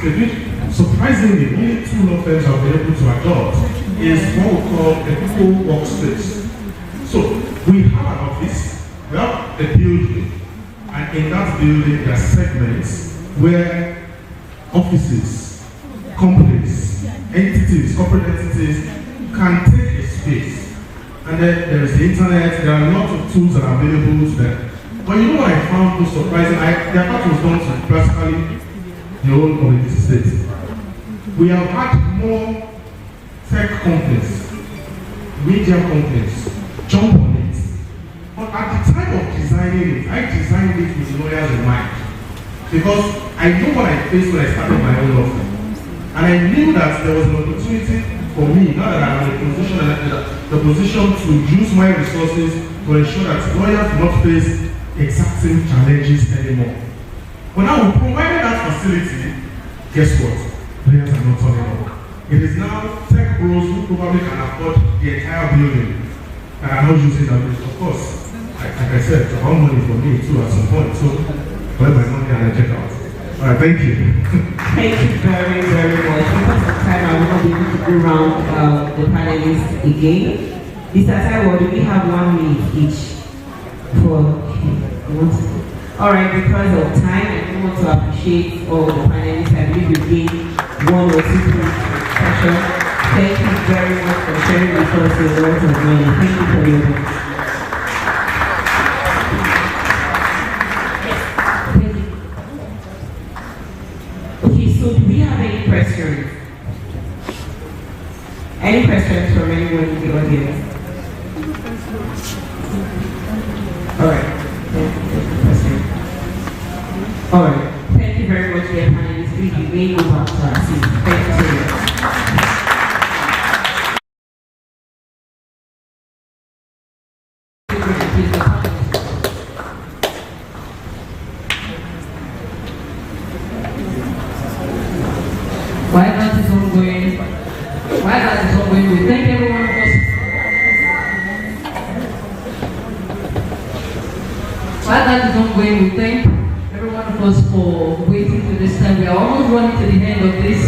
surprisingly, only 2 law firms have been able to adopt is what we call a people workspace. So we have an office, we have a building, and in that building there are segments where offices, companies, entities, corporate entities can take a space. And then there is the internet, there are lots of tools that are available to them. But you know what I found most surprising? The attack was done to practically the whole of the state. We have had more tech companies, media companies jump on it. But at the time of designing it, I designed it with lawyers in mind. Because I know what I faced when I started my own law firm. And I knew that there was an opportunity for me, now that I'm in the position to use my resources to ensure that lawyers do not face exacting challenges anymore. But now we provided that facility, guess what? Lawyers are not turning up. It is now tech bros who probably can afford the entire building and are not using that. Of course, like I said, it's about money for me too at some point. So collect my money and I check out. Alright, thank you. Thank you very, very much. Because of time, I will not be able to go around the panelists again. Mr. Taiwo, we have 1 minute each for Alright, because of time, I do want to appreciate all the panelists. I believe we gained 1 or 2 sessions. Thank you very much for sharing with us your words of money. Thank you for your work. Okay, so do we have any questions? Any questions from anyone in the audience? Alright. Alright. Thank you very much, dear panelists. Please, you may go back to our seat. Thank you so much. While that is ongoing, we thank everyone of us. While that is ongoing, we thank every one of us for waiting to this time. We are almost running to the end of this.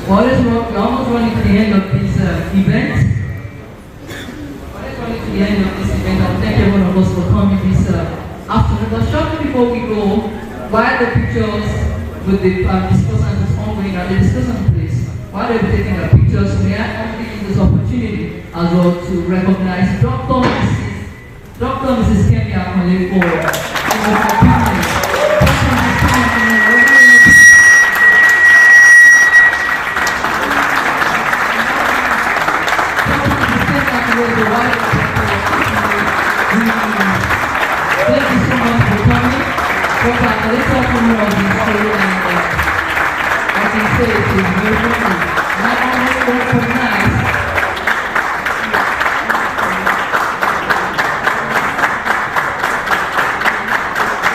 We're almost running to the end of this event. To the end of this event, I thank every one of us for coming this afternoon. But shortly before we go, while the pictures with the discussants is ongoing and the discussion place, while they'll be taking the pictures, may I only use this opportunity as well to recognize Dr. Mrs. Kemi Akole for her opinion. Thank you so much for coming. Let's talk more of this story, and I can say it is very funny. Not only recognized,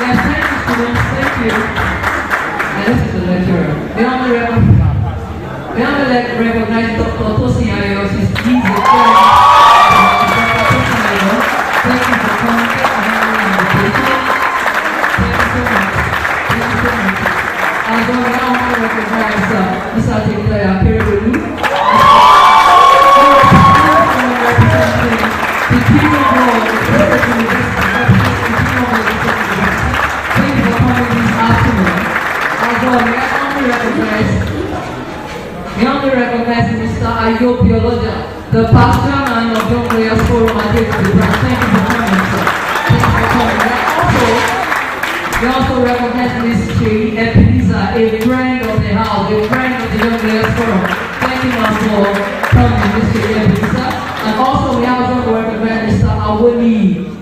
yes, thank you students, thank you. And this is the lecturer. We only recognize Dr. Tosin Ayos, he's a friend. Thank you for coming. I don't want to recognize Mr. Taylor Perry, representing the Kingdom Board, Thank you for coming this afternoon. As well, we only recognize Mr. Ayo Biologia, the past chairman of Young Players Forum at Ado-Ekiti branch. Thank you for coming, sir. Thank you for coming. We also recognize Ms. Chidi Ebenezer, a friend of the house, a friend of the Young Players Forum. Thank you for coming, Ms. Chidi Ebenezer. And also we also recognize Mr. Awoni.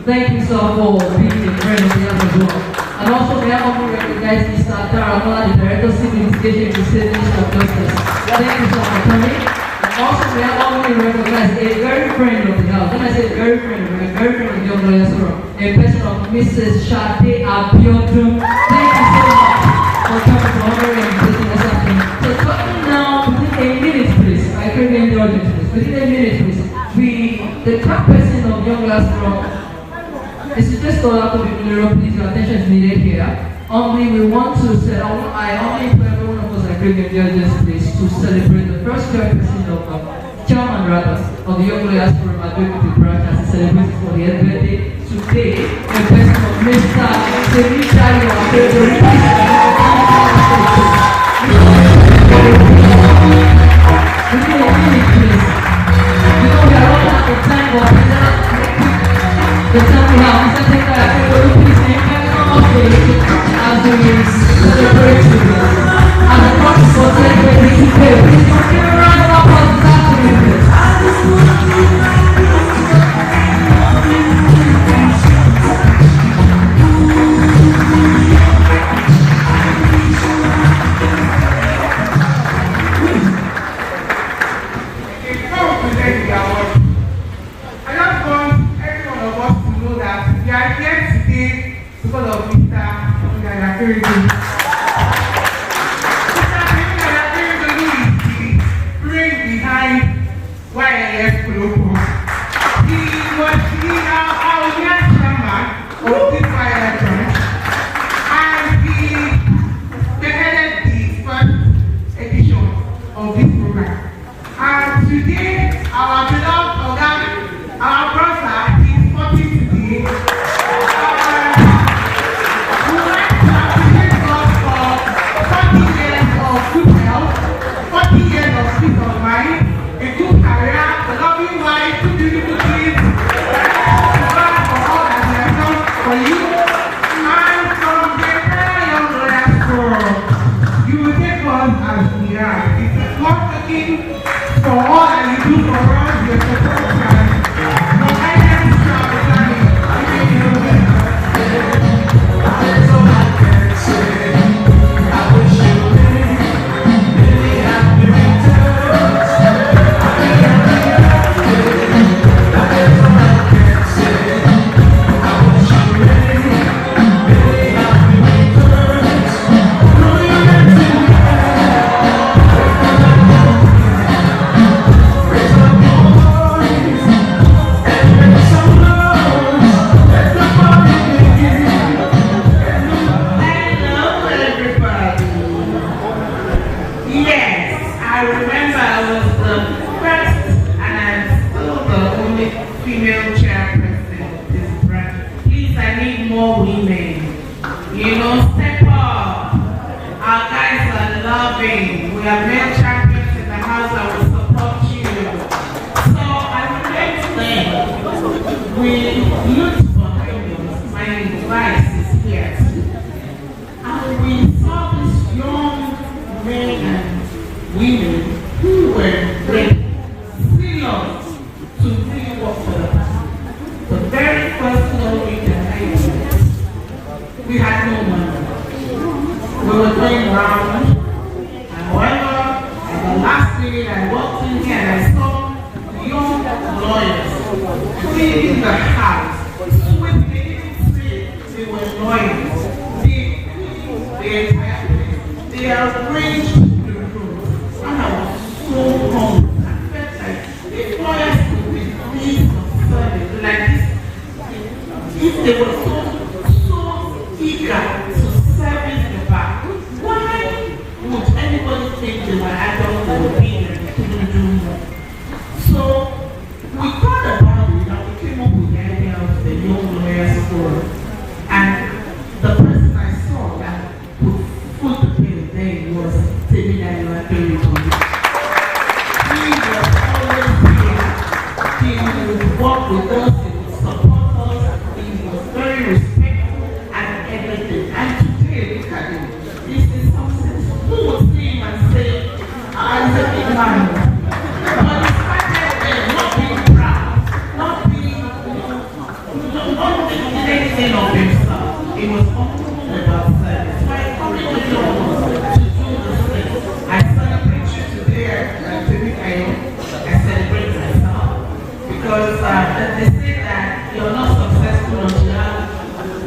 Thank you, sir, for being a friend of the house as well. And also, may I also recognize Mr. Daramola, the Director of Civil Litigation in the State Ministry of Justice. Thank you so much for coming. And also, may I also recognize a very friend of the house. When I say very friend of the young lawyers forum, a person of Mrs. Shade Abiodun. Thank you so much for coming to honor and taking us up. So talking now, within a minute, please. I crave your indulgence, please. Within a minute, please. The top person of young lawyers forum is to just go out to be literal, please. Your attention is needed here. Only we want to say, I only for every one of us, I crave your indulgence, please, to celebrate the first chairperson of chairman rather of the Young Lawyers Forum Ado-Ekiti branch as he celebrates for the 8th birthday today, the person of Mr. Semichayo Aketori. Within a minute, please. You know we are running out of time, but the time we have, Mr. Semichayo Aketori, please, can you come up here as we celebrate today? And the process for celebrating today, please, give a round of applause this afternoon, please. Anything of himself. It was all They say that you're not successful until you have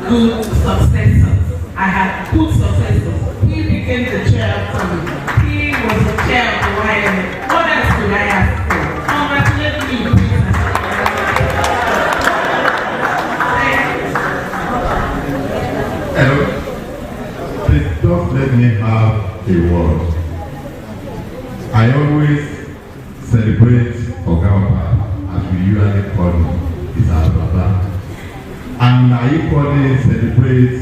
good successors. I had good successors. He became the chair after me. He was the chair of the YMA. What else could I ask for? Congratulate me. Hello. Please just let me have a word. I always celebrate Ogawa, as we usually call him, is our brother. And I equally celebrate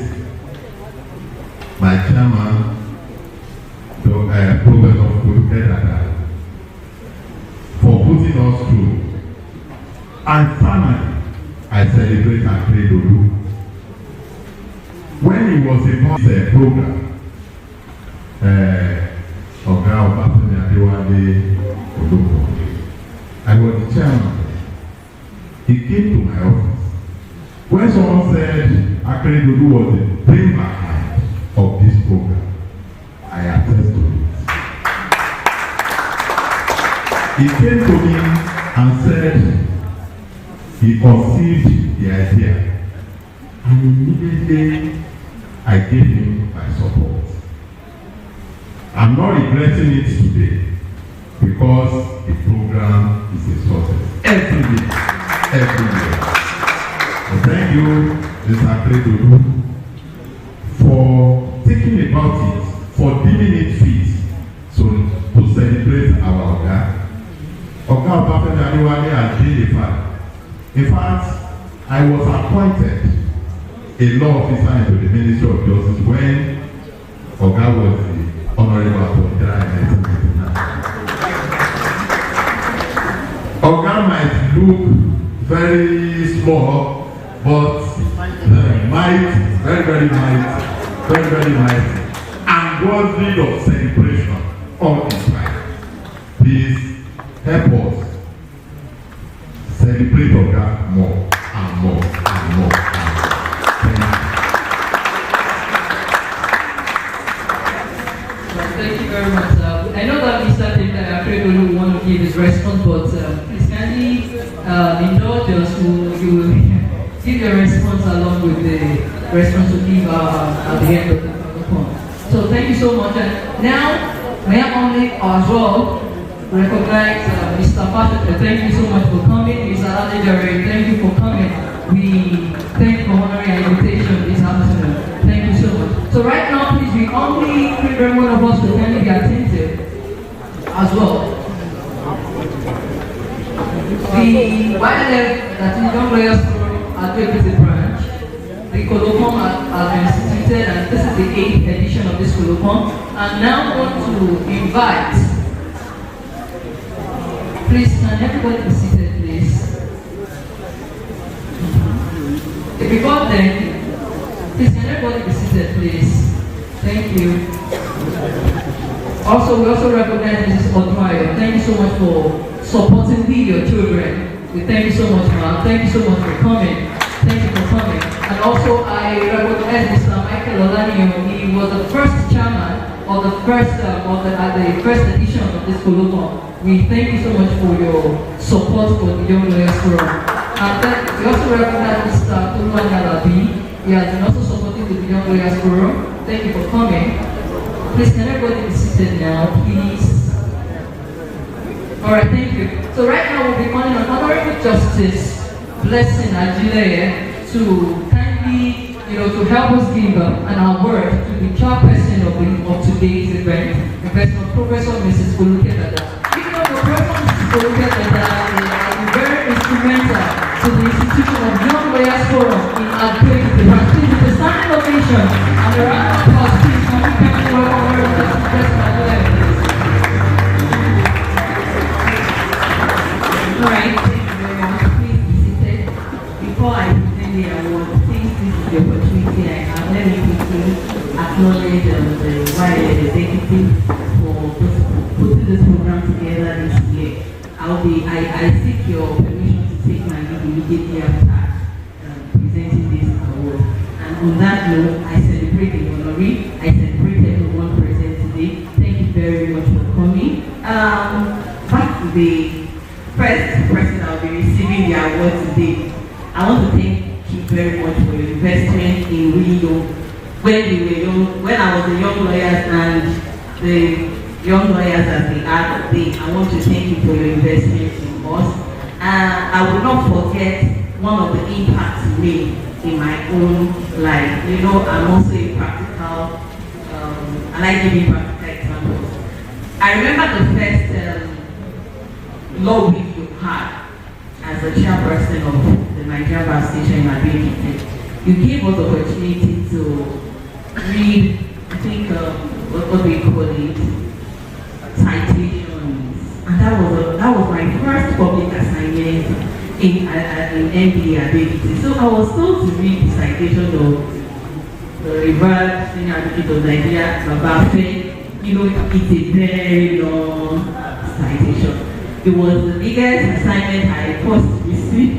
my chairman, Professor Kudukeda, for putting us through. And finally, I celebrate Ado-Ekiti. When he was about the program, I was the chairman. He came to my office. When someone said Ado-Ekiti was the brain behind of this program, I attest to it. He came to me and said he conceived the idea, and immediately I gave him my support. I'm not regretting it today because the program is a success. Every year. So thank you, Mr. Ado-Ekiti, for thinking about it, for deeming it fit, so to celebrate our Oga. Oga Obafemi Adewale has been a father. In fact, I was appointed a law officer into the Ministry of Justice when Oga was the Honorable Attorney General in 1999. Oga might look very small, but might, very mighty, and worthy of celebration all his life. Please help us celebrate Oga more and more and more. Thank you very much. I know that Mr. Ado-Ekiti will want to give his response, but please kindly indulge us who you will give your response along with the response to give at the end of the phone. So thank you so much. And now, may I only as well recognize Mr. Patrick. Thank you so much for coming. Mr. Adejare, thank you for coming. We thank you for honoring our invitation this afternoon. Thank you so much. So right now, please, we only need every one of us to kindly be attentive as well. The YLF, that is Young Lawyers Forum Ado-Ekiti branch, the colloquium has been instituted, and this is the 8th edition of this colloquium. And now I want to invite, please, can everybody be seated, please? Before then, please, can everybody be seated, please? Thank you. Also, we also recognize Mrs. Odmayo. Thank you so much for supporting me, your children. We thank you so much, ma'am. Thank you so much for coming. Thank you for coming. And also, I recognize Mr. Michael Olanio. He was the first chairman of the first edition of this colloquium. We thank you so much for your support for the Young Lawyers Forum. And then we also recognize Mr. Toluwani Alabi. He has been also supporting the Young Lawyers Forum. Thank you for coming. Please, can everybody be seated now, please? Alright, thank you. So right now we'll be calling on Honorable Justice Blessing Ajileye to kindly, to help us give an award to the chairperson of today's event, the person of Professor Mrs. Kudukeda. Professor Mrs. Kudukeda is very instrumental to the institution of Young Lawyers Forum in Ado-Ekiti. Please, with a standing ovation and a round of applause, please, can we kindly welcome Honorable Justice Blessing Ajileye, please? Alright, thank you very much. Please be seated. Before I present the award, since this is the opportunity I have, let me quickly acknowledge the YLF executive for putting this program together this year. I seek your permission to take my leave immediately after presenting this award. And on that note, I celebrate the honoree. I celebrate everyone present today. Thank you very much for coming. Back to the first person that will be receiving the award today really young, when we were young, when I was a young lawyer and the young lawyers as they are today. I want to thank you for your investment in us. I will not forget one of the impacts you made in my own life. You know, I'm also a practical, I like giving practical examples. I remember the first law week you had as a chairperson of the Nigerian Bar Station in Ado-Ekiti. You gave us the opportunity to read, I think, what do we call it? Citations. And that was my first public assignment in MBA Ado-Ekiti. So I was told to read the citation of the revered senior advocate of Nigeria, Babafe. You know, it's a very long citation. It was the biggest assignment I first received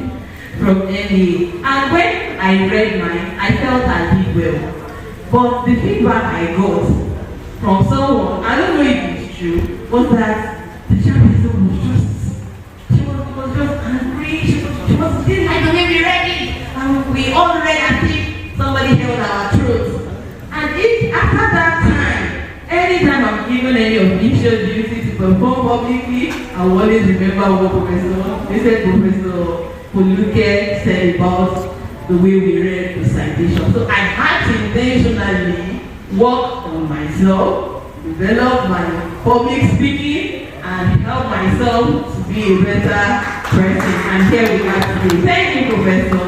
from MBA. And when I read mine, I felt I did well. But the feedback I got from someone, I don't know if it's true, was that the chairperson was just angry. She was didn't like the way we read it. And we all read as if somebody held our throats. And after that time, anytime I'm given any official duty to perform publicly, I will always remember what Professor Poluke said about the way we read the citation. So I had to intentionally work on myself, develop my public speaking, and help myself to be a better person. And here we are today. Thank you, Professor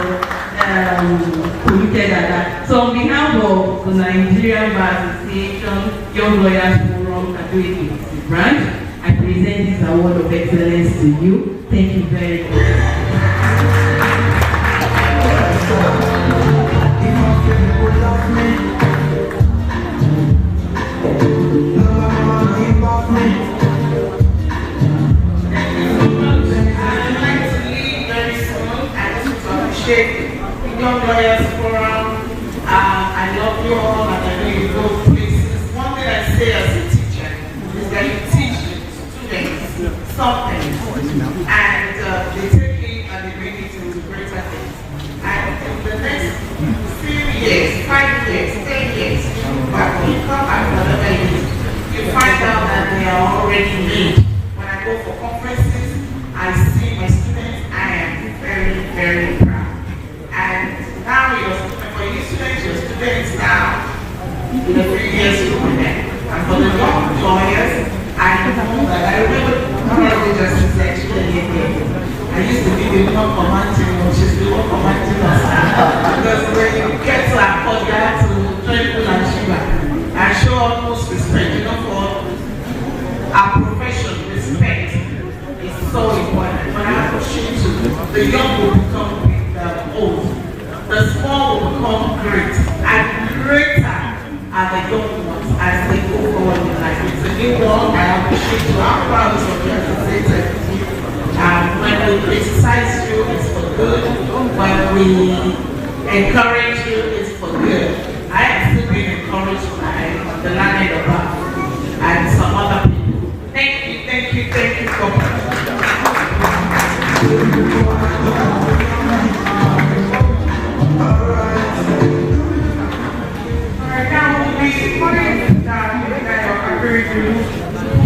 Poluke Dada. So on behalf of the Nigerian Bar Association Young Lawyers Forum Ado-Ekiti branch, I present this award of excellence to you. Thank you very much. Young Lawyers Forum, I love you all and I know you go places. One thing I say as a teacher is that you teach students something and they take it and they bring it into greater things. And in the next few years, 5 years, 10 years, but when you come back whatever it is, you find out that they are already made. When I go for conferences, I see my students, I am very, very proud. And now for you students, your students now, in a few years to come back. And for the young lawyers, I know that I remember Honorable Justice actually I used to be the one commanding, or she's the one commanding us. Because when you get to Akoya, to Twenty and Shiva, I show utmost respect, you know, for our profession, respect is so important. When I appreciate you, the young will become old. The small will become great, and greater are the young ones as they go forward in life. It's a new world. I appreciate you. I'm proud of you represented. When we criticize you, it's for good. When we encourage you, it's for good. I am still being encouraged by the learned above and some other people. Thank you so much.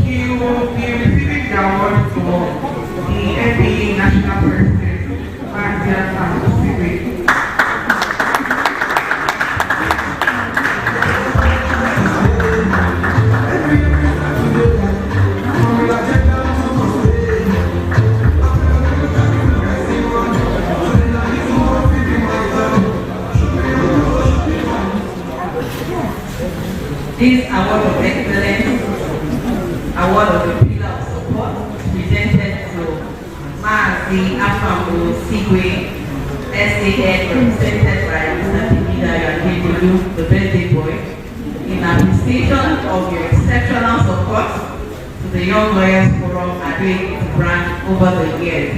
He will be receiving the award for the NBA National President, Marcia Samusiwe. This award of excellence, award of the pillar of support, presented to Mazi Afamu Sigwe, SAN, represented by Mr. Timida Yakebulu, the birthday boy, in appreciation of your exceptional support to the Young Lawyers Forum Ado-Ekiti branch over the years.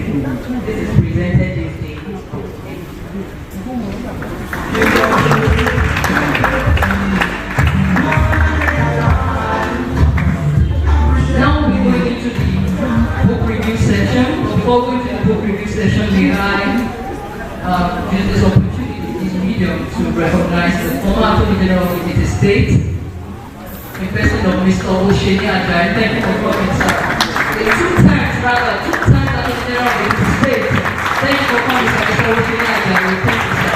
This is presented this day. Before going to the book review session, we had use this opportunity, this medium, to recognize the State, in person of Mr. Osheni Ajayi. Thank you for coming, sir. Two times Attorney General of Ekiti State. Thank you for coming, sir, Mr. Osheni Ajayi. Thank you, sir.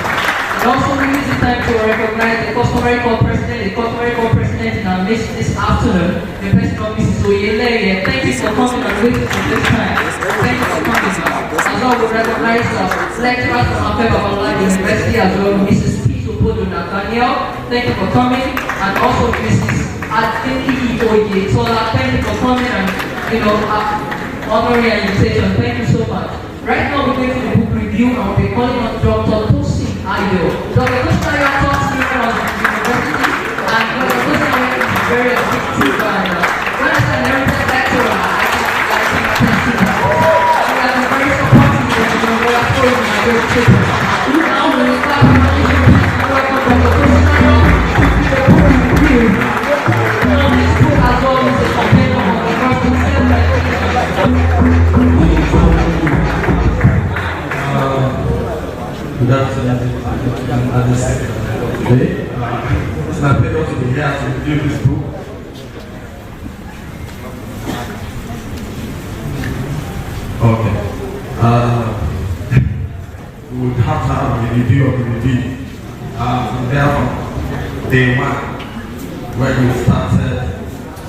And also we use this time to recognize the customary corps president in our midst this afternoon, in person of Mrs. Oyeleye. Thank you for coming and waiting for this time. Thank you for coming, sir. As well, we recognize lecturers from Afe Babalola University as well, Mrs. Daniel, thank you for coming, and also Mrs. Adeni Oyetola, thank you for coming and honoring your invitation. Thank you so much. Right now we're going to the book review and we'll be calling on Dr. Tosin Ayo. Dr. Tosin Ayo taught me when I was at university, and Dr. Tosin Ayo is very effective, and when I said emeritus lecturer, I can attest to that. She has been very supportive of what I've told in my paper. Now we'll start with good afternoon at this today. It's my pleasure to be here to review this book. Okay. We would have to have a review of the review. There from day one, when we started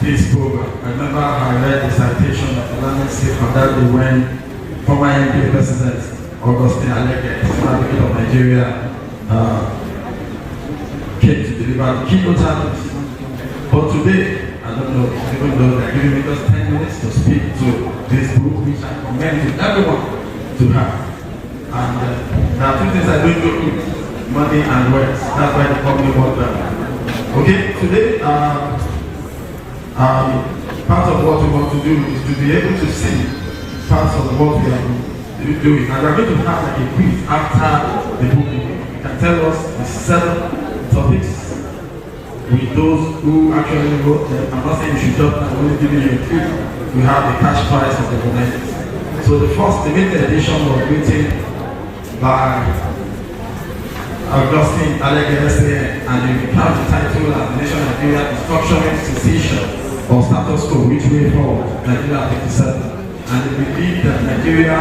this program. I remember I read the citation of the landing slip on that day when former MP President Augustine Alege, President of Nigeria, came to deliver the keynote address. But today, I don't know, even though they're giving me just 10 minutes to speak to this book, which I commend to everyone to have. And there are two things I don't do. Money and words. That's why they call me water. Okay, today part of what we want to do is to be able to see parts of what we are doing. And we're going to have like a quiz after the book. You can tell us the 7 topics with those who actually wrote them. I'm not saying you should jump, I'm only giving you a quiz. We have the cash prize of the moment. So the limited edition was written by Augustine Alege, and you have the title as the Nation of Nigeria Structuring Secession or Status Quo, which way forward, Nigeria 57. And they believe that Nigeria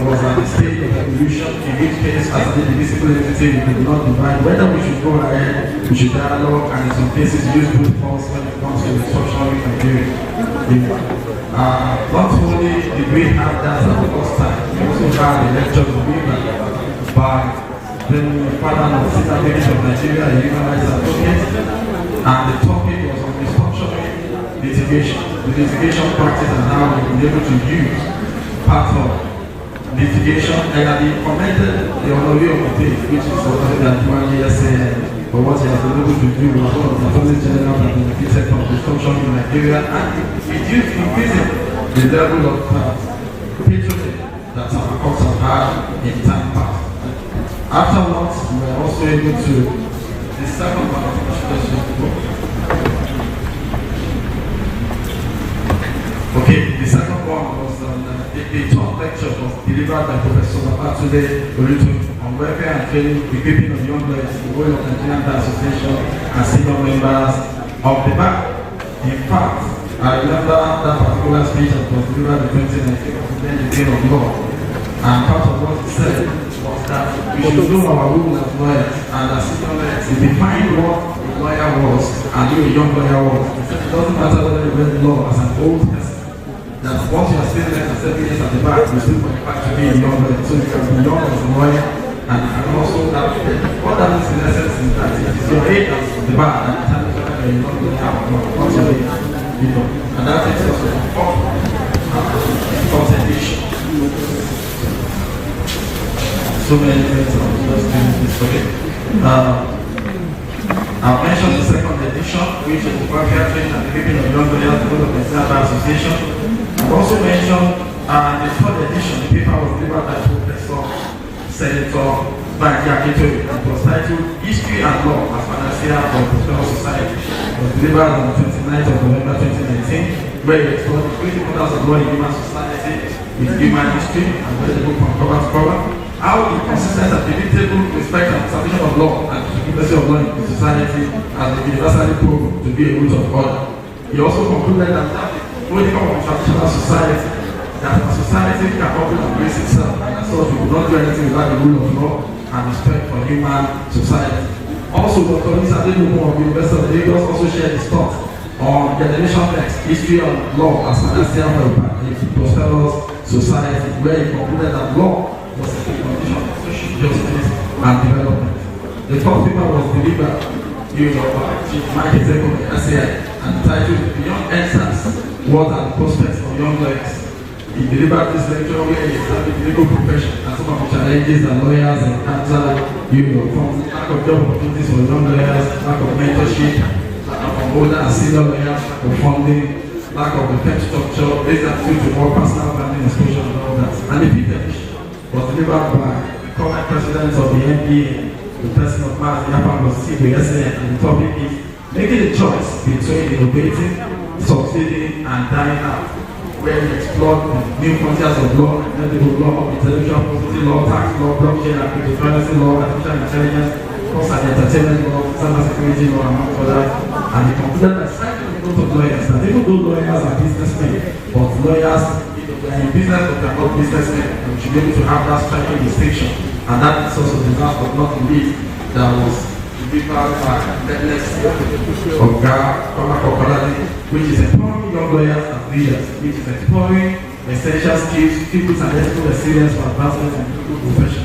was at the stage of evolution, in which case, as an indivisible entity, we could not divide whether we should go ahead, we should dialogue, and in some cases use brute force when it comes to structuring Nigeria. Not only did we have that at the first time, we also had a lecture delivered by the father of the State of Nigeria, a human rights advocate, and the topic was on restructuring litigation, the litigation practice and how we will be able to use part of litigation. And he commented the honorary of the day, which is something that one year said, but what he has been able to do was one of the Attorney General that benefited from restructuring in Nigeria, and reduced increasing the level of patronage that our courts have had in time past. Afterwards, we were also able to, the second one, okay, the second one was the talk lecture was delivered by Professor Babatunde Olutoyin on welfare and training, equipping of young lawyers, the role of Nigerian Bar Association and senior members of the bar. In fact, I remember that particular speech that was delivered in 2019 then the day of law, and part of what he said was that we should know our rules as lawyers, and as senior lawyers, we define what a lawyer was and who a young lawyer was. It doesn't matter whether you read law as an old person, that once you are still less than 7 years at the back, you still qualify to be a young lawyer. So you can be young as a lawyer, and also that what that means in essence is that it is your age as the bar that determines whether you're a young lawyer or not. What's your age? And that takes us to the fourth edition. So many things I was just doing this okay. I've mentioned the second edition, which is the welfare training and equipping of young lawyers to go to the Bar Association. I've also mentioned the third edition, the paper was delivered by Professor Senator Ado-Ekiti. It was titled History and Law as Panacea for Prosperous Society. It was delivered on the 29th of November 2019, where it explored the critical importance of law in human society with human history, and read the book from cover to cover. how the consistent and predictable respect and observation of law and supremacy of law in the society as a universally proven to be a root of order. He also concluded that the only form of traditional society, that a society can open and embrace itself, and as such we will not do anything without the rule of law and respect for human society. Also, Dr. Lisa Adenumo of the University of Lagos also shared his thoughts on Generation Next, History of Law as Financial for a prosperous society, where he concluded that law was a condition of social justice and development. The first paper was delivered by Chief Mike Ezeko of the SAI and titled Beyond Answers, What Are the Prospects of Young Lawyers? He delivered this lecture where he established the legal profession and some of the challenges that lawyers encounter, from lack of job opportunities for young lawyers, lack of mentorship, lack of older and senior lawyers, lack of funding, lack of the pep structure, this attitude to more personal branding exposure and all that. And the fifth edition was delivered by the current president of the NBA, the person of Mars, the Japan was CBSN, and the topic is making a choice between innovating, succeeding, and dying out, where we explore the new frontiers of law, ethical law, intellectual property law, tax law, blockchain, and cryptocurrency law, artificial intelligence, cost and entertainment law, cyber security law, among others. And he concluded that citing the growth of lawyers, that even though lawyers are businessmen, but lawyers in business but they are not businessmen, and we should be able to have that striking distinction. And that is also the last but not the least that was delivered by Deadless of which is empowering young lawyers and leaders, which is exploring essential skills, people's and ethical experience for advancement in the legal profession.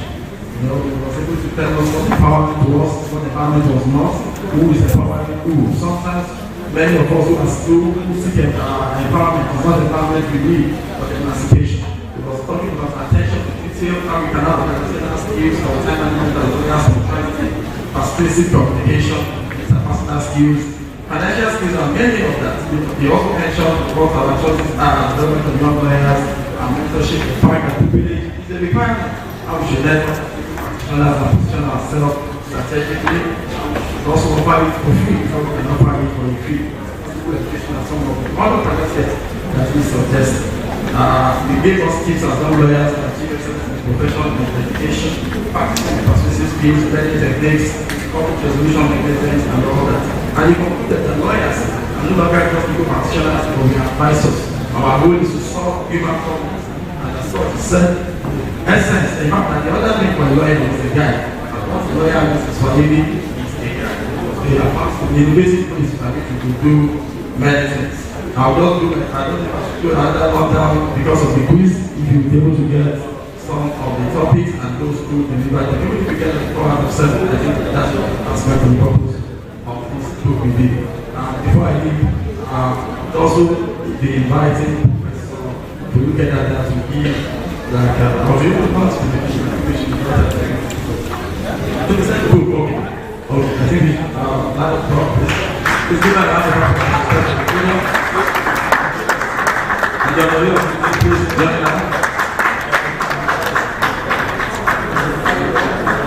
He was able to tell us what empowerment was, what empowerment was not, who is empowering who. Sometimes many of us who are still seeking empowerment is not empowerment we need, but emancipation. He was talking about attention to detail, how we can have organizational skills for time management as lawyers, neutrality, persuasive communication, interpersonal skills, financial skills, and many of that. He also mentioned what our choices are, development of young lawyers, and mentorship, empowering and privilege is a requirement. How we should learn practitioners and position ourselves strategically. We also offer it for free, how we can offer it for a fee. Education and some of the other projects that we suggest. We gave us tips as young lawyers to achieve excellence in profession and education, practicing persuasive skills, learning techniques, conflict resolution mechanisms, and all that. And he concluded that lawyers are no longer just legal practitioners, but we advisors. Our role is to solve human problems. And that's what he said. Essence, in fact, that the other name for a lawyer is a guy. And what the lawyer means is for living is a guy. They are part of the university principality to do many things. I don't think I should do another lockdown because of the quiz. If you'll be able to get some of the topics and those who deliver them, even if you get 4 out of 7, I think that's what aspect of the purpose of this book review. Before I leave, also be inviting Professor to look at that to give like I was able to pass with the information to the second book. Okay, I think we lot of progress. It's good that I have a and you're the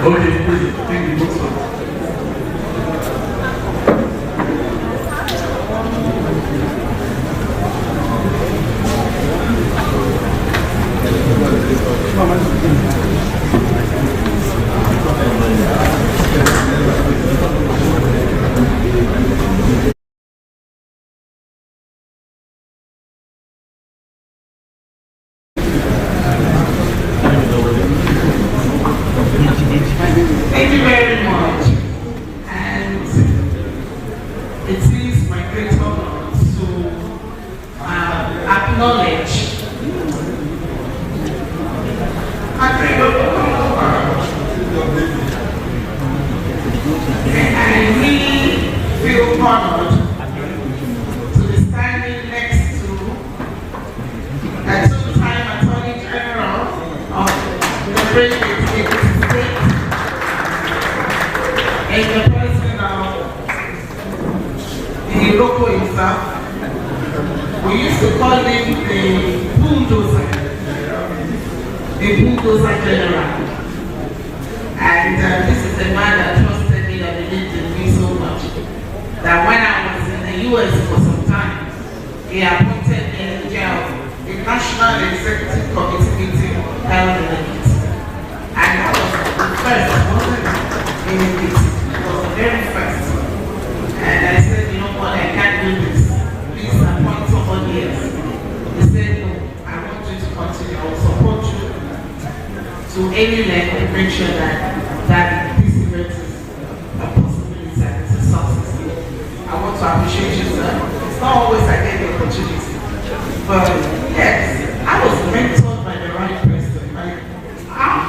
okay, please, thank you. Thank you very much. And it is my great honor to acknowledge I really feel honored to be standing next to a two-time Attorney General of the great Ado-Ekiti State and the president of the local himself. We used to call him the bulldozer general. And this is a man that trusted me, that believed in me so much, that when I was in the US for some time, he appointed me in the National Executive Committee meeting held in the meeting. And any length to make sure that this event is a possibility and it's a success. I want to appreciate you, sir. It's not always I get the opportunity. But yes, I was mentored by the right person. Like,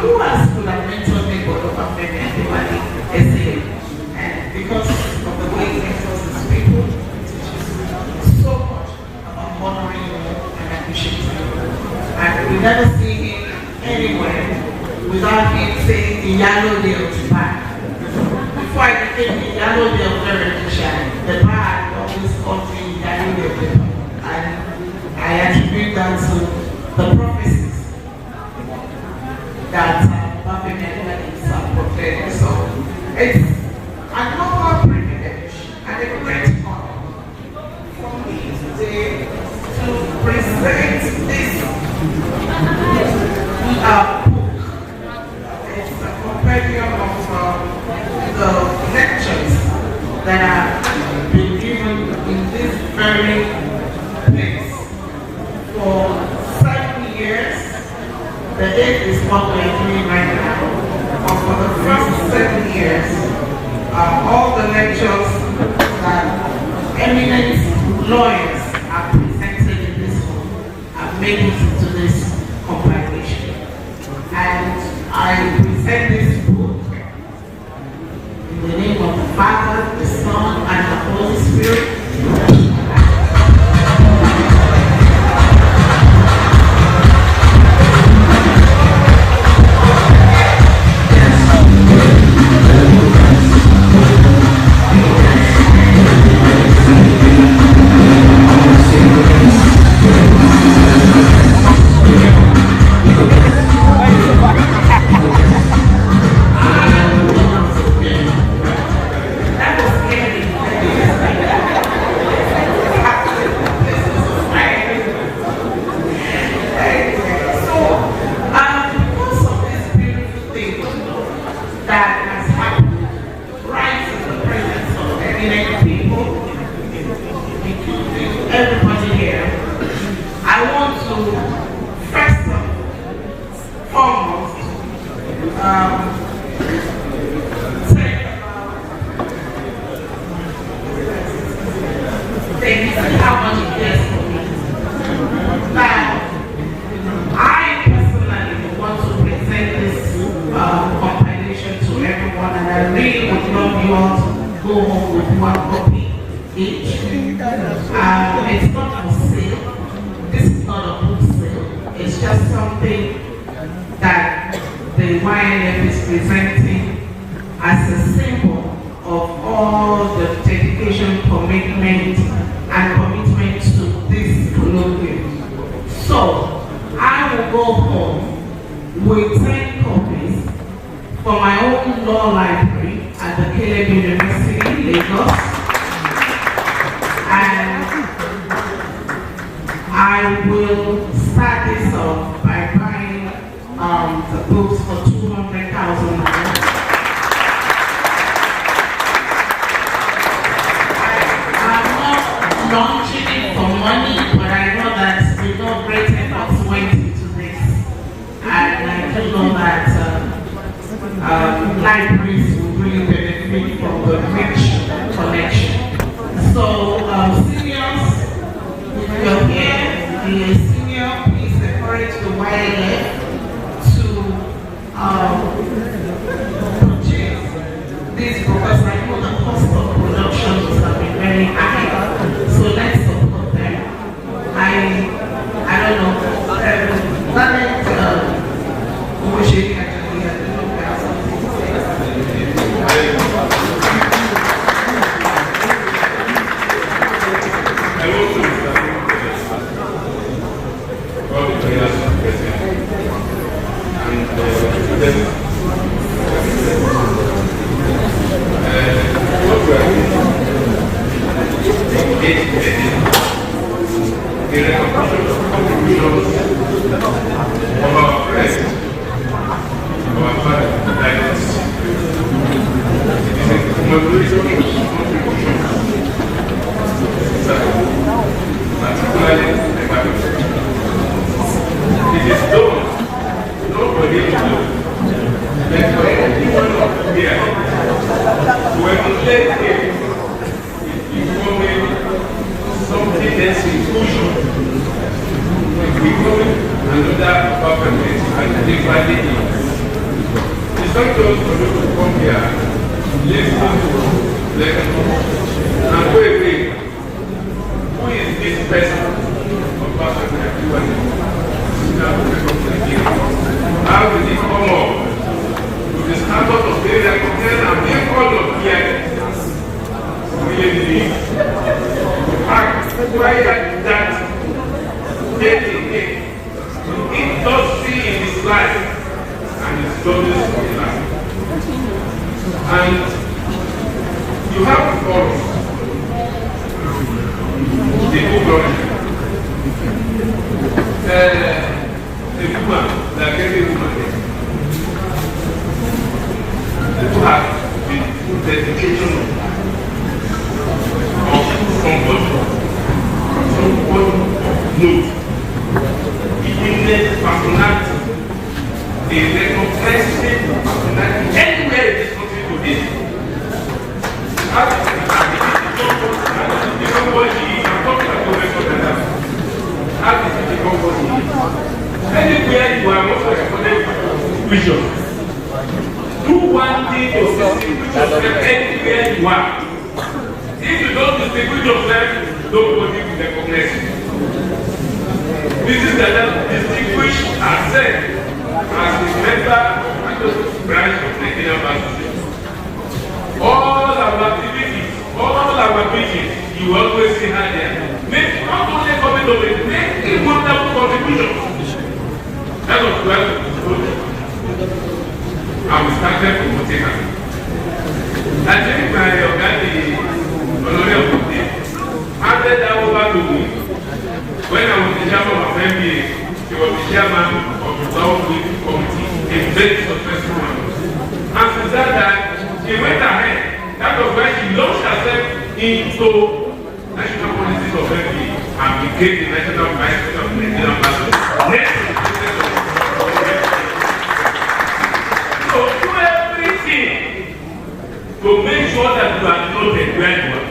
who else could have mentored me but over maybe anybody essay? And because of the way he mentors his people, it teaches so much about honoring you and appreciating you. And we never see him anywhere without him saying the yellow deal to buy. Before I became the yellow deal veritasian, the bar always called me yellow deal. And I attribute that to the prophecies that Baphomet himself proclaimed. So it's an normal privilege and a great honor for me today to present this book. It's a compendium of the lectures that have been given in this very place for 7 years. The 8th is what we are doing right now. But for the first 7 years, all the lectures that eminent lawyers have presented in this book have made it into this compilation. And I present this book in the name of the Father, the Son, and the Holy Spirit. It is done, not for him to do. there's inclusion. We call it another government and equality. It's not just for you to come here, listen to lecture, and go away. Who is this person of government and equality? How did it come up? To the standard of being recognized and being called up here. Really acquire that day. It does see in his life and his daughter's life. And you have for the good a woman, like every woman, who has the dedication of somebody knows. Indigenous personality, a recognizing personality anywhere in this country today. How did you become what he is? I'm talking about Professor Dada. How did you become what he is? Anywhere you are, also recorded vision. Do one thing to distinguish yourself anywhere you are. If you don't distinguish yourself, nobody will recognize you. This is the distinguish ourselves as a member of the branch of the Nigerian Association. All our activities, all our meetings, you always see her there. Make not only comment of it, make a wonderful contribution. That was well. And we started promoting her. I think my organic honorary of the day handed that over to me. When I was the chairman of MBA, he was the chairman of the South Week Committee, a very successful one. And since that time, she went ahead. That was when she launched herself into national policies of MBA and became the national vice president of the Nigerian Association. So do everything to make sure that you are noted where you are.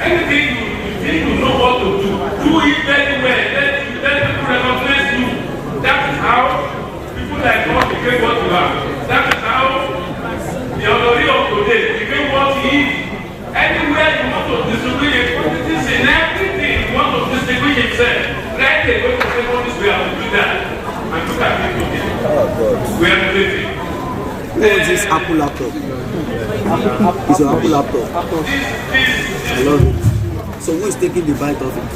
Anything you think you know what to do it very well. Let people recognize you. That is how people like us became what you are. That is how the honorary of today became what he is. Anywhere you want to distinguish a politics in everything, you want to distinguish himself. Right away to say what is we have to do that. And look at it today. We are living. Who is this Apple laptop? It's an Apple laptop. I love it. So who is taking the bite of it?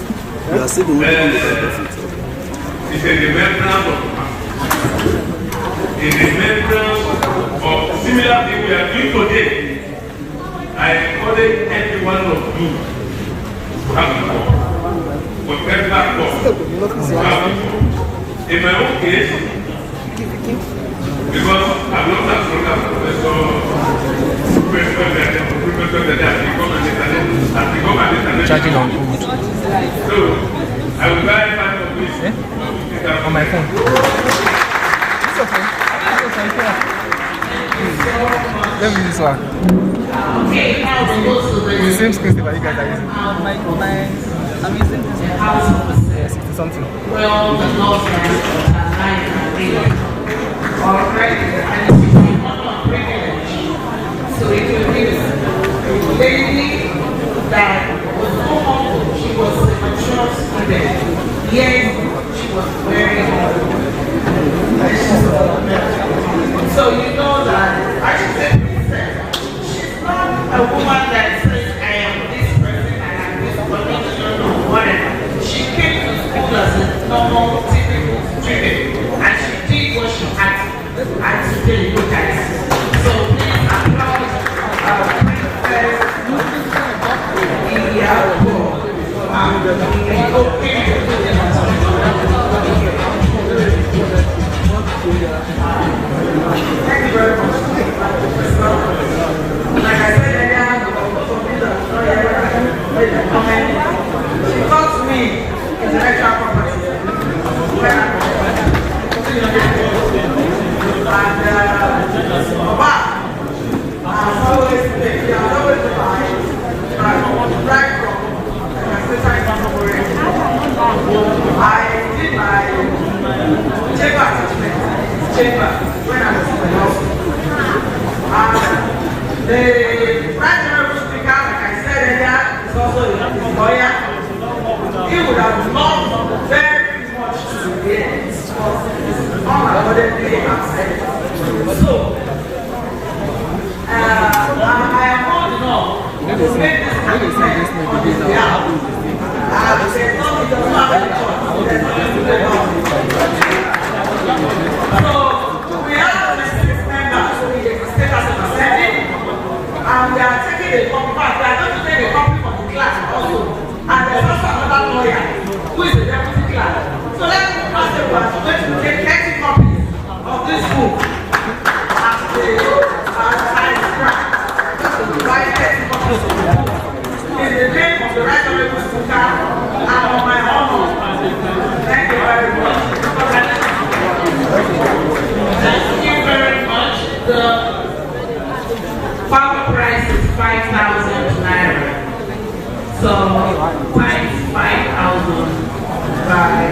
You are still the one taking the bite of it. It's a remembrance of a remembrance of similar thing we are doing today. I encourage every one of you to have a call. Whatever cause, to have a call. In my own case, because I'm not as strong as Professor Charging on so I will buy 5 of this on my phone. It's okay. Let me use this one. Okay, now we go to the Same screen that you guys are using. I'm using this one. house of the 60 something. well, the laws are lying and reading. Already, and it's not privilege. So it will be a lady that was so humble. She was a mature student. Yes, she was very humble. So you know that I should say princess. She's not a woman that says I am this person, I am this connection or whatever. She came to school as a normal, typical student, and she did what she had to. And today, you guys. So please applaud our princess. times 5,000 by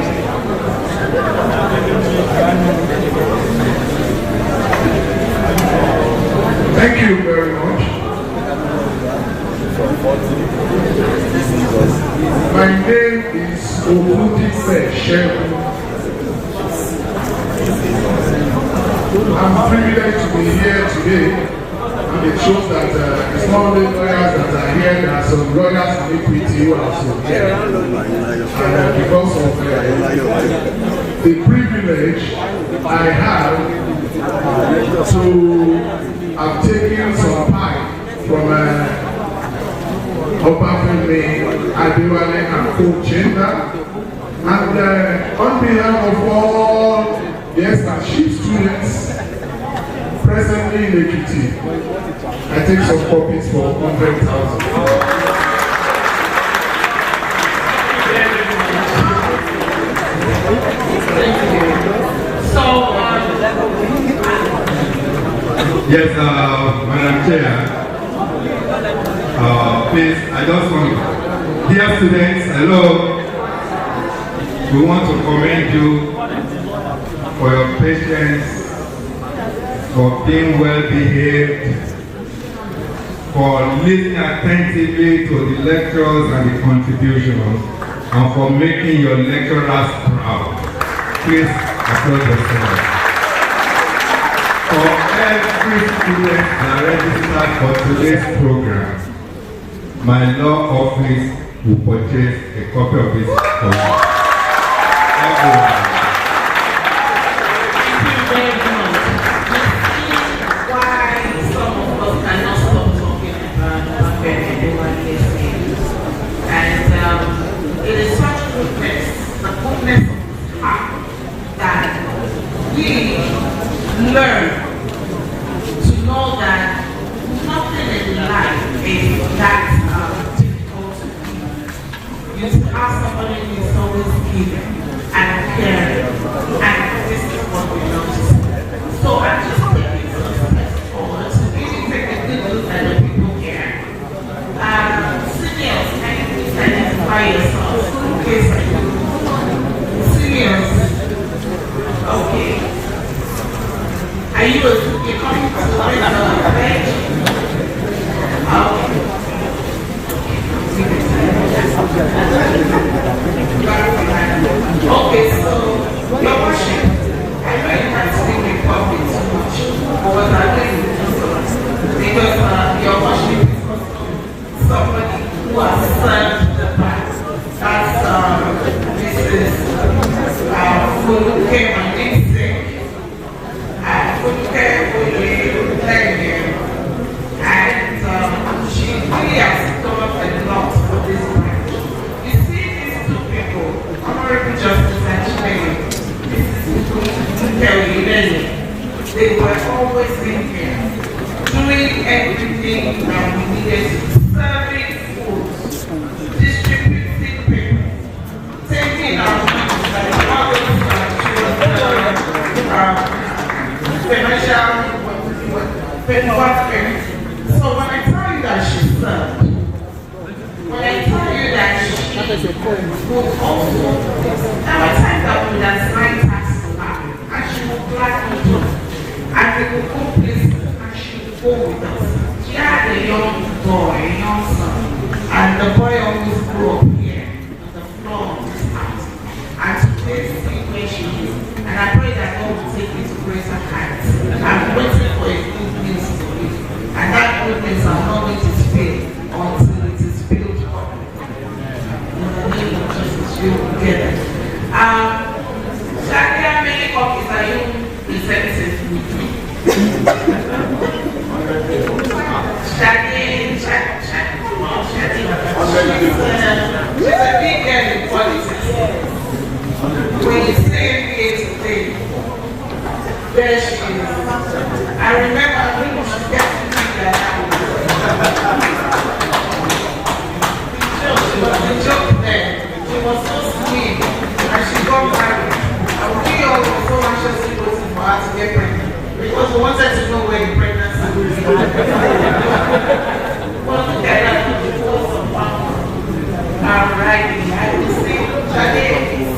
Thank you very much. My name is Ado-Ekiti. I'm privileged to be here today, and it shows that it's not only lawyers that are here, there are some lawyers in Equity who are also here. And because of the privilege I have to have taken some pie from Obafemi, Adewale and Co-Chamber, and on behalf of all the scholarship students presently in Ekiti, I take some copies for 100,000. Yes, Madam Chair. Please, I just want to, dear students, hello. We want to commend you for your patience, for being well behaved, for listening attentively to the lectures and the contributions, and for making your lecturers proud. Please applaud yourselves. For every student that registered for today's program, my law office will purchase a copy of this for you. Everyone. It is such goodness, the goodness of heart, that we learn to know that nothing in life is that difficult to do. You have somebody who is always giving and caring, and this is what we love to see. So I'm just taking some steps forward to really take a good look at the people here. Seniors, can you please identify yourselves? Please, seniors. Okay. Are you coming to the page? Okay, so your worship, I know you can't speak in public too much, but I know you do so, because your worship is somebody who has served the past. That's Mrs. Fuluke Mandinse, Fuluke Oye-Lenye, and she really has done a lot for this branch. You see these two people, Honorable Justice and Chineye, Mrs. Fuluke Oye-Lenye, they were always in here, doing everything that we needed to, serving food, distributing paper, taking our money like mothers and children, financial welfare. So when I tell you that she served, when I tell you that she would also, there were times that we would assign tasks to her, and she would gladly do it, and we would go places, and she would go with us. She had a young boy, a young son, and the boy always grew up here on the floor of this house. And today, see where she is. And I pray that God will take me to greater heights. I'm waiting for a good news for you. And that good news I'm not going to spill until it is spilled properly. In the name of Jesus, you will get it. Shadi, how many copies are you presenting with me? Shadi, come on, Shadi. She's a big girl in politics. When you say MBA today, there she is. I remember when she got to me that she was a joke then. She was so sweet, and she got married. And we all were so anxiously waiting for her to get pregnant, because we wanted to know where the pregnancy would be. Well, look at that, it was a wow. All right. I will sing Shade is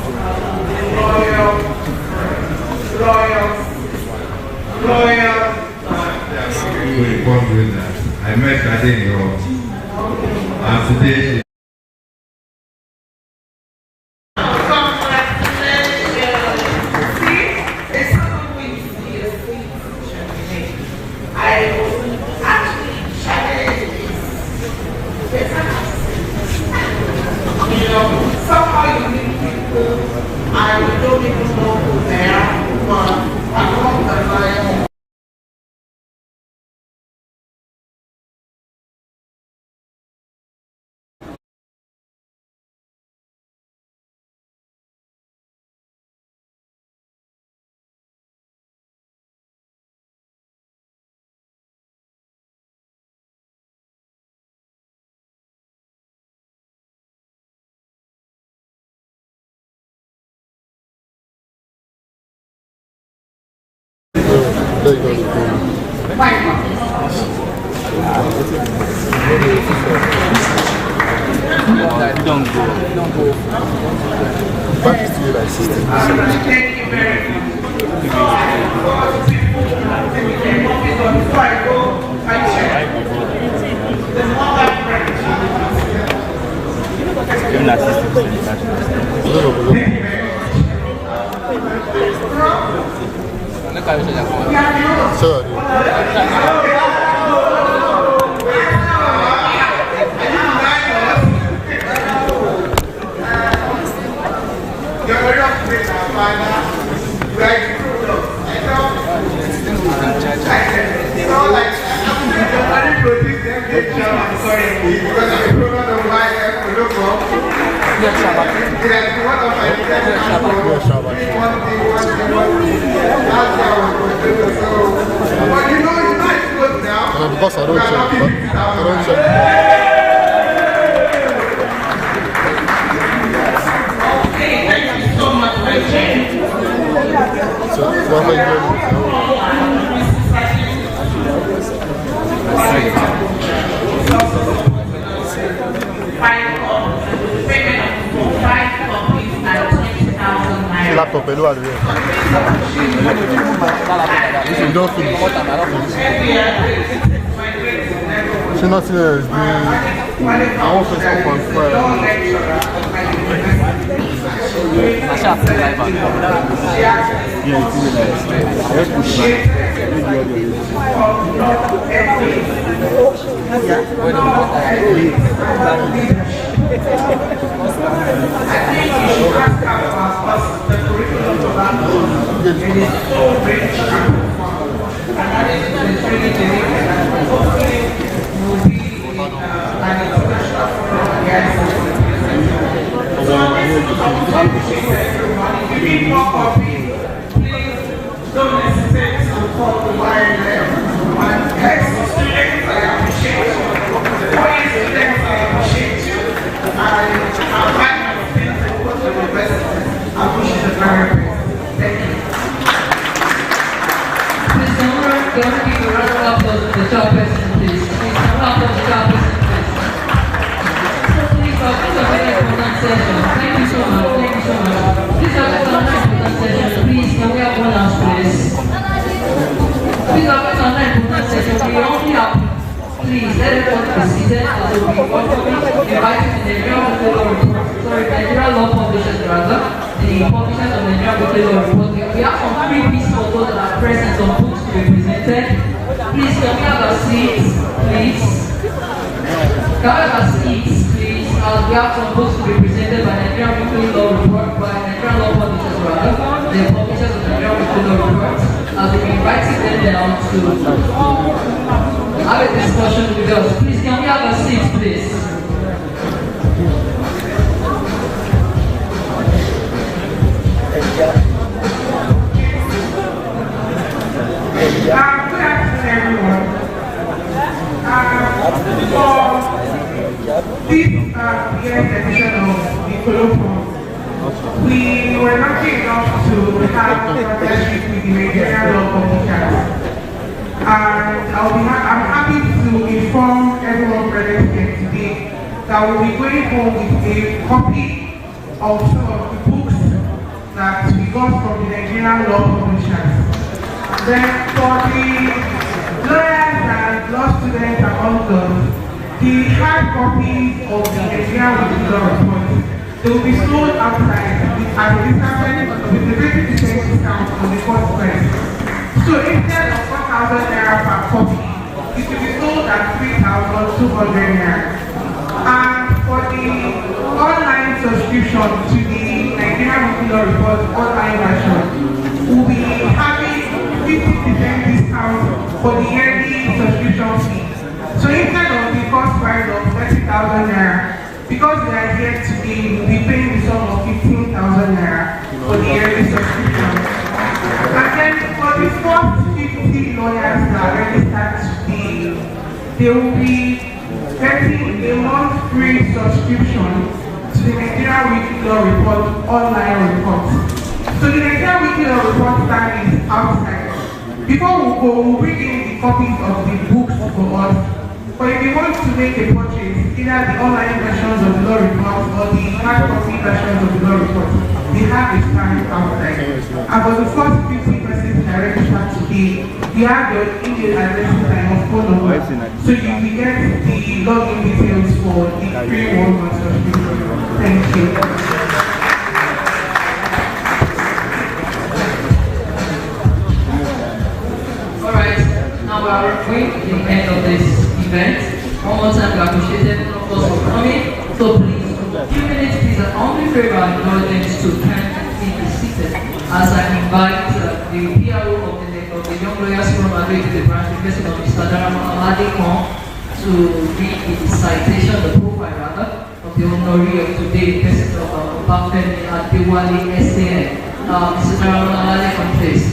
loyal. I met Shade in Europe. And today somehow you meet people, I don't even know who they are, but along the line, Don't go. Back to you like 16. thank you very much. Before I go, I check. There's one that branch. Even at 60%. Thank you very much. Because I don't check. Okay, thank you so much for sharing. Laptop, you don't finish. She not here is I want to stop on Don't hesitate to call the wine there. Students, I appreciate you. Students, I appreciate you. I'm happy to think that what the university. I wish you the very best. Thank you. Please don't give a round of applause to the chairperson, please. Please, a round of applause to the chairperson, please. So please, this is a very important session. Thank you so much. Thank you so much. This is a very important session. Please, can we have one last place? Please, our important session. We only have, please, let everyone be seated as we welcome invited to the Nigerian Law Publishers, rather, the publishers of the Nigerian Law Report. We have some 3 pieces of those that are present, some books to be presented. Please, can we have a seat, please? Can we have a seat, please? We have some books to be presented by Nigerian Weekly Law Report, by Nigerian Law Publishers, rather, the publishers of the Nigerian Weekly Law Report. I'll be inviting them down to have a discussion with us. Please, can we have a seat, please? Good afternoon, everyone. For this year's edition of the colloquium, we were lucky enough to have a partnership with the Nigerian Law Publishers. And I'm happy to inform everyone present here today that will be going home with a copy of some of the books that we got from the Nigerian law publishers. Then for the lawyers and law students among us, the hard copies of the Nigerian law report, they will be sold outside at a discount with a 20% discount on the first price. So instead of 4,000 naira per copy, it will be sold at 3,200 naira. And for the online subscription to the Nigerian Law Report online version, we'll be having 50% discount for the yearly subscription fee. So instead of the cost price of 30,000 naira, because we are here today, we'll be paying the sum of 15,000 naira for the yearly subscription. And then for the first 50 lawyers that are registered today, they will be getting a month free subscription to the Nigerian Weekly Law Report online report. So the Nigerian Weekly Law Report stand is outside. Before we go, we'll bring in the copies of the books for us. But if you want to make a purchase, either the online versions of the law report or the hard copy versions of the law report, they have a stand outside. And for the first 50 persons that are registered today, you have your email addresses and your phone number. So you will get the login details for the free 1 month subscription. Thank you. Alright, now we are going to the end of this event. One more time, we appreciate everyone for coming. So please, a few minutes, please, an only favor and indulgence to kindly be seated as I invite the PRO of the Young Lawyers from Ado-Ekiti branch, Professor Mr. Ado-Ekiti, to read the citation, the profile rather, of the honoree of today, President of Bafemi Adewale SAN. Mr. Ado-Ekiti, please.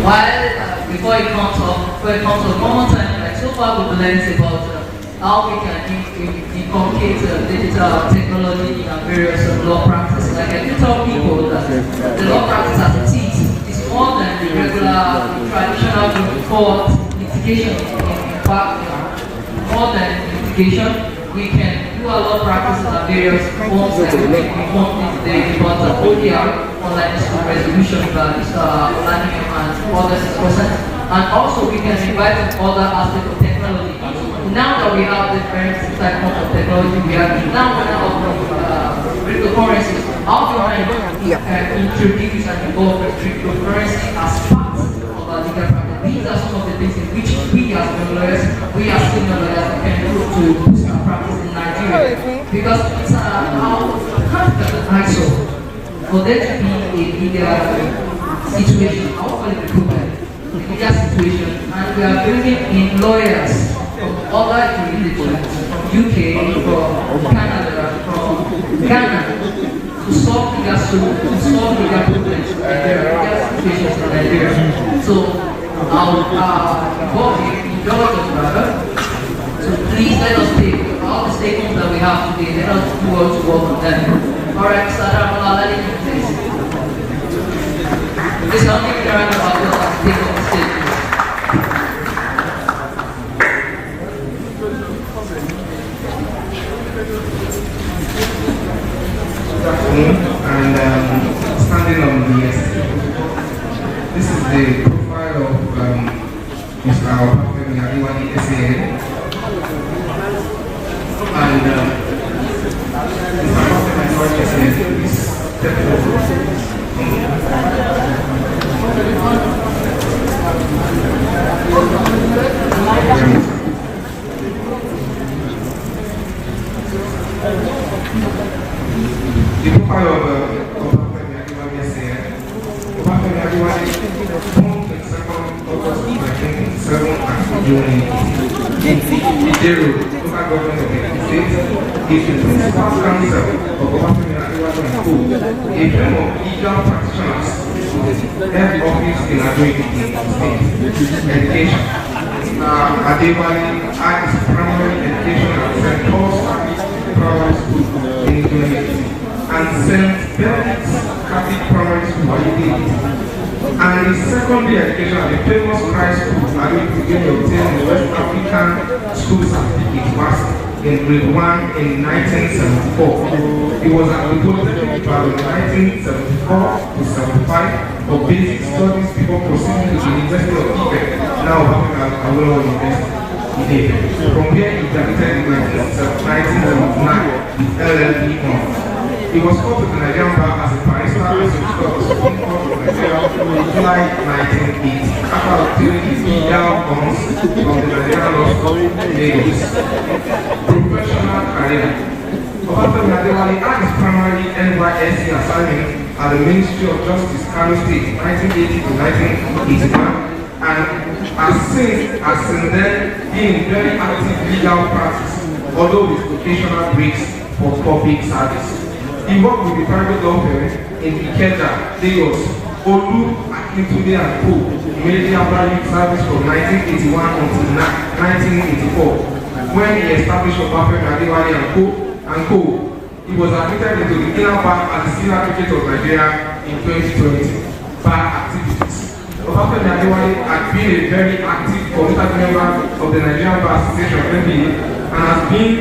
While before it comes up, one more time, like so far we've learned about how we can inculcate digital technology in our various law practice. Like I do tell people that the law practice as it is more than the regular traditional court litigation. In fact, more than litigation, we can do a law practice in our various forms that we can inform today about ODR, online dispute resolution, learning and other process. And also we can invite other aspects of technology. Now that we have different types of technology, we have now cryptocurrencies. How do you introduce and involve cryptocurrency as part of our legal practice? These are some of the things in which we as lawyers, we as senior lawyers can do to boost our practice in Nigeria. Because it's our ISO. For there to be a legal situation, I won't call it a problem, a legal situation, and we are bringing in lawyers from other jurisdictions, from UK, from Canada, from Ghana, to solve legal solutions, to solve legal problems in Nigeria, legal situations in Nigeria. So I'll involve you, indulge us rather. So please let us take all the statements that we have today, let us do all to work on them. Alright, please. Please help me around about the take on the stage. Good afternoon, and standing on the this is the profile of Mr. Bafemi Adewale SAN, and Mr. Bafemi Adewale SAN is stepping over. The profile of Bafemi Adewale SAN. Bafemi Adewale born 22nd August 1997 at Ado-Ekiti, local government of Ekiti State. Is the principal counsel of Bafemi Adewale & Co., a firm of legal practitioners with head office in Ado-Ekiti State. Education. Adewale had his primary education at St. Paul's Primary School in Ado-Ekiti and St. Benedict's Catholic Primary School at Ado-Ekiti. And his secondary education at the famous Christ School, Ado-Ekiti, he obtained the West African School Certificate was in grade 1 in 1974. He was at the Polytechnic from 1974 to 75 for basic studies before proceeding to the University of Ife, now Awolowo University. From here, he graduated in 1979 with LLB honors. He was called to the Nigerian bar as a barrister and solicitor of the Supreme Court of Nigeria in July 1980 after obtaining his legal honors from the Nigerian Law School in Lagos. Professional career. Obafemi Adewale had his primary NYSC assignment at the Ministry of Justice, Kano State, 1980 to 1981. And has since then been in very active legal practice, although with occasional breaks for public service. He worked with the private law firm in Ikeja, Lagos, Ado-Ekiti and Co. Immediately after youth service from 1981 until 1984, when he established Obafemi Adewale and Co. He was admitted into the inner bar as the senior advocate of Nigeria in 2020. Bar activities. Obafemi Adewale had been a very active committed member of the Nigerian Bar Association (NBA) and has been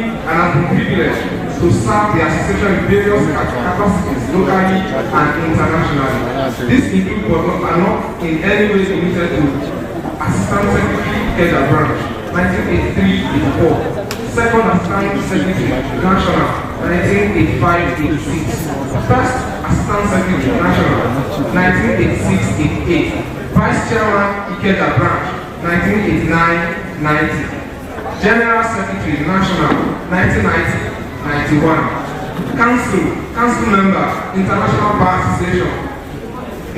privileged to serve the association in various capacities locally and internationally. This includes but are not in any way limited to Assistant Secretary Ikeja Branch 1983-84, Second Assistant Secretary National 1985-86, First Assistant Secretary National 1986-88. Vice Chairman Ikeja Branch, 1989-90. General Secretary National, 1990-91. Council Member, International Bar Association.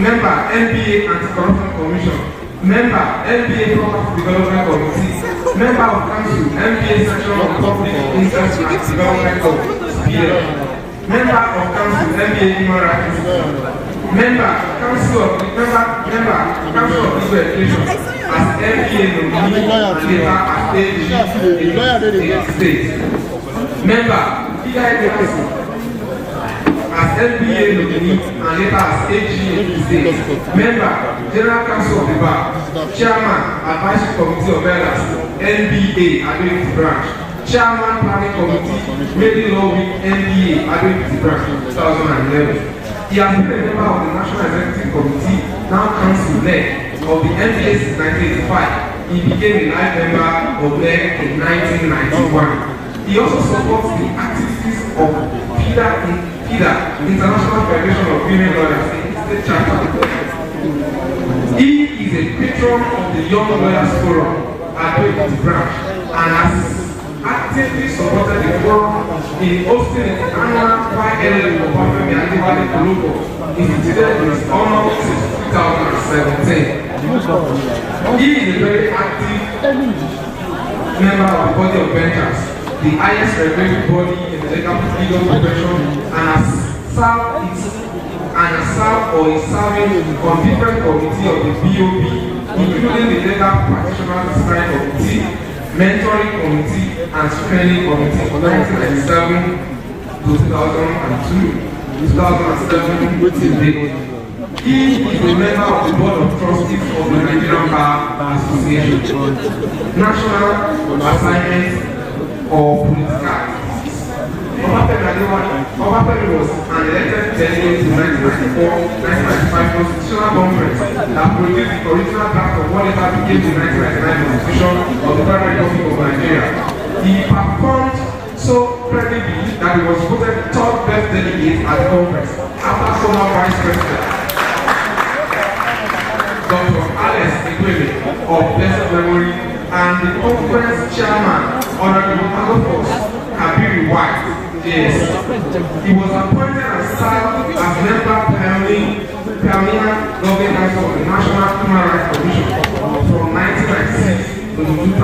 Member, NBA Anti-Corruption Commission. Member, NBA Property Development Committee. Member of Council, NBA Section of Public Interest and Development PL. Member of Council, NBA Human Rights. Member, Council of Legal Education as MBA nominee and later as AG in State. Member, Legal Council as MBA nominee and later as AG in State. Member, General Council of the Bar, Chairman, Advisory Committee of Elders, NBA, Ado-Ekiti Branch. Chairman, Planning Committee, Made Law Week, NBA, Ado-Ekiti Branch, 2011. He has been a member of the National Executive Committee, now Council-led, of the NBA since 1985. He became a life member of them in 1991. He also supports the activities of FIDA, International Federation of Women Lawyers, State Chapter. He is a patron of the Young Lawyers Forum at Ado-Ekiti Branch and has actively supported the forum in hosting the annual YLL Obafemi Adewale Global instituted in his honor since 2017. He is a very active member of the Body of Ventures, the highest regulatory body in the legal profession, and has served or is serving on different committees of the BOP, including the Legal Practitioners Design Committee, Mentoring Committee and Screening Committee from 1997 to 2002, 2007 till date. He is a member of the Board of Trustees of the Nigerian Bar Association, National Assignment or Political Activities. Obafemi was an elected delegate to 1994-1995 Constitutional Conference that produced the original draft of what later became the 1999 Constitution of the Federal Republic of Nigeria. He performed so credibly that he was voted third best delegate at the conference after former Vice President Dr. Alex Ikweme of blessed memory and the conference chairman Honorable Ado Kabiri White. Yes. He was appointed and served as member Pioneer Governing Council of the National Human Rights Commission from 1996 to 2000.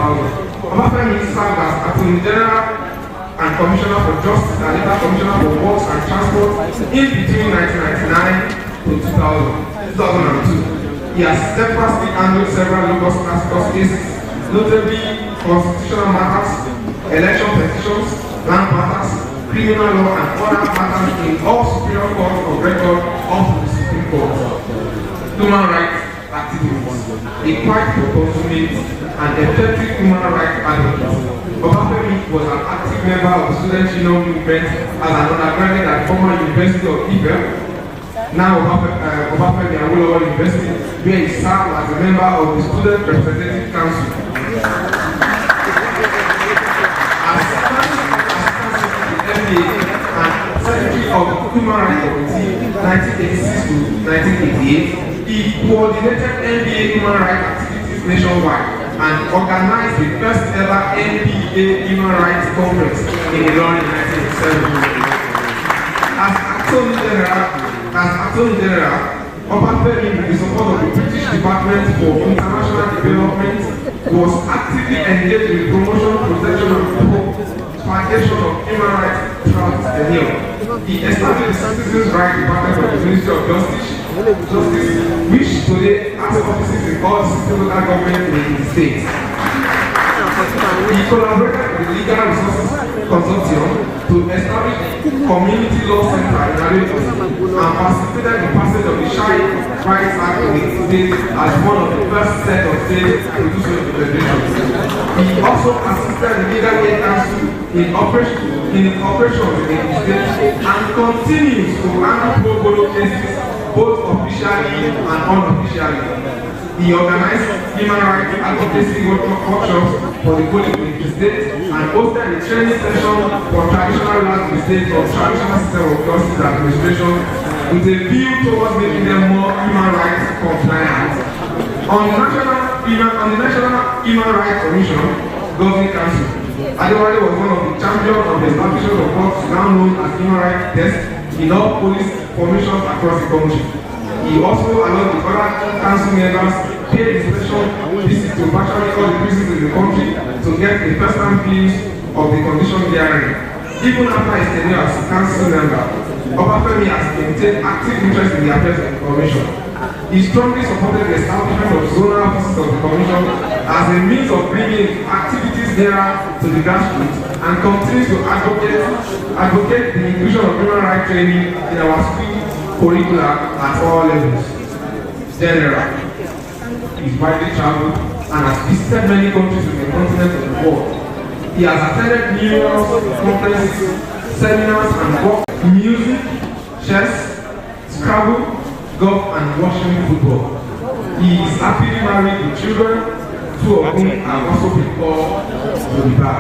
Obafemi served as Attorney General and Commissioner for Justice and later Commissioner for Works and Transport in between 1999 to 2002. He has steadfastly handled several local status cases, notably constitutional matters, election petitions, land matters, criminal law and other matters in all superior courts of record of the Supreme Court. Human rights a quiet for consummate and effective human rights advocate. Obafemi was an active member of the Student Union movement as an undergraduate at former University of Ife, now Obafemi Awolowo University, where he served as a member of the Student Representative Council. As MBA and Secretary of the Human Rights Committee 1986 to 1988, he coordinated NBA human rights activities nationwide and organized the first ever NBA Human Rights Conference in Ilorin in 1987. As Attorney General, Obafemi, with the support of the British Department for International Development, was actively engaged in promotion, protection, and propagation of human rights throughout his tenure. He established the Citizens' Rights Department of the Ministry of Justice, which today has offices in all 60 local governments in the states. He collaborated with the Legal Resources Consortium to establish Community Law Center in Ado-Ekiti and participated in the passage of the Child Rights Act in the state as one of the first set of states to do so in the federation. He also assisted the Legal Aid Council in operations in the state and continues to handle pro bono cases both officially and unofficially. He organized human rights advocacy workshops for the police in the state and hosted a training session for traditional laws in the state of traditional system of justice administration with a view towards making them more human rights compliant. On the National Human Rights Commission Governing Council, Adewale was one of the champions of the establishment of what is now known as human rights desk in all police formations across the country. He also, along with other council members, paid special visits to virtually all the prisons in the country to get the first-hand views of the condition therein. Even after his tenure as a council member, Obafemi has maintained active interest in the affairs of the commission. He strongly supported the establishment of zonal offices of the commission as a means of bringing activities nearer to the grassroots and continues to advocate the inclusion of human rights training in our school curricula at all levels. General, he is widely traveled and has visited many countries in the continent of the world. He has attended numerous conferences, seminars, and worked in music, chess, Scrabble, golf, and watching football. He is happily married with children, two of whom have also been called to the bar.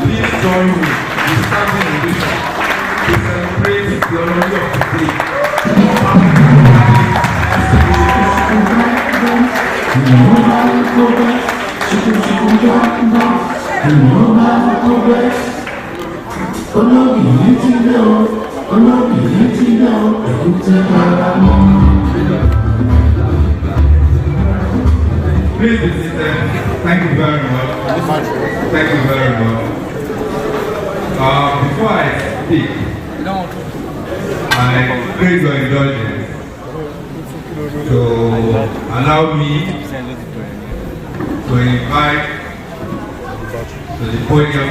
Please join me in standing ovation to celebrate the honor of today. Please be seated. Thank you very much. Thank you very much. Before I speak, I crave your indulgence to allow me to invite to the podium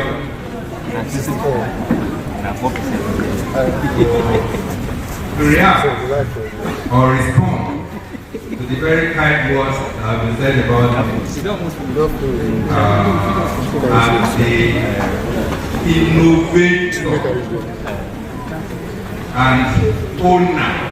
to react or respond to the very kind words that have been said about me as the innovator and owner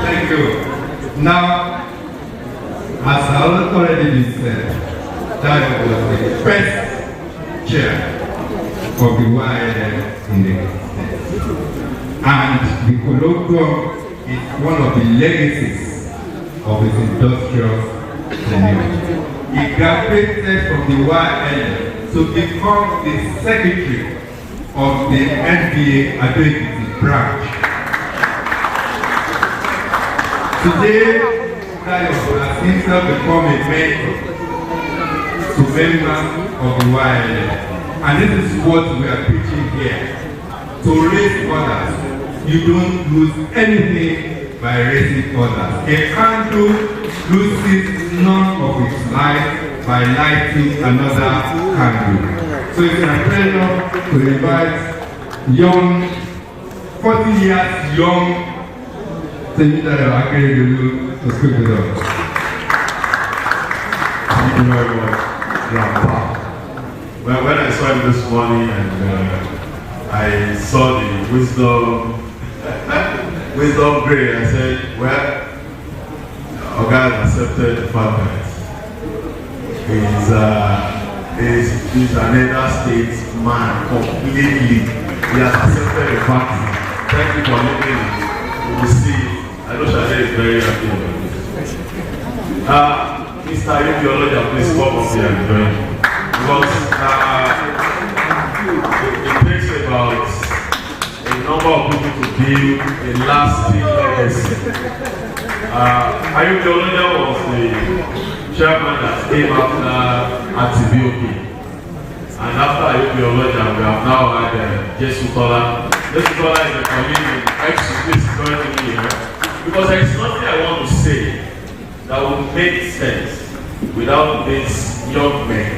Thank you. Now, as I already been said, that was the first chair of the YNF in the state. And the colloquium is one of the legacies of his industrious tenure. He graduated from the YNF to become the secretary of the NBA Ado-Ekiti branch. Today, Dayo has himself become a mentor to members of the YLF. And this is what we are preaching here. To raise others, you don't lose anything by raising others. A candle loses none of its light by lighting another candle. So it's a pleasure to invite young, 40 years young, Senator Ado-Ekiti to speak with us. Thank you very much, Grandpa. Well, when I saw him this morning and I saw the wisdom grade, I said, well, our guy accepted the fact that he's an elder statesman completely. He has accepted the fact. Thank you for making it. We will see. I know Shade is very happy about this. Mr. Yogi, please come up here and join me. Because it takes about a number of people to build a lasting legacy. Ayubi was the chairman that came after Ado-Ekiti. And after Ayubi, we have now had Jesu Tola. Jesu Tola is a comedian. Actually, this is going to be here. Because there is nothing I want to say that would make sense without this young man,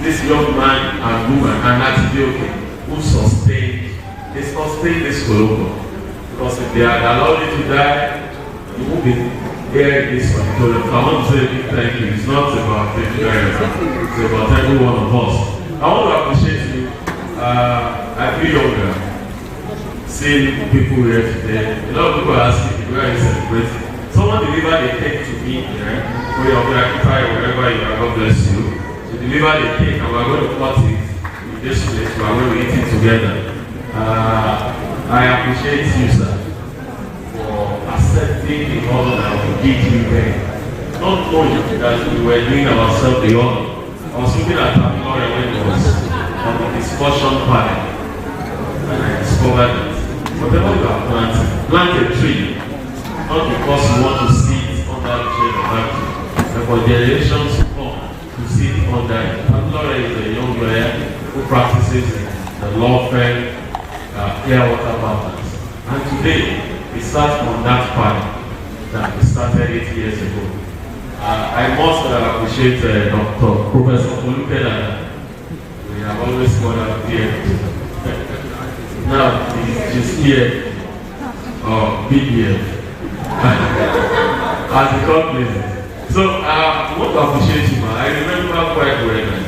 this young man and woman, and Ado-Ekiti, who sustained this colloquium. Because if they had allowed it to die, you won't be here in this auditorium. So I want to say a big thank you. It's not about the parents, it's about every one of us. I want to appreciate you. I feel younger. Seeing people here today, a lot of people are asking me where I celebrate. Someone delivered a cake to me here, where you're occupied wherever you are, God bless you. So delivered a cake and we're going to cut it in this place, we're going to eat it together. I appreciate you, sir, for accepting the honor that we give you there. Not knowing that we were doing ourselves the honor. I was looking at Tamilore when it was on the discussion panel, and I discovered that whatever you are planting, plant a tree, not because you want to sit under the shade of that tree, but for generations to come to sit under it. Tamilore is a young lawyer who practices the law firm, clear water patterns. And today, we start on that path that we started 8 years ago. I must appreciate Dr. Professor Olukeda. We have always got up here. Now he's here, big here, as a company. So I want to appreciate you, man. I remember quite well that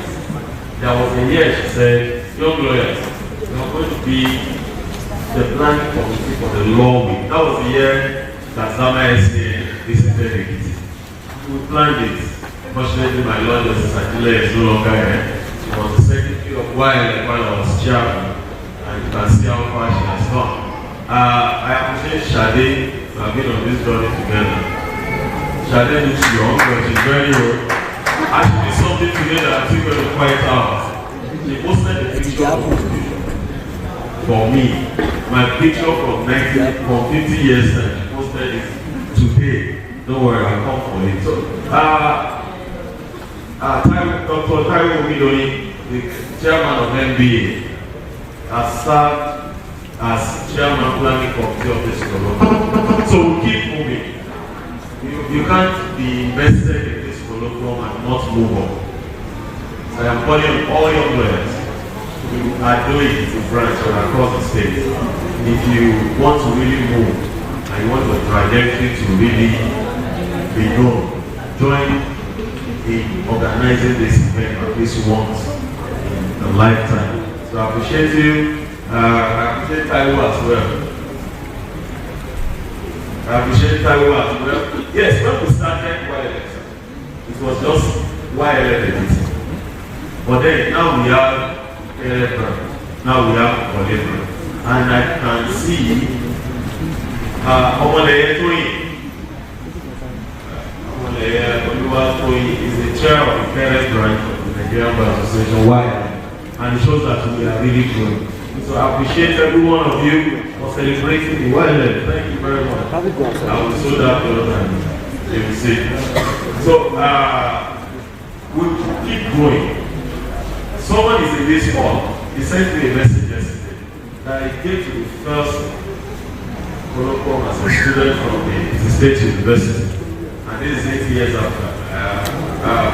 there was a year she said, young lawyers, you are going to be the planning committee for the law week. That was the year that Zama SA visited Ekiti. We planned it. Fortunately, my Lord Justice Akile is no longer here. She was the secretary of YLF while I was chairman, and you can see how far she has gone. I appreciate Shade to have been on this journey together. Shade looks young, but she's very old. I should do something today that I'm still going to quiet out. She posted a picture for me. My picture from 50 years ago. She posted it today. Don't worry, I'll come for it. So, Dr. Taiwo Midori, the chairman of NBA, has served as chairman planning committee of this colloquium. So we'll keep moving. You can't be invested in this colloquium and not move on. So I am calling on all young lawyers who are doing it in branch or across the state. If you want to really move and you want the trajectory to really be known, join in organizing this event at least once in a lifetime. So I appreciate you. I appreciate Taiwo as well. Yes, when we started YLF, it was just YLF. But then now we have LF, now we have Olebra. And I can see Omoleye Toyin. Omoleye is the chair of the parent branch of the Nigerian Bar Association, YLF. And it shows that we are really growing. So I appreciate every one of you for celebrating the wellness. Thank you very much. I was so that and they will say. So we'll keep going. Someone is in this hall. He sent me a message yesterday that he came to the first colloquium as a student from the State University. And this is 8 years after.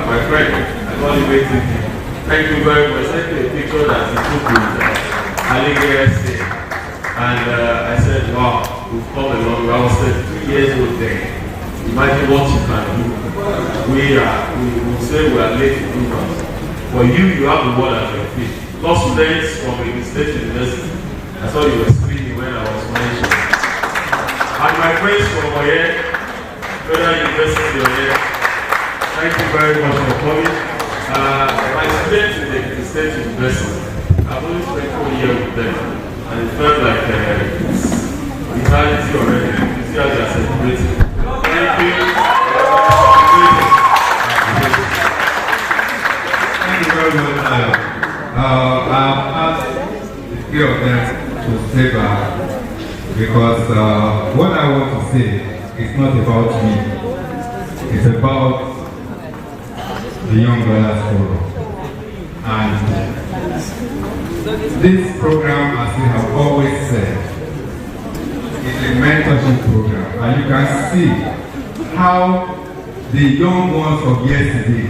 My friend, I got him waiting. Thank you very much. Sent me a picture that he took with Allegri. And I said, wow, we've come a long way. I was 32 years old then. Imagine what you can do. We will say we are late in humans. For you have the world at your feet. Law students from the State University. I saw you were screaming when I was mentioned. And my friends from Oye, Federal University Oye, thank you very much for coming. My students in the State University, I've only spent 4 years with them, and it felt like it's reality already. You see how they are celebrating. Thank you. Thank you very much. I've asked the three of them to stay back because what I want to say is not about me. It's about the Young Lawyers Forum. And this program, as we have always said, is a mentorship program. And you can see how the young ones of yesterday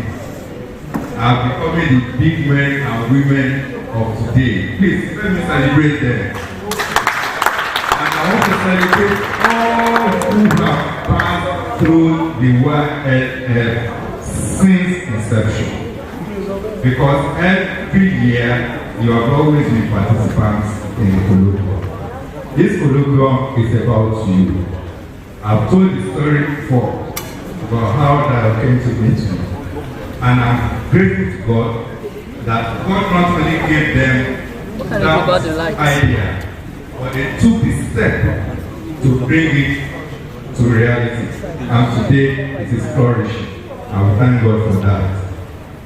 are becoming the big men and women of today. Please, let me celebrate them. And I want to celebrate all who have passed through the YLF since inception. Because every year, you have always been participants in the colloquium. This colloquium is about you. I've told the story before about how I came to meet you. And I'm grateful to God that God not only gave them that idea, but they took the step to bring it to reality. And today it is flourishing. I will thank God for that.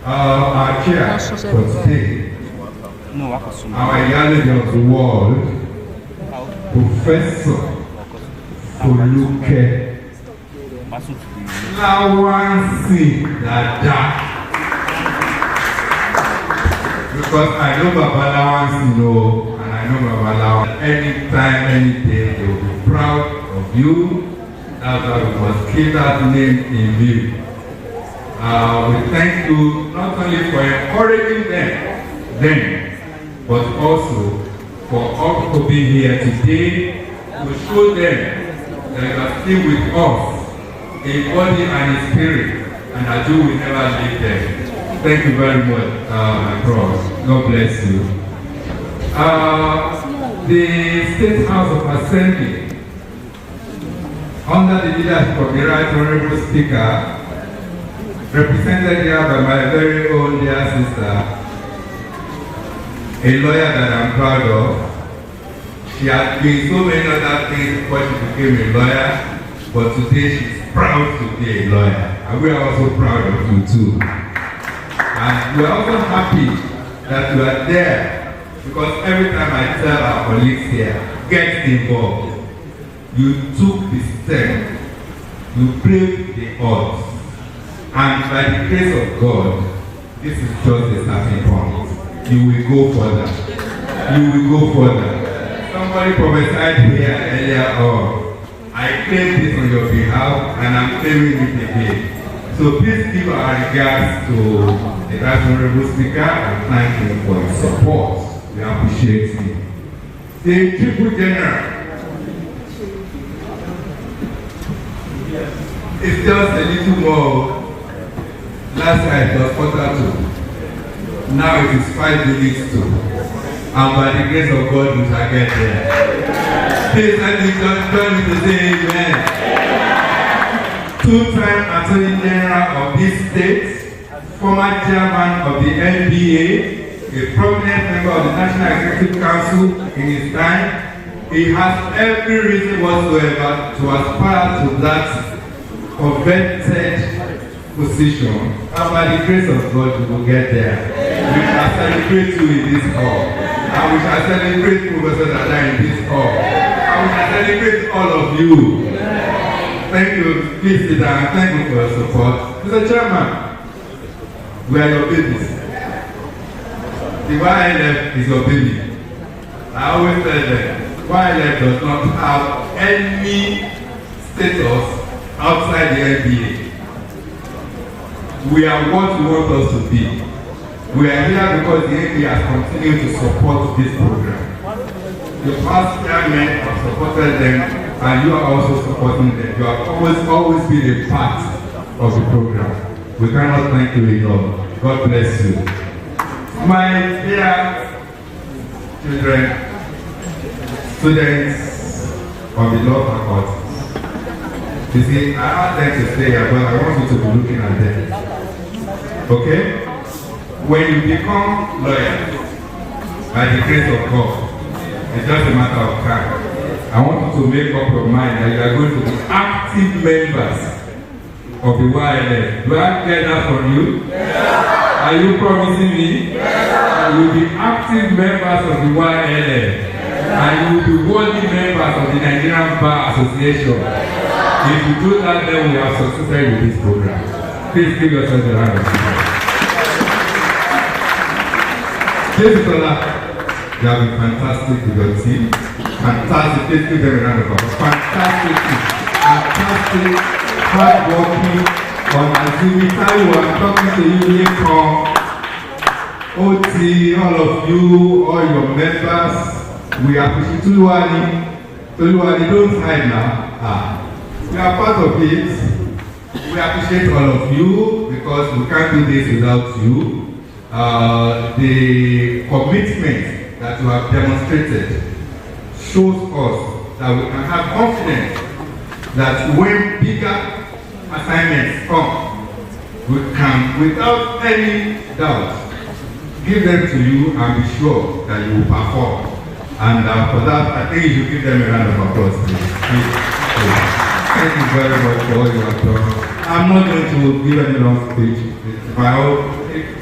Our chair for today, our reality of the world, Professor Foluke Lawansi Dada. Because I know Baba Lawansi, and I know Baba Lawansi. Anytime, any day, they will be proud of you. That's why we must keep that name in view. We thank you not only for encouraging them then, but also for also being here today to show them that you are still with us in body and in spirit, and that you will never leave them. Thank you very much, my bros. God bless you. The State House of Assembly, under the leadership of the Right Honorable Speaker, represented here by my very own dear sister, a lawyer that I'm proud of. She has been so many other things before she became a lawyer, but today she's proud to be a lawyer. And we are also proud of you too. And we are also happy that you are there, because every time I tell our colleagues here, get involved, you took the step, you braved the odds. And by the grace of God, this is just a starting point. You will go further. You will go further. Somebody prophesied here earlier on. I claim this on your behalf, and I'm claiming it again. So please give our regards to the Right Honorable Speaker and thank him for his support. We appreciate him. The Triple General. It's just a little more. Last night it was 4:45. Now it is 5 minutes to. And by the grace of God we shall get there. Please let me just join me to say amen. Two-time Attorney General of this state, former chairman of the NBA, a prominent member of the National Executive Council in his time. He has every reason whatsoever to aspire to that coveted position, and by the grace of God, we will get there. We shall celebrate you in this hall. And we shall celebrate Professor Dada in this hall. And we shall celebrate all of you. Thank you. Please sit down. Thank you for your support. Mr. Chairman, we are your babies. The YLF is your baby. I always tell them, YLF does not have any status outside the NBA. We are what you want us to be. We are here because the NBA has continued to support this program. The past chairmen have supported them, and you are also supporting them. You have always been a part of the program. We cannot thank you enough. God bless you. My dear children, students of the law faculty, you see, I asked them to stay here, but I want you to be looking at them. Okay? When you become lawyer, by the grace of God, it's just a matter of time. I want you to make up your mind that you are going to be active members of the YLF. Do I get that from you? Yeah. Are you promising me? Yeah. You will be active members of the YLF. Yeah. And you will be worthy members of the Nigerian Bar Association. Yeah. If you do that, then we have succeeded with this program. Please give yourself a round of applause. This is you have been fantastic with your team. Fantastic. Please give them a round of applause. Fantastic. Fantastic. Hardworking. On Azumi Taiwo, I'm talking to you here from OT, all of you, all your members. We appreciate Tuluwani. Tuluwani, don't hide now. We are part of it. We appreciate all of you because we can't do this without you. The commitment that you have demonstrated shows us that we can have confidence that when bigger assignments come, we can, without any doubt, give them to you and be sure that you will perform. And for that, I think you should give them a round of applause, please. Thank you very much for all you have done. I'm not going to give any long speech.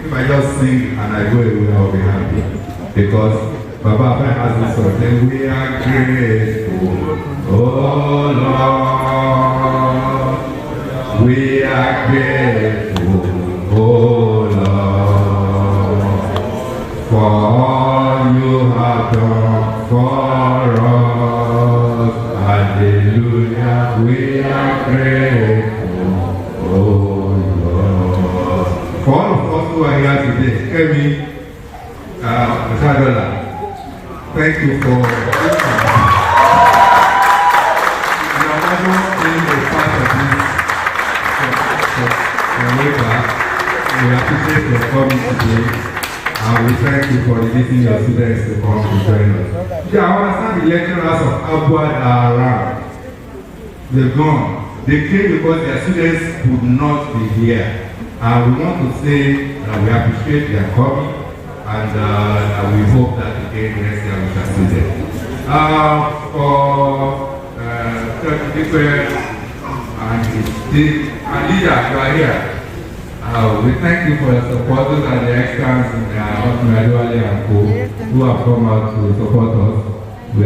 If I just sing and I go away, I'll be happy. Because Baba has this song, then we are grateful, oh Lord. We are grateful, oh Lord, for all you have done for us. Hallelujah, we are grateful, oh Lord. For all of us who are here today, Kemi, Shadola, thank you for you are also being a part of this way back. We appreciate your coming today, and we thank you for releasing your students to come to join us. Yeah, I understand the lecturers of Abwad are around. They've gone. They came because their students could not be here. And we want to say that we appreciate their coming, and we hope that again next year we shall see them. For Church Different and his leader, you are here. We thank you for your support. Those are the extras and who have come out to support us. We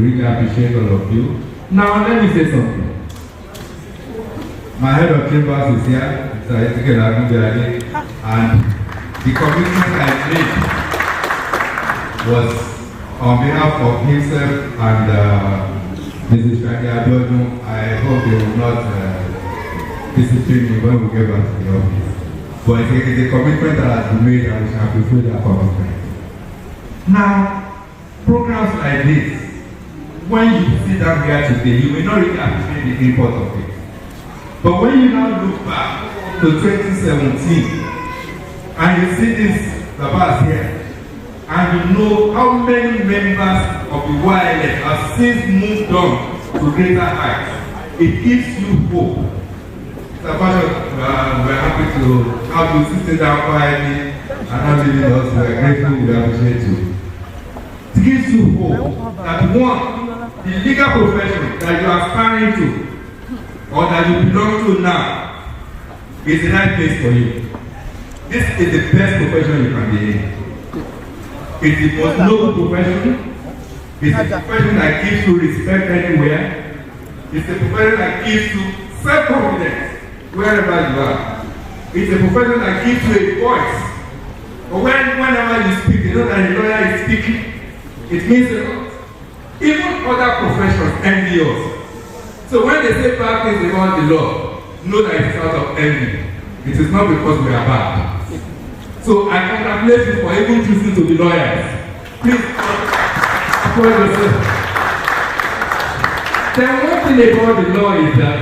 really appreciate all of you. Now let me say something. My head of chambers is here. And the commitment I made was on behalf of himself and Mrs. Shadi Abiodun. I hope they will not discipline me when we get back to the office. But it's a commitment that has been made, and we shall fulfill that commitment. Now, programs like this, when you sit down here today, you may not really appreciate the import of it. But when you now look back to 2017, and you see this Baba here, and you know how many members of the YLF have since moved on to greater heights, it gives you hope. Mr. Bashir, we're happy to have you sitting down quietly and not leaving us. We're grateful, we appreciate you. It gives you hope that one, the legal profession that you are aspiring to, or that you belong to now, is the right place for you. This is the best profession you can be in. It's the most noble profession. It's a profession that gives you respect anywhere. It's a profession that gives you self-confidence wherever you are. It's a profession that gives you a voice. But whenever you speak, you know that the lawyer is speaking. It means a lot. Even other professions envy us. So when they say bad things about the law, know that it is out of envy. It is not because we are bad. So I congratulate you for even choosing to be lawyers. Please applaud yourself. Then one thing about the law is that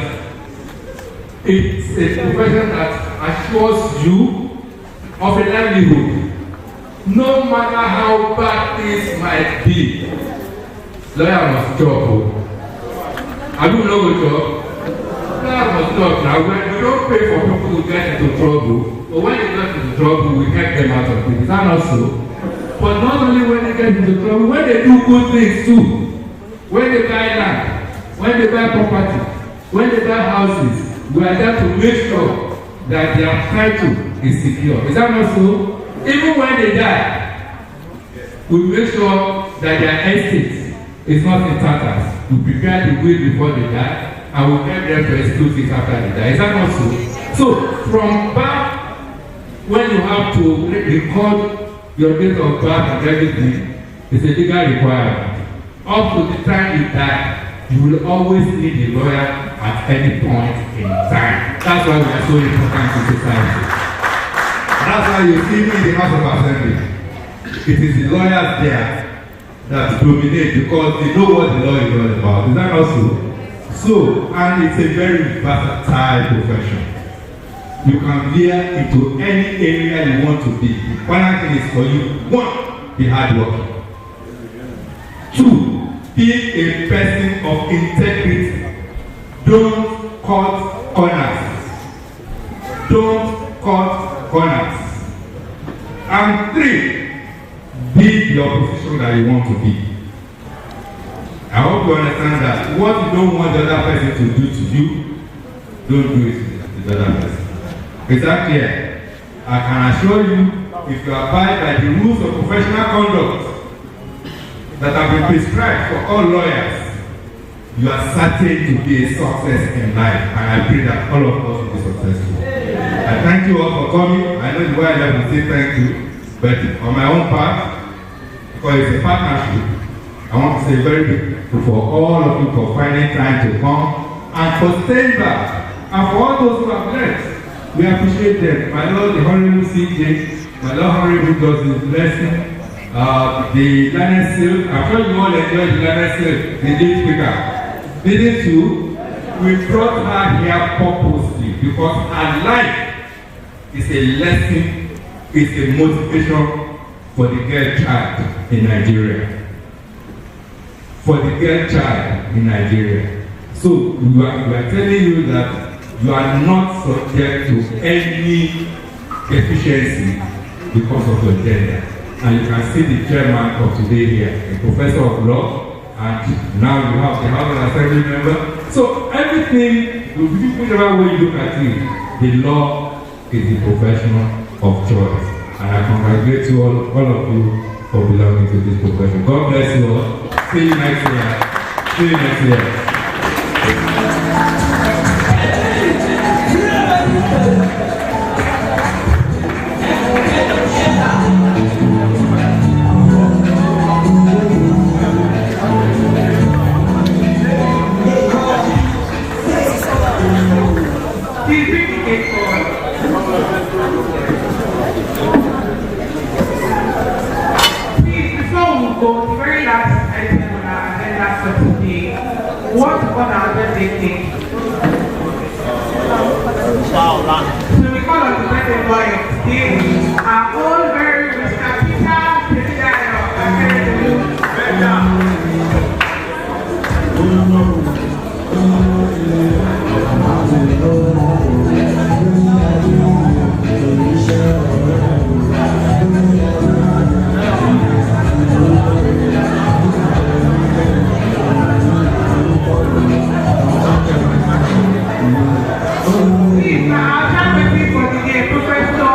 it's a profession that assures you of a livelihood. No matter how bad things might be, lawyer must job. I don't know the job. Lawyer must job. Now, when we don't pay for people to get into trouble, but when they get into trouble, we help them out of it. Is that not so? But not only when they get into trouble, when they do good things too. When they buy land, when they buy property, when they buy houses, we are there to make sure that their title is secure. Is that not so? Even when they die, we make sure that their estate is not in tatters. We prepare the will before they die, and we help them to exclude it after they die. Is that not so? So, from back when you have to record your date of birth and everything, it's a legal requirement. Up to the time you die, you will always need a lawyer at any point in time. That's why we are so important to society. That's why you see me in the House of Assembly. It is the lawyers there that dominate because they know what the law is all about. Is that also? So, and it's a very versatile profession. You can veer into any area you want to be. The final thing is for you, one, be hardworking. Two, be a person of integrity. Don't cut corners. Don't cut corners. And three, be the opposition that you want to be. I hope you understand that what you don't want the other person to do to you, don't do it to the other person. Is that clear? I can assure you, if you abide by the rules of professional conduct that have been prescribed for all lawyers, you are certain to be a success in life. And I pray that all of us will be successful. I thank you all for coming. I know the way I have to say thank you, but on my own part, because it's a partnership, I want to say very big for all of you for finding time to come and for staying back, and for all those who have left. We appreciate them. My Lord, the Honorable CJ, my Lord, Honorable does his blessing. The Learned Seal, I'm sure you all enjoy the Learned Seal, the lead speaker. Meaning too, we brought her here purposely because her life is a lesson, is a motivation for the girl child in Nigeria. For the girl child in Nigeria. So we are telling you that you are not subject to any deficiency because of your gender. And you can see the chairman of today here, a professor of law, and now you have the House of Assembly member. So everything, whichever way you look at it, the law is the profession of choice. And I congratulate you all of you for belonging to this profession. God bless you all. See you next year. See you next year. The very last item on our agenda for today, what other birthday cake? So we call on the birthday boy of today, are all very Mr. Peter, I'll try to for the day, Professor,